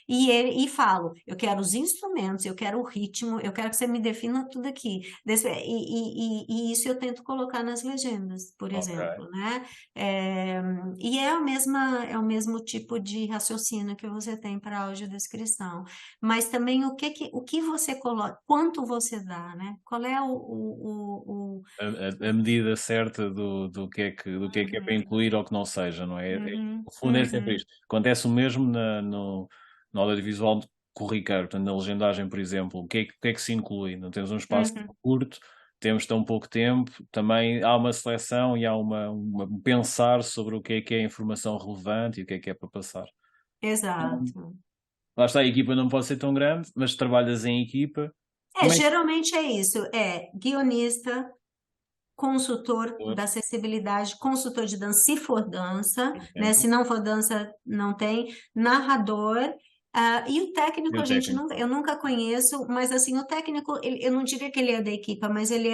e falo, eu quero os instrumentos, eu quero o ritmo, eu quero que você me defina tudo aqui. E isso eu tento colocar nas legendas, por Ok. exemplo, né? É, e é o mesmo tipo de raciocínio que você tem para audiodescrição. Mas também o que você coloca, quanto você dá, né? Qual é A medida certa do que é para incluir ou que não seja, não é? Uhum, No fundo é sempre uhum, isto. Acontece o mesmo no audiovisual corriqueiro, portanto, na legendagem, por exemplo, o que é que se inclui? Não temos um espaço uhum, curto, temos tão pouco tempo, também há uma seleção e há um pensar sobre o que é informação relevante e o que é para passar. exato. Lá está, a equipa não pode ser tão grande, mas trabalhas em equipa. Como é que Geralmente é isso, guionista, consultor for? da acessibilidade, consultor de dança, se for dança, né? Exemplo, Se não for dança, não tem, narrador. E o e técnico, o técnico. eu nunca conheço, mas assim, o técnico, eu não diria que ele é da equipa, mas ele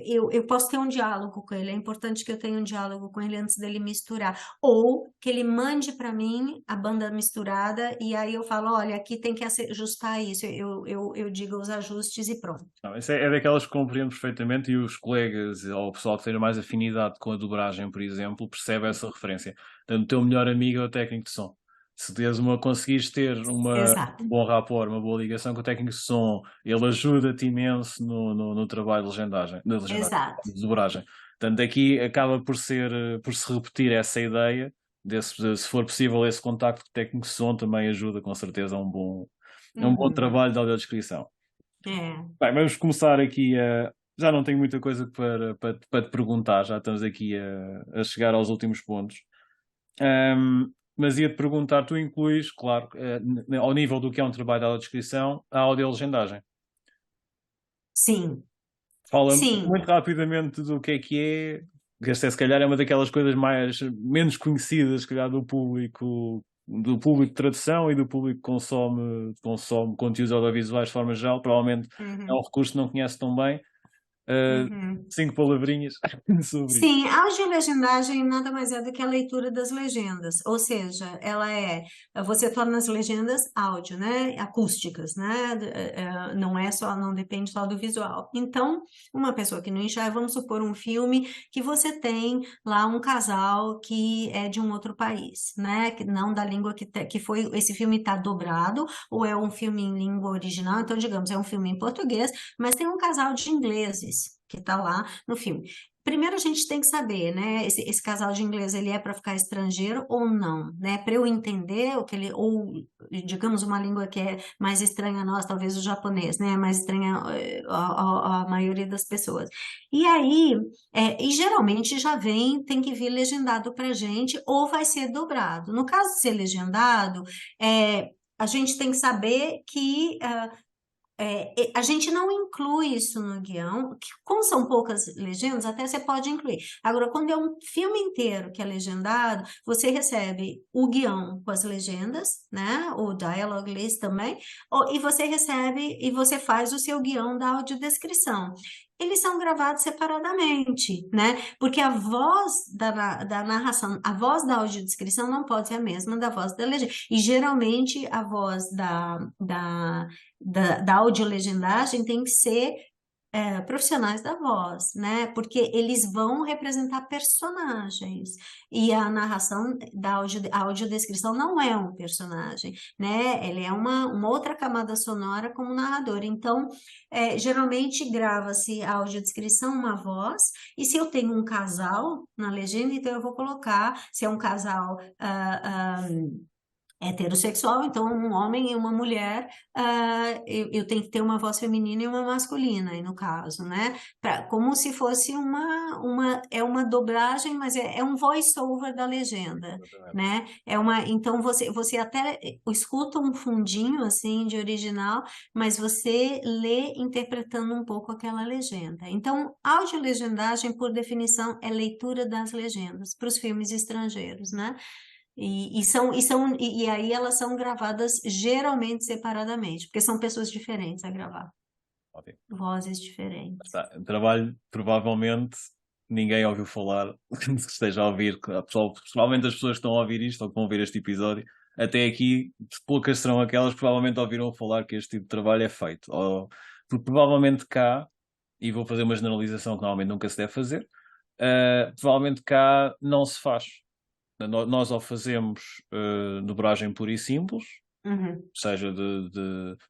eu posso ter um diálogo com ele, é importante que eu tenha um diálogo com ele antes dele misturar, ou que ele mande para mim a banda misturada, e aí eu falo, olha, aqui tem que ajustar isso, eu digo os ajustes e pronto. Não, isso é daquelas que compreendo perfeitamente e os colegas ou o pessoal que tenha mais afinidade com a dobragem, por exemplo, percebe essa referência. Portanto, o teu melhor amigo é o técnico de som. Se conseguires ter Exato, um bom rapport, uma boa ligação com o técnico de som, ele ajuda-te imenso no trabalho exato. de dobragem. Portanto, aqui acaba por se repetir essa ideia, se for possível, esse contacto com o técnico de som também ajuda com certeza a um bom Uhum. trabalho de audiodescrição. É. Bem, vamos começar aqui a. Já não tenho muita coisa para te perguntar, já estamos aqui a chegar aos últimos pontos. Mas ia-te perguntar, tu incluís, claro, ao nível do que é um trabalho de audiodescrição, a audiolegendagem. Sim, Fala sim. muito rapidamente do que é, que esta se calhar é uma daquelas coisas menos conhecidas, se calhar, do público de tradução e do público que consome conteúdos audiovisuais de forma geral. Provavelmente é um Uhum, recurso que não conhece tão bem. Uh, uhum. 5 palavrinhas sobre isso. Sim, a audiolegendagem nada mais é do que a leitura das legendas, ou seja, você torna as legendas áudio, né, acústicas, né, não é só, não depende só do visual. Então, uma pessoa que não enxerga, vamos supor um filme que você tem lá um casal que é de um outro país, né, que não da língua que foi, esse filme está dobrado, ou é um filme em língua original, então, digamos, é um filme em português, mas tem um casal de ingleses que está lá no filme. Primeiro a gente tem que saber, né? Esse casal de inglês ele é para ficar estrangeiro ou não, né? Para eu entender o que ele ou digamos uma língua que é mais estranha a nós, talvez o japonês, né? Mais estranha a maioria das pessoas. E aí, e geralmente já tem que vir legendado para gente ou vai ser dobrado. No caso de ser legendado, a gente tem que saber que a gente não inclui isso no guião, que como são poucas legendas, até você pode incluir. Agora, quando é um filme inteiro que é legendado, você recebe o guião com as legendas, né? O dialogue list também, e você recebe e você faz o seu guião da audiodescrição. Eles são gravados separadamente, né? Porque a voz da narração, a voz da audiodescrição não pode ser a mesma da voz da legenda. E geralmente a voz da audiolegendagem tem que ser profissionais da voz, né? Porque eles vão representar personagens e a narração a audiodescrição não é um personagem, né? Ele é uma outra camada sonora como narrador. Então, geralmente grava-se a audiodescrição uma voz e se eu tenho um casal na legenda, então eu vou colocar se é um casal heterossexual, então um homem e uma mulher, eu tenho que ter uma voz feminina e uma masculina, aí no caso, né? Como se fosse é uma dobragem, mas é um voice-over da legenda, Exatamente. né? Então você até escuta um fundinho assim de original, mas você lê interpretando um pouco aquela legenda. Então, audiolegendagem, por definição, é leitura das legendas para os filmes estrangeiros, né? E aí elas são gravadas geralmente separadamente, porque são pessoas diferentes a gravar, Ótimo. vozes diferentes. Está. Trabalho, provavelmente, ninguém ouviu falar, que esteja a ouvir, provavelmente as pessoas que estão a ouvir isto ou que vão ouvir este episódio, até aqui, poucas serão aquelas que provavelmente ouviram falar que este tipo de trabalho é feito. Porque provavelmente cá, e vou fazer uma generalização que normalmente nunca se deve fazer, provavelmente cá não se faz. Nós ou fazemos dobragem pura e simples, Uhum, seja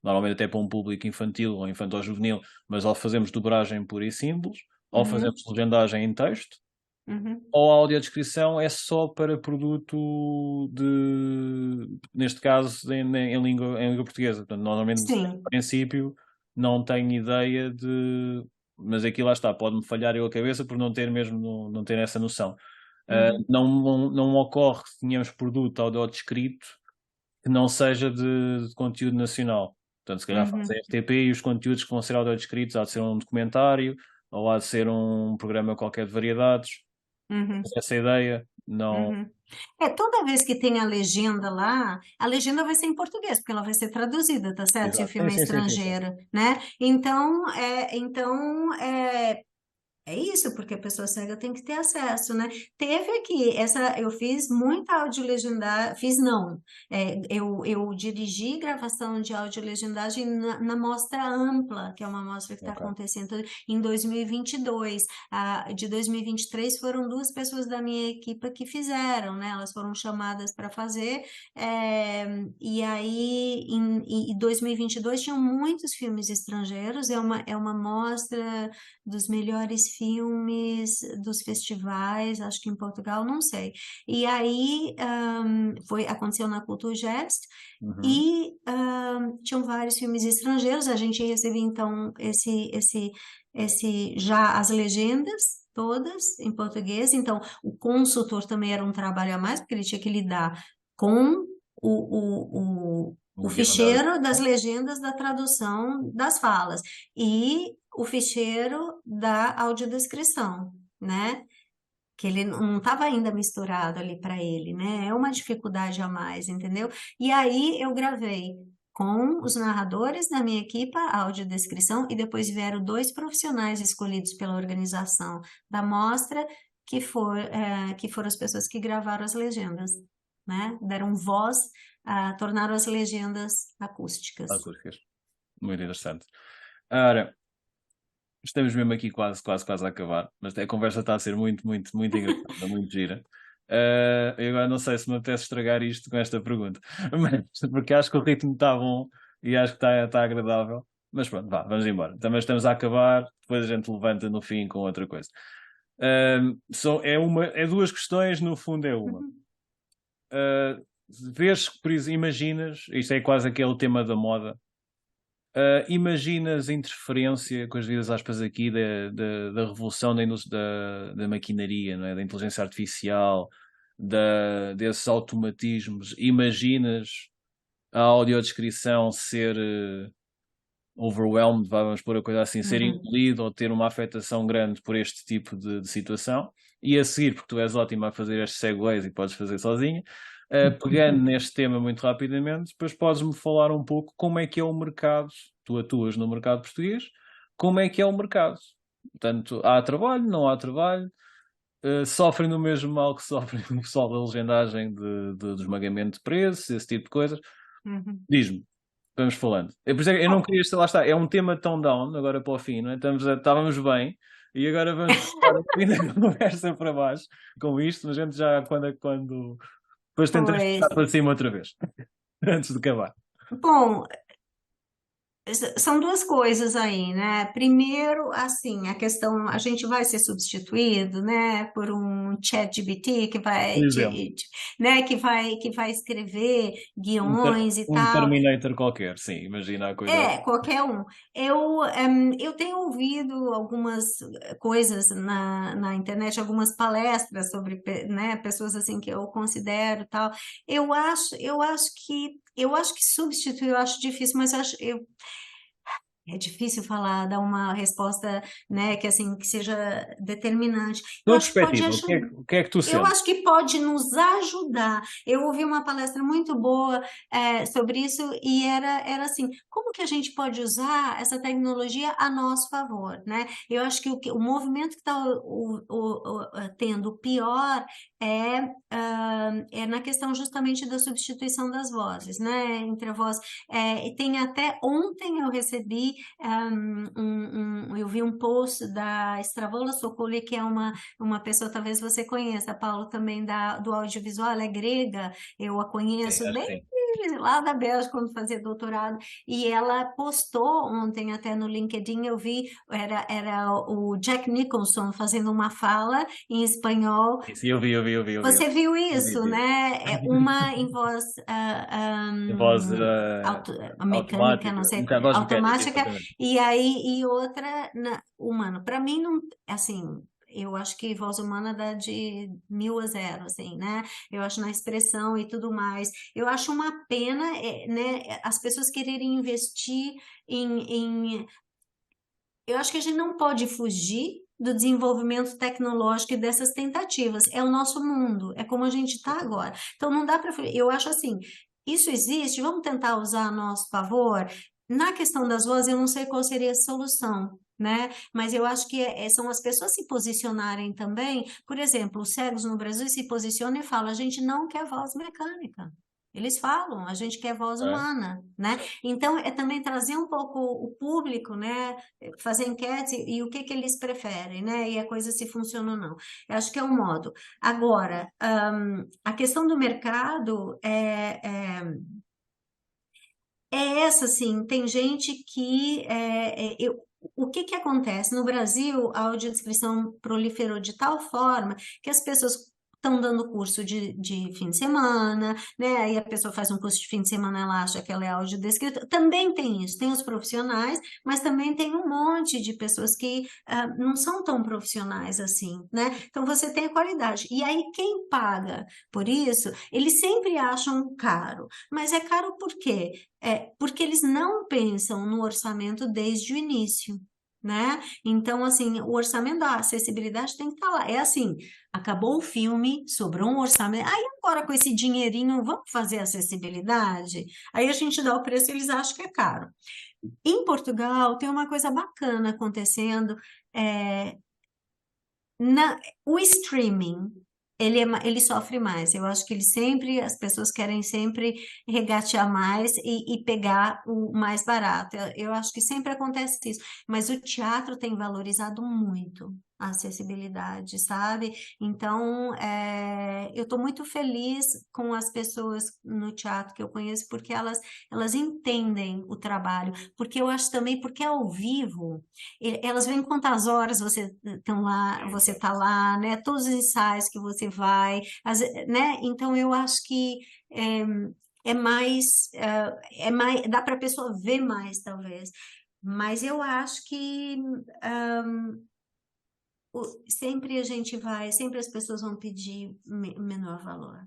normalmente até para um público infantil ou infantil-juvenil, mas ou fazemos dobragem pura e simples, ou uhum, fazemos legendagem em texto, uhum. ou a audiodescrição é só para produto neste caso, em língua portuguesa. Portanto, normalmente, em Sim. princípio, não tenho ideia mas aqui lá está, pode-me falhar eu a cabeça por não ter mesmo, não ter essa noção. Uhum, Não ocorre que tenhamos produto audiodescrito que não seja de conteúdo nacional. Portanto, se calhar faz a uhum, RTP e os conteúdos que vão ser audiodescritos há de ser um documentário ou há de ser um programa qualquer de variedades. uhum, Essa ideia não. uhum. Toda vez que tem a legenda lá, a legenda vai ser em português, porque ela vai ser traduzida, tá certo? Se o Exato. Sim, filme é sim, sim, sim, sim. estrangeiro, né? É isso, porque a pessoa cega tem que ter acesso, né? Teve aqui, eu fiz muita audiolegendagem, fiz não, eu dirigi gravação de audiolegendagem na mostra ampla, que é uma mostra que está Ok. acontecendo em 2022. De 2023 foram duas pessoas da minha equipe que fizeram, né? Elas foram chamadas para fazer, e aí em 2022 tinham muitos filmes estrangeiros, é uma mostra dos melhores filmes dos festivais, acho que em Portugal, não sei. E aí aconteceu na Culturgest Uhum. e tinham vários filmes estrangeiros. A gente recebia então já as legendas todas em português. Então o consultor também era um trabalho a mais, porque ele tinha que lidar com o O guião da ficheiro das legendas da tradução das falas e o ficheiro da audiodescrição, né? Que ele não estava ainda misturado ali para ele, né? É uma dificuldade a mais, entendeu? E aí eu gravei com os narradores da minha equipe a audiodescrição e depois vieram dois profissionais escolhidos pela organização da mostra, que foram as pessoas que gravaram as legendas, né? Deram voz, tornaram as legendas acústicas. acústicas. Muito interessante. Ora, estamos mesmo aqui quase, quase, quase a acabar, mas a conversa está a ser muito, muito, muito engraçada, muito gira. Eu agora não sei se me apetece estragar isto com esta pergunta, porque acho que o ritmo está bom e acho que está agradável. Mas pronto, vá, vamos embora. Também estamos a acabar, depois a gente levanta no fim com outra coisa. É duas questões, no fundo é uma. Uhum, Vês, por exemplo, imaginas, isto é quase aquele tema da moda. Imaginas a interferência, com as devidas aspas aqui, da revolução da maquinaria, não é? Da inteligência artificial, desses automatismos. Imaginas a audiodescrição ser overwhelmed, vamos pôr a coisa assim, ser uhum, engolido ou ter uma afetação grande por este tipo de situação. E a seguir, porque tu és ótimo a fazer estes segues e podes fazer sozinho, pegando neste tema muito rapidamente, depois podes-me falar um pouco como é que é o mercado, tu atuas no mercado português, como é que é o mercado. Portanto, há trabalho, não há trabalho, sofrem do mesmo mal que sofrem o pessoal da legendagem do esmagamento de preços, esse tipo de coisas. uhum. Diz-me, vamos falando. Por isso é que eu não Bom, queria estar, lá está, é um tema tão down, agora para o fim, não é? Estávamos bem, e agora vamos puxar a fim da conversa para baixo com isto, mas a gente já, depois tentamos pois, puxar para cima outra vez, antes de acabar. bom, São duas coisas aí, né? Primeiro, assim, a questão, a gente vai ser substituído, né, por um ChatGPT que Por vai, exemplo, né, que vai escrever guiões e um tal. Terminator qualquer, sim, imagina a coisa assim. Qualquer um. Eu tenho ouvido algumas coisas na internet, algumas palestras sobre, né, pessoas assim que eu considero e tal. Eu acho que substituir eu acho difícil, mas é difícil falar, dar uma resposta, né, que assim, que seja determinante. Eu Tua acho que pode perspectiva, ajudar. o que é que tu Eu sentes? acho que pode nos ajudar. Eu ouvi uma palestra muito boa, sobre isso e era assim, como que a gente pode usar essa tecnologia a nosso favor, né? Eu acho que o movimento que está tendo pior é na questão justamente da substituição das vozes, né? Entre a voz, e tem até ontem eu recebi eu vi um post da Stravola Sokoli, que é uma pessoa, talvez você conheça, a Paulo, também do audiovisual, ela é grega, eu a Sim, conheço acho que desde sim. lá da Bélgica, quando fazia doutorado, e ela postou ontem até no LinkedIn, eu vi, era o Jack Nicholson fazendo uma fala em espanhol. Isso, eu vi. Você viu Vi, isso, vi. né? Uma em voz Voz mecânica, não automática, sei, voz mecânica, automática, exatamente. e outra humana. Para mim, não, assim, eu acho que voz humana dá de 1.000 a 0, assim, né? Eu acho na expressão e tudo mais. Eu acho uma pena, né, as pessoas quererem investir em eu acho que a gente não pode fugir do desenvolvimento tecnológico e dessas tentativas. É o nosso mundo, é como a gente está agora. Então não dá para. Eu acho assim, isso existe, vamos tentar usar a nosso favor. Na questão das vozes, eu não sei qual seria a solução. Né? Mas eu acho que são as pessoas se posicionarem também. Por exemplo, os cegos no Brasil se posicionam e falam: a gente não quer voz mecânica. Eles falam, a gente quer voz É. humana, né? Então, é também trazer um pouco o público, né? Fazer enquete e o que que eles preferem, né? E a coisa se funciona ou não. Eu acho que é um modo. Agora, a questão do mercado é essa, assim, tem gente que o que que acontece? No Brasil, a audiodescrição proliferou de tal forma que as pessoas estão dando curso de fim de semana, né? Aí a pessoa faz um curso de fim de semana, ela acha que ela é audiodescritora. Também tem isso, tem os profissionais, mas também tem um monte de pessoas que não são tão profissionais assim, né? Então você tem a qualidade. E aí quem paga por isso, eles sempre acham caro. Mas é caro por quê? Porque eles não pensam no orçamento desde o início, né? Então, assim, o orçamento da acessibilidade tem que estar lá. É assim, acabou o filme, sobrou um orçamento. Aí agora com esse dinheirinho, vamos fazer acessibilidade? Aí a gente dá o preço e eles acham que é caro. Em Portugal tem uma coisa bacana acontecendo. é, o streaming, ele sofre mais. Eu acho que as pessoas querem sempre regatear mais e pegar o mais barato. Eu acho que sempre acontece isso. Mas o teatro tem valorizado muito a acessibilidade, sabe? Então, eu estou muito feliz com as pessoas no teatro que eu conheço, porque elas entendem o trabalho. Porque eu acho também, porque é ao vivo. Elas veem quantas horas você estão lá, você Exato. está lá, né? Todos os ensaios que você vai, né? Então eu acho que é mais, dá para a pessoa ver mais, talvez. Mas eu acho que sempre a gente vai, sempre as pessoas vão pedir menor valor,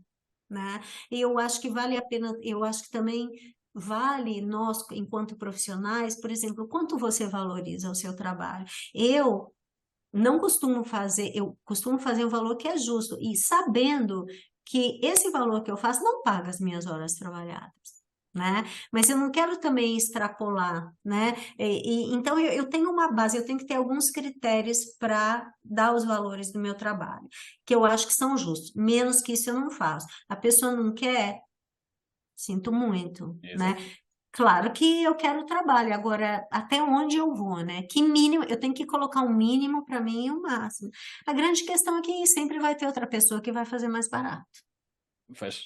né? E eu acho que vale a pena, eu acho que também vale nós, enquanto profissionais, por exemplo, quanto você valoriza o seu trabalho. Eu não costumo fazer, eu costumo fazer um valor que é justo e sabendo que esse valor que eu faço não paga as minhas horas trabalhadas. Né? Mas eu não quero também extrapolar, né? Então eu tenho uma base, eu tenho que ter alguns critérios para dar os valores do meu trabalho, que eu acho que são justos. Menos que isso eu não faço. A pessoa não quer, sinto muito, né? Exato. Claro que eu quero trabalho, agora até onde eu vou, né? Que mínimo, eu tenho que colocar um mínimo para mim e um máximo. A grande questão é que sempre vai ter outra pessoa que vai fazer mais barato. Faz.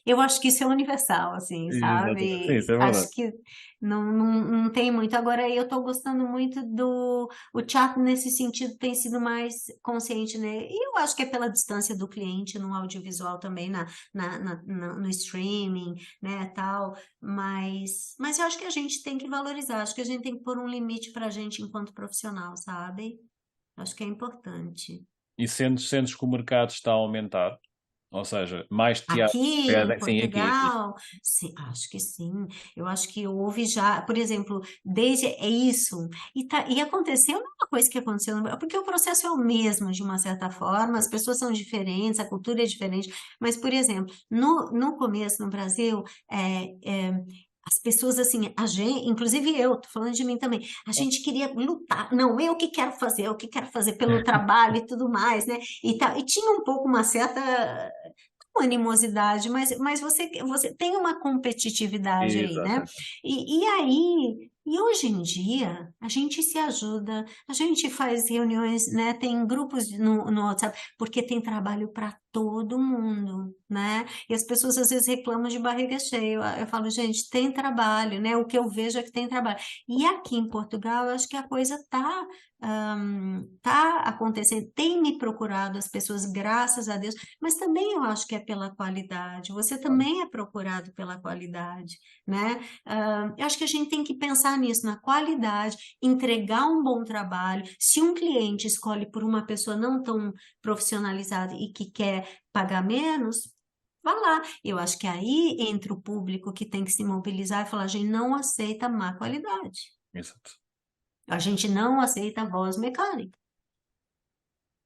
Eu acho que isso é universal, assim, Exatamente. Sim, sabe? isso é Acho verdade. que não tem muito. Agora, eu estou gostando muito do... O teatro, nesse sentido, tem sido mais consciente, né? E eu acho que é pela distância do cliente no audiovisual também, no streaming, né, tal. Mas eu acho que a gente tem que valorizar, acho que a gente tem que pôr um limite para a gente enquanto profissional, sabe? Acho que é importante. E sentes que o mercado está a aumentar? Ou seja, mais teatros Aqui em pedem. Sim, aqui. Portugal, sim, acho que sim. Eu acho que houve já, por exemplo, desde é isso. E aconteceu uma coisa que aconteceu, porque o processo é o mesmo, de uma certa forma, as pessoas são diferentes, a cultura é diferente. Mas, por exemplo, no começo no Brasil, as pessoas assim, a gente, inclusive eu, tô falando de mim também, a gente queria lutar. Não, eu que quero fazer pelo trabalho e tudo mais, né? E tinha um pouco uma certa animosidade, mas você tem uma competitividade aí, né? Exatamente. E hoje em dia, a gente se ajuda, a gente faz reuniões, né? Tem grupos no WhatsApp, porque tem trabalho para todo mundo, né? E as pessoas às vezes reclamam de barriga cheia. Eu falo, gente, tem trabalho, né? O que eu vejo é que tem trabalho. E aqui em Portugal, eu acho que a coisa tá acontecendo, tem me procurado as pessoas, graças a Deus, mas também eu acho que é pela qualidade. Você também é procurado pela qualidade, né? Eu acho que a gente tem que pensar nisso, na qualidade, entregar um bom trabalho. Se um cliente escolhe por uma pessoa não tão profissionalizada e que quer pagar menos, vá lá. Eu acho que aí entra o público que tem que se mobilizar e falar: a gente não aceita má qualidade. Exato. A gente não aceita voz mecânica,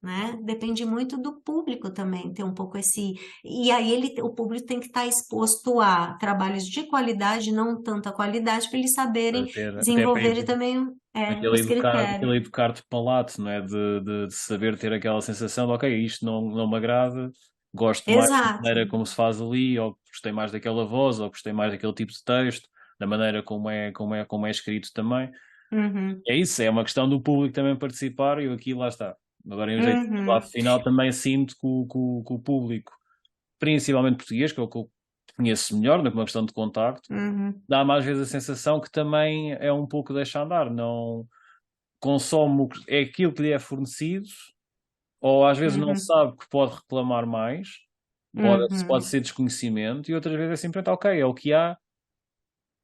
né? Depende muito do público também, ter um pouco esse. E aí o público tem que estar exposto a trabalhos de qualidade, não tanta qualidade, para eles saberem Até para desenvolver também aquele os critérios. educar de palato, não é? De saber ter aquela sensação de, ok, isto não me agrada, gosto mais da Exato. maneira como se faz ali, ou gostei mais daquela voz, ou gostei mais daquele tipo de texto, da maneira como é escrito também. Uhum, É isso, é uma questão do público também participar e eu aqui lá está. Agora, em jeito de uhum, lado final, também sinto que o público, principalmente português, que é o que eu conheço melhor, não é uma questão de contacto, uhum, dá-me às vezes a sensação que também é um pouco deixa andar, não consome é aquilo que lhe é fornecido, ou às vezes não uhum, sabe que pode reclamar mais, pode uhum, ser desconhecimento, e outras vezes é simplesmente ok, é o que há,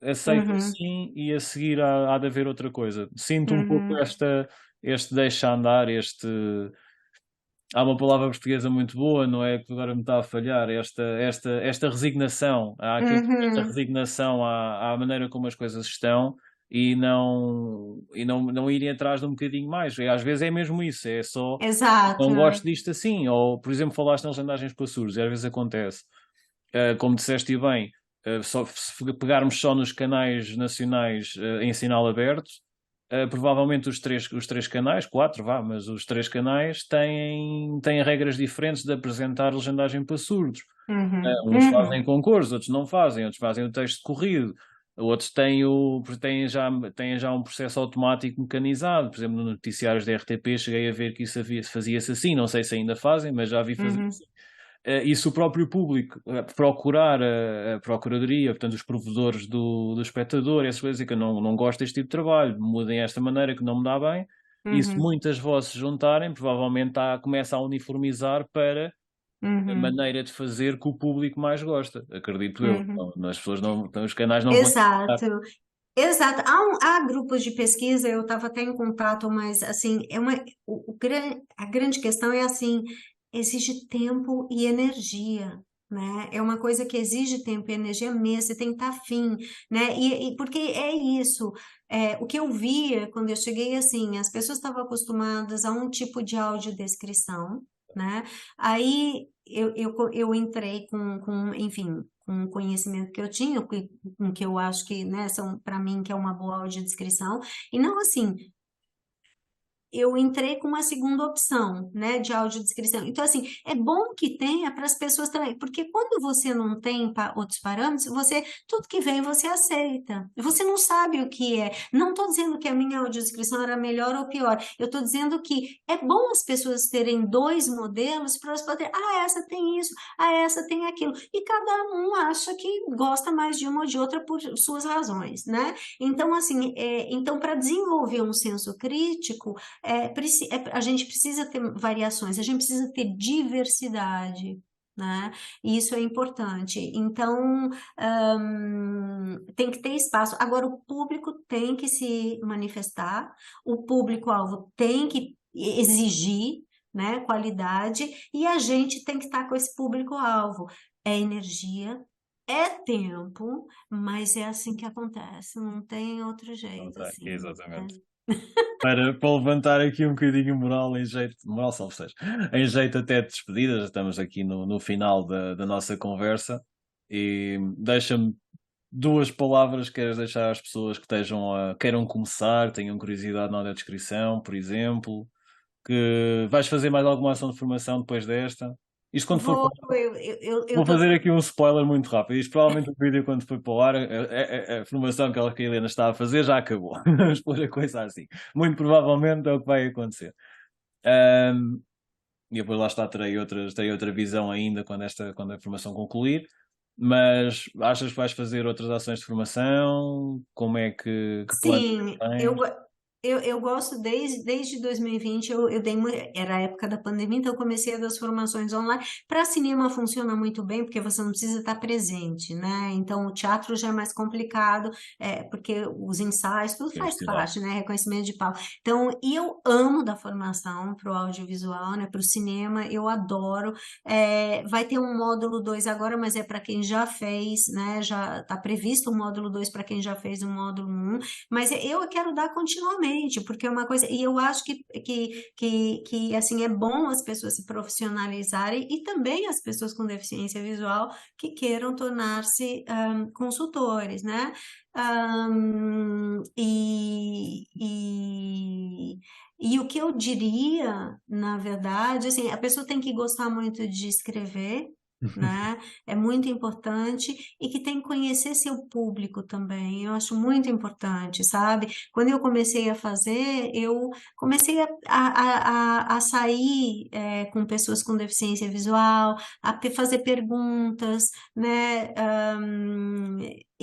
aceito uhum, assim e a seguir há de haver outra coisa. Sinto um pouco uhum. este deixa andar, este. Há uma palavra portuguesa muito boa, não é? Que agora me está a falhar, esta resignação. Há aquilo, esta Uhum. resignação à maneira como as coisas estão e não irem atrás de um bocadinho mais. E às vezes é mesmo isso, é só Exato. não gosto disto assim. Ou, por exemplo, falaste nas legendagens para surdos, e às vezes acontece. Como disseste bem, se pegarmos só nos canais nacionais em sinal aberto, provavelmente os três canais, quatro, vá, mas os três canais têm regras diferentes de apresentar legendagem para surdos. Uhum, Uns fazem uhum, concursos, outros não fazem, outros fazem o texto corrido, outros têm já um processo automático mecanizado. Por exemplo, no noticiários da RTP cheguei a ver que isso fazia-se assim, não sei se ainda fazem, mas já vi fazer uhum, assim. E se o próprio público procurar a Procuradoria, portanto, os provedores do espectador, essas coisas, que eu não gosto deste tipo de trabalho, mudem esta maneira que não me dá bem, e se uhum, muitas vozes se juntarem, provavelmente começa a uniformizar para a uhum, maneira de fazer que o público mais gosta, acredito eu. uhum. As pessoas não, então, os canais não vão. Exato. Exato. Há grupos de pesquisa, eu estava até em contato, mas assim, a grande questão é assim, exige tempo e energia, né? É uma coisa que exige tempo e energia mesmo, você tem que estar afim, né? Porque é isso. O que eu via quando eu cheguei, assim, as pessoas estavam acostumadas a um tipo de audiodescrição, né? Aí eu entrei enfim, com o conhecimento que eu tinha, com que eu acho que, né, são para mim que é uma boa audiodescrição, e não assim, eu entrei com uma segunda opção, né, de audiodescrição. Então, assim, é bom que tenha para as pessoas também, porque quando você não tem outros parâmetros, tudo que vem você aceita. Você não sabe o que é. Não estou dizendo que a minha audiodescrição era melhor ou pior. Eu estou dizendo que é bom as pessoas terem dois modelos para elas poderem, essa tem isso, essa tem aquilo. E cada um acha que gosta mais de uma ou de outra por suas razões, né? Então, assim, então para desenvolver um senso crítico, a gente precisa ter variações, a gente precisa ter diversidade. Né? E isso é importante. Então, tem que ter espaço. Agora, o público tem que se manifestar, o público-alvo tem que exigir, né, qualidade, e a gente tem que estar com esse público-alvo. É energia, é tempo, mas é assim que acontece, não tem outro Não jeito, tem, assim, né? exatamente. Para levantar aqui um bocadinho moral, em jeito, moral salve seja, em jeito até de despedida, já estamos aqui no final da nossa conversa, e deixa-me duas palavras que queres deixar às pessoas que queiram começar, tenham curiosidade na descrição, por exemplo, que vais fazer mais alguma ação de formação depois desta. Isto quando for. Vou, eu Vou tô, fazer aqui um spoiler muito rápido. Isto provavelmente o vídeo, quando foi para o ar, a formação que a Helena está a fazer já acabou. Vamos pôr a coisa assim. Muito provavelmente é o que vai acontecer. E depois lá está, terei outra visão ainda quando a formação concluir. Mas achas que vais fazer outras ações de formação? Como é que planos sim, tens? eu gosto desde 2020, eu dei, era a época da pandemia, então eu comecei a dar as formações online. Para cinema funciona muito bem, porque você não precisa estar presente, né? Então o teatro já é mais complicado, porque os ensaios, tudo faz Institucional. parte, né? Reconhecimento de palco. Então, e eu amo da formação para o audiovisual, né? Para o cinema, eu adoro. Vai ter um módulo 2 agora, mas é para quem já fez, né? Já está previsto o módulo 2 para quem já fez o módulo 1. Mas eu quero dar continuamente, porque é uma coisa, e eu acho que assim, é bom as pessoas se profissionalizarem e também as pessoas com deficiência visual que queiram tornar-se consultores, né? E o que eu diria, na verdade, assim, a pessoa tem que gostar muito de escrever, né? É muito importante e que tem que conhecer seu público também. Eu acho muito importante, sabe? Quando eu comecei a fazer, eu comecei a sair com pessoas com deficiência visual, fazer perguntas, né?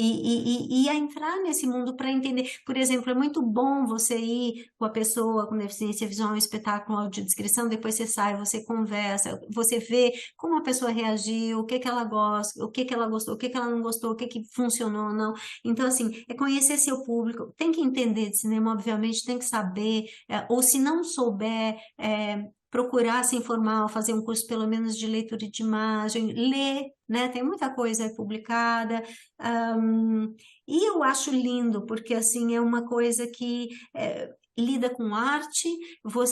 E a entrar nesse mundo para entender. Por exemplo, é muito bom você ir com a pessoa com deficiência visual em um espetáculo de descrição, depois você sai, você conversa, você vê como a pessoa reagiu, o que que ela gosta, o que que ela gostou, o que que ela não gostou, o que que funcionou ou não. Então, assim, é conhecer seu público, tem que entender de cinema, obviamente, tem que saber, ou se não souber, procurar se informar, fazer um curso pelo menos de leitura de imagem, ler, né? Tem muita coisa aí publicada. Ahm, e eu acho lindo, porque assim é uma coisa que lida com arte,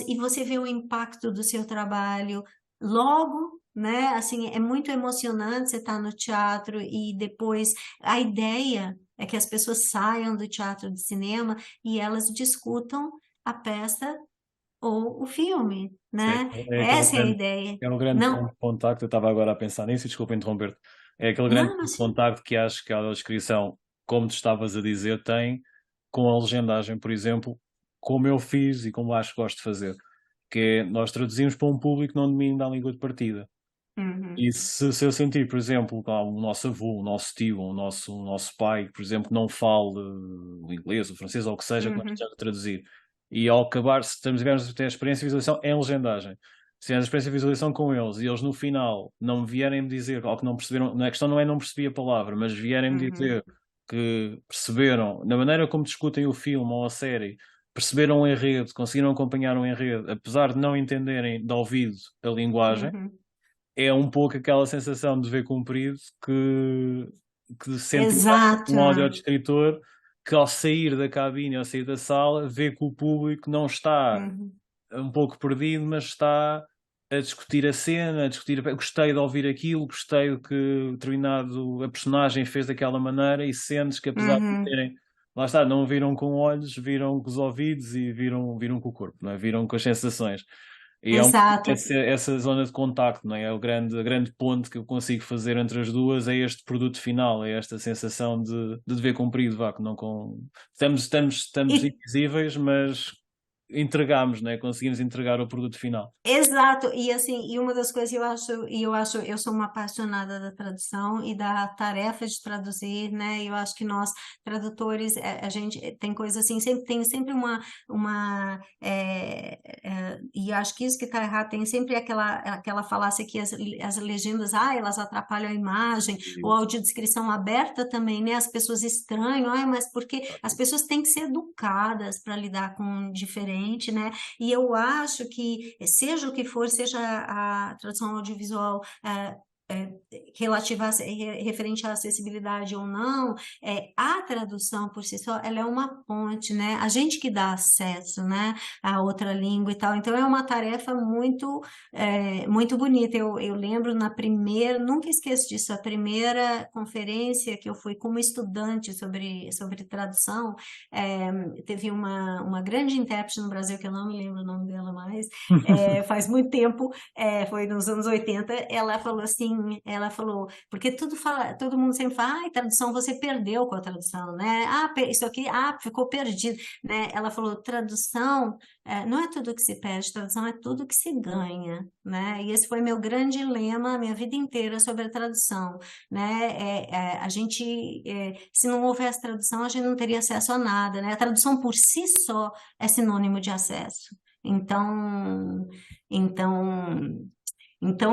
e você vê o impacto do seu trabalho logo, né? Assim, é muito emocionante você estar no teatro e depois a ideia é que as pessoas saiam do teatro de cinema e elas discutam a peça ou o filme, Sim, né? Essa é a ideia. é um grande ponto Não, de contacto. Eu estava agora a pensar nisso e desculpa interromper-te. É aquele grande não, ponto de assim. contacto que acho que a descrição, como tu estavas a dizer, tem com a legendagem, por exemplo, como eu fiz e como acho que gosto de fazer, que é nós traduzimos para um público que não domina a língua de partida. Uhum, E se eu sentir, por exemplo, que o nosso avô, o nosso tio, o nosso pai, por exemplo, não fale o inglês, o francês ou o que seja que nós uhum, estejamos a traduzir, e ao acabar, se tivermos a ter a experiência de visualização, é em legendagem. Se tivermos a experiência de visualização com eles e eles no final não me vierem me dizer, ou que não perceberam, a questão não é não percebi a palavra, mas vierem me uhum, dizer que perceberam, na maneira como discutem o filme ou a série, perceberam o enredo, conseguiram acompanhar o enredo, apesar de não entenderem de ouvido a linguagem, uhum. é um pouco aquela sensação de dever cumprido que sente Exato. um audiodescritor que ao sair da cabine, ao sair da sala, vê que o público não está Uhum, um pouco perdido, mas está a discutir a cena, a discutir, gostei de ouvir aquilo, gostei do que determinado a personagem fez daquela maneira e sentes que apesar de uhum, terem lá está, não viram com olhos, viram com os ouvidos e viram com o corpo, não é? Viram com as sensações. E é Exato. essa zona de contacto, não é? A grande ponte que eu consigo fazer entre as duas é este produto final, é esta sensação de dever cumprido, vá, que não com... Estamos E invisíveis, mas entregamos, não é? Conseguimos entregar o produto final. exato, e assim, e uma das coisas eu sou uma apaixonada da tradução e da tarefa de traduzir, né? Eu acho que nós, tradutores, a gente tem coisa assim, tem sempre e eu acho que isso que está errado, tem sempre aquela falácia que as legendas, elas atrapalham a imagem, ou a audiodescrição aberta também, né? As pessoas estranham, mas porque as pessoas têm que ser educadas para lidar com o diferente, né? E eu acho que, seja o que for, seja a tradução audiovisual relativa referente à acessibilidade ou não, a tradução por si só, ela é uma ponte, né? A gente que dá acesso, né, a outra língua e tal. Então é uma tarefa muito bonita. Eu lembro nunca esqueço disso, a primeira conferência que eu fui como estudante sobre tradução, teve uma grande intérprete no Brasil, que eu não me lembro o nome dela mais, faz muito tempo, foi nos anos 80, ela falou, porque todo mundo sempre fala, tradução, você perdeu com a tradução, né? Isso aqui, ficou perdido, né? Ela falou, tradução não é tudo que se perde, tradução é tudo que se ganha, né? E esse foi meu grande lema a minha vida inteira sobre a tradução, né? Se não houvesse tradução, a gente não teria acesso a nada, né? A tradução por si só é sinônimo de acesso. Então, então,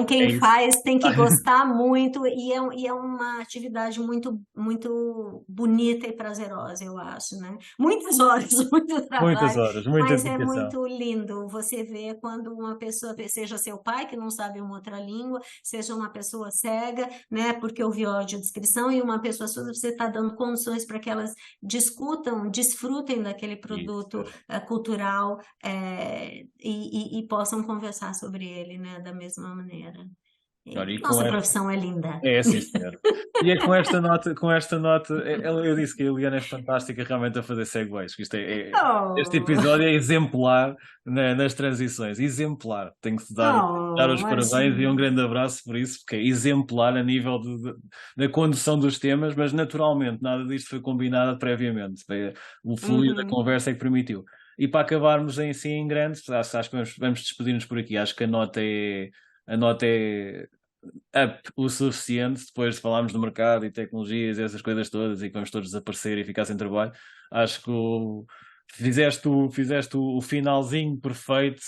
É quem isso. faz tem que gostar muito e é uma atividade muito, muito bonita e prazerosa, eu acho, né? Muitas horas, muito Muitas trabalho, horas, muita mas é dedicação. muito lindo você ver quando uma pessoa, seja seu pai, que não sabe uma outra língua, seja uma pessoa cega, né? Porque ouviu a audiodescrição, e uma pessoa surda, você está dando condições para que elas discutam, desfrutem daquele Isso produto mesmo. cultural, e possam conversar sobre ele, né, da mesma maneira. Olha, e com Nossa esta, profissão é linda. sim, senhor. E é com esta nota, eu disse que a Eliana é fantástica realmente a fazer segues, que este Oh, episódio é exemplar nas transições, exemplar. Tenho que te dar os parabéns e um imagina. grande abraço por isso, porque é exemplar a nível da condução dos temas, mas naturalmente nada disto foi combinado previamente. O fluido da Uhum. conversa é que permitiu. E para acabarmos assim em grande, acho que vamos despedir-nos por aqui. Acho que a nota é up o suficiente depois de falarmos do mercado e tecnologias e essas coisas todas e que vamos todos desaparecer e ficar sem trabalho. Acho que fizeste o finalzinho perfeito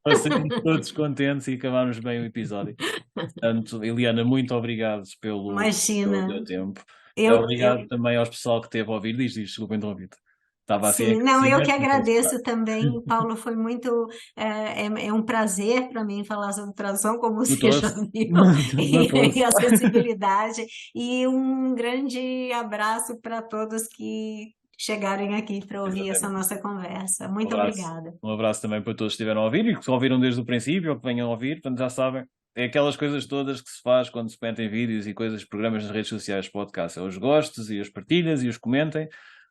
para sermos todos contentes e acabarmos bem o episódio. Portanto, Eliana, muito obrigado pelo Imagina. teu tempo. Eu, Obrigado também ao pessoal que esteve a ouvir. Desculpa interromper-te. Estava assim em sim, não, eu que aquecimento, mas agradeço também, Paulo, foi muito, é um prazer para mim falar sobre tradução, como você já notou-se. viu, Notou-se. e acessibilidade, e um grande abraço para todos que chegarem aqui para ouvir essa Exatamente. nossa conversa. Um Muito abraço. obrigada. Um abraço também para todos que estiveram a ouvir e que ouviram desde o princípio ou que venham a ouvir. Portanto, já sabem, é aquelas coisas todas que se faz quando se metem vídeos e coisas, programas nas redes sociais, podcast. É os gostos e as partilhas e os comentem.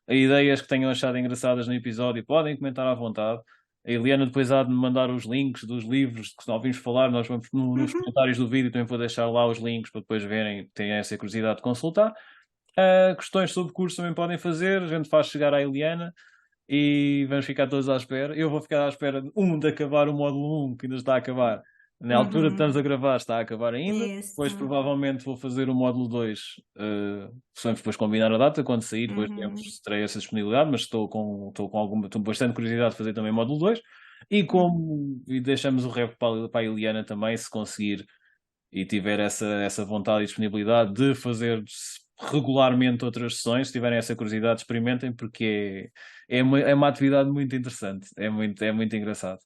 Ideias que tenham achado engraçadas no episódio, podem comentar à vontade. A Eliana depois há de me mandar os links dos livros que ouvimos falar. Nós vamos nos Uhum, comentários do vídeo, também vou deixar lá os links para depois verem, tenham essa curiosidade de consultar. Questões sobre curso também podem fazer, a gente faz chegar à Eliana e vamos ficar todos à espera. Eu vou ficar à espera de acabar o módulo 1, que ainda está a acabar. Na altura que estamos uhum, a gravar, está a acabar ainda. isso, Depois, provavelmente, vou fazer o módulo 2. Vamos depois combinar a data quando sair. Depois uhum, terei essa disponibilidade, mas estou bastante curiosidade de fazer também o módulo 2. uhum. E deixamos o rep para a Eliana também, se conseguir e tiver essa vontade e disponibilidade de fazer regularmente outras sessões, se tiverem essa curiosidade, experimentem, porque é uma atividade muito interessante, é muito engraçado.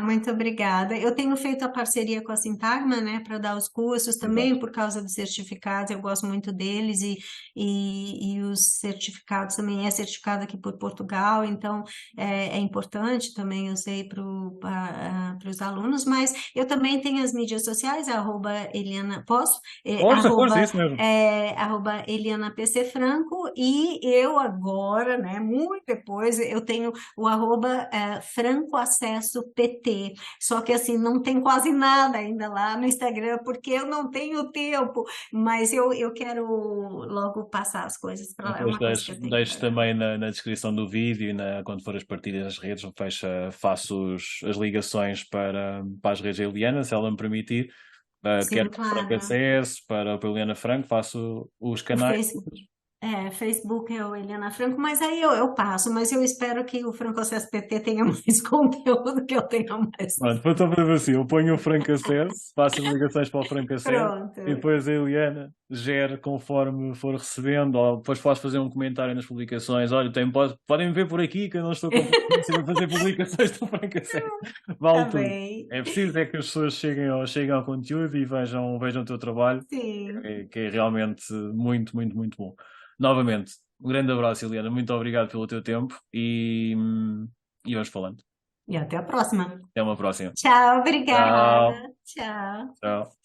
Muito obrigada. Eu tenho feito a parceria com a Sintagma, né, para dar os cursos também, Exato. por causa dos certificados, eu gosto muito deles, e os certificados também é certificado aqui por Portugal, então é importante também, eu sei, para os alunos, mas eu também tenho as mídias sociais, @Eliana, posso? Força, força, é isso mesmo. @Eliana PC Franco, e eu agora, né, muito depois, eu tenho o arroba francoacesso.pt, só que assim, não tem quase nada ainda lá no Instagram, porque eu não tenho tempo, mas eu quero logo passar as coisas para lá, é Depois uma coisa que eu tenho que deixo fazer. também na descrição do vídeo e quando for as partilhas das redes, faço as ligações para as redes da Eliana, se ela me permitir. Quer Sim, para o Franco claro. ACS, para a Eliana Franco, faço os O canais. Face, Facebook é o Eliana Franco, mas aí eu passo, mas eu espero que o Franco Acesso PT tenha mais conteúdo, que eu tenha mais. Pronto, vou então fazer assim, eu ponho o Franco Acesso, faço as ligações para o Franco Acesso Pronto. e depois a Eliana gera conforme for recebendo, ou depois podes fazer um comentário nas publicações, olha, podem me ver por aqui que eu não estou com paciência para fazer publicações do Franco Acesso. Tá Vale tudo. bem. É preciso é que as pessoas cheguem ao conteúdo e vejam o teu trabalho, Sim. que é realmente muito, muito, muito bom. Novamente, um grande abraço, Eliana, muito obrigado pelo teu tempo e vamos falando. E até a próxima. Até uma próxima. Tchau, obrigada. Tchau. Tchau. Tchau.